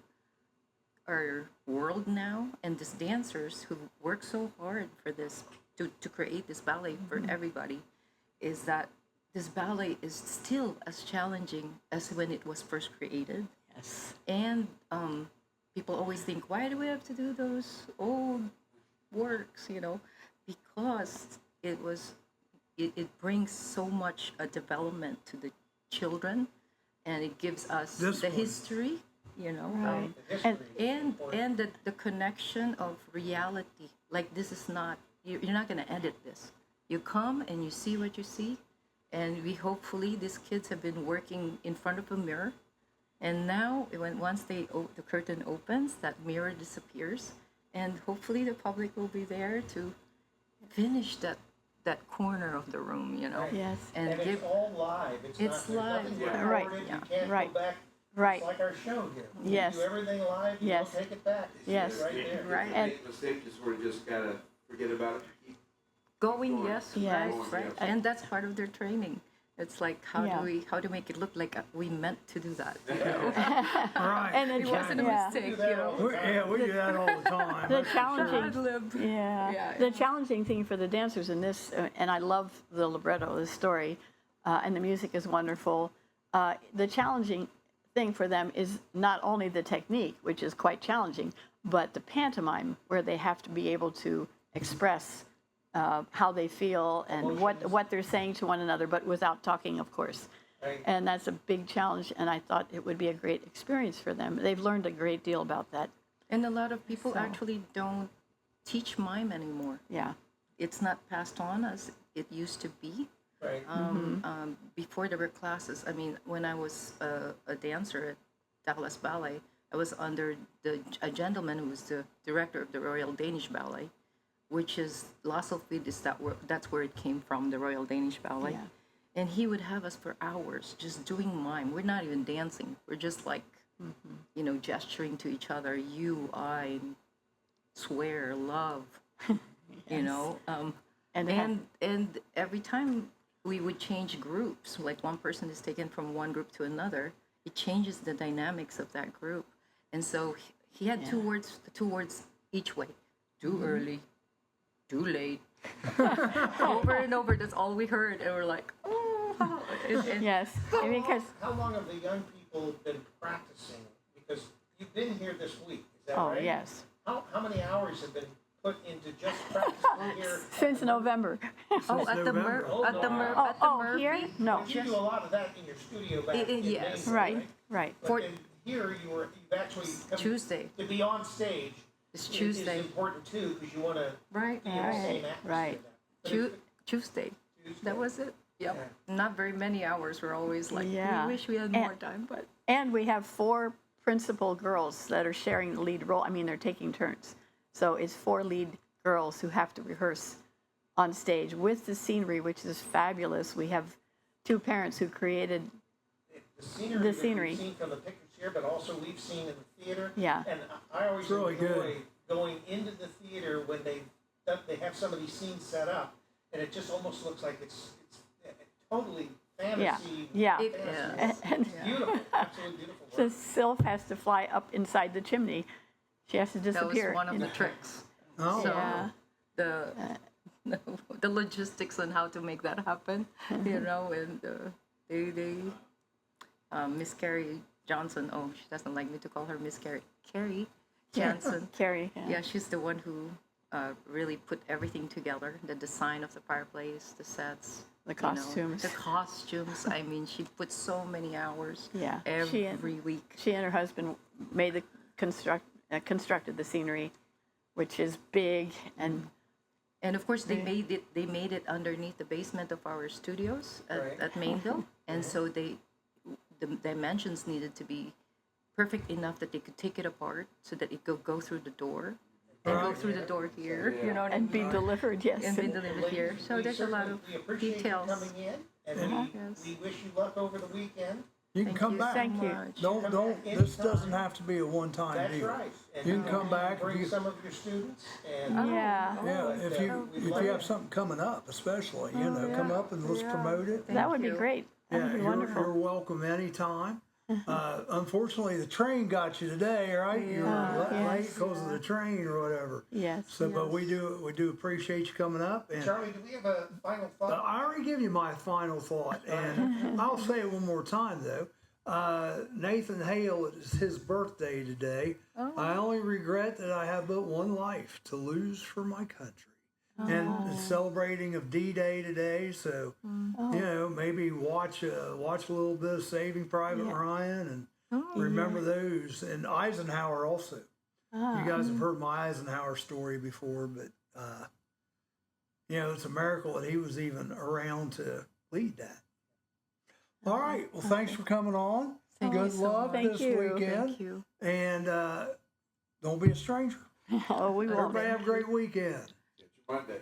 world now, and these dancers who work so hard for this, to create this ballet for everybody, is that this ballet is still as challenging as when it was first created. Yes. And people always think, why do we have to do those old works, because it brings so much development to the children, and it gives us the history, and the connection of reality. Like, this is not, you're not going to edit this. You come and you see what you see, and hopefully these kids have been working in front of a mirror, and now once the curtain opens, that mirror disappears, and hopefully the public will be there to finish that corner of the room, Yes. And it's all live. It's live. Nothing Yeah. recorded. Right. You can't Right. go back. Right. It's like our show here. Yes. We do everything live. You Yes. don't take it back. It's Yes. right there. Right. If you make a mistake, just sort of just gotta forget about it. Keep Going, yes, Yes. right. And that's part of their training. It's like, how do we make it look like we meant to do that? Right. And It wasn't a mistake, We do that all the time. The that's for challenging, sure. the challenging thing for the dancers in this, and I love the libretto, the story, and the music is wonderful. The challenging thing for them is not only the technique, which is quite challenging, but the pantomime, where they have to be able to express how they feel and what they're saying to one another, but without talking, of course. Right. And that's a big challenge, and I thought it would be a great experience for them. They've learned a great deal about that. And a lot of people actually don't teach mime anymore. Yeah. It's not passed on as it used to be. Right. Before there were classes, when I was a dancer at Dallas Ballet, I was under a gentleman who was the director of the Royal Danish Ballet, which is Lasselfrid, that's where it came from, the Royal Danish Ballet. Yeah. And he would have us for hours just doing mime. We're not even dancing. We're just like, gesturing to each other. You, I, swear, love, And every time we would change groups, like one person is taken from one group to another, it changes the dynamics of that group. And so he had two words each way. Too early, too late. Over and over, that's all we heard. And we're like, oh. Yes. How long have the young people been practicing? Because you've been here this week, is that Oh, right? yes. How many hours have been put into just practicing here? Since November. Oh, at the Murphy? Here? No. But you do a lot of that in your studio back in yes. Maine, Right. But then here you've actually come Tuesday. to be on stage. It's Tuesday. Is important too because you want to Right. be in the same atmosphere. Right. Tuesday. That was it. Yep. Yeah. Not very many hours. We're always like, Yeah. we wish we had more time, but. And we have 4 principal girls that are sharing the lead role. They're taking turns. So it's 4 lead girls who have to rehearse on stage with the scenery, which is fabulous. We have 2 parents who created scenery The that scenery. we've seen from the pictures here, but also we've seen in the theater. Yeah. And I always Really enjoy good. going into the theater when they have some of these scenes set up, and it just almost looks like it's totally fantasy. Yeah. Fantasy. And It's beautiful, absolutely beautiful so work. Sylph has to fly up inside the chimney. She has to That disappear. was one of the tricks. Oh, So Yeah. the logistics on how to make that happen, you know, and they Miss Carrie Johnson. Oh, she doesn't like me to call her Miss Carrie Johnson. Carrie. Yeah, she's the one who really put everything together. The design of the fireplace, the sets, The you know, costumes. the costumes. I mean, she put so many hours. Yeah. Every week. She and her husband made the constructed the scenery, which is big and. And of course, they made it underneath the basement of our studios at Mainville, and so the dimensions needed to be perfect enough that they could take it apart so that it could go through the door and go through the door here, you know, and be delivered, yes. and be delivered here. So there's a lot of We appreciate details. you coming in, and we wish you luck over the weekend. You can come back. Thank you. Don't. This doesn't have to be a one-time That's deal. right. And You can come back. Bring if you- some of your students. And Yeah. Yeah, but, if we'd you love have it. something coming up, especially, come up and let's promote it. That would be great. That Yeah, would be you're wonderful. welcome anytime. Unfortunately, the train got you today, right? You were late because of the train or whatever. Yes. So, but we do appreciate you coming up. And Charlie, do we have a final thought? I already give you my final thought, and I'll say it one more time though. Nathan Hale, it's his birthday today. I only regret that I have but one life to lose for my country. And it's celebrating of D-Day today, so you know, maybe watch a little bit of Saving Private Ryan and remember those, and Eisenhower also. You guys have heard my Eisenhower story before, but you know, it's a miracle that he was even around to lead that. All right, well, thanks for coming on. Good luck this weekend. Thank you. And don't be a stranger. Oh, we won't. Everybody have a great weekend. Monday.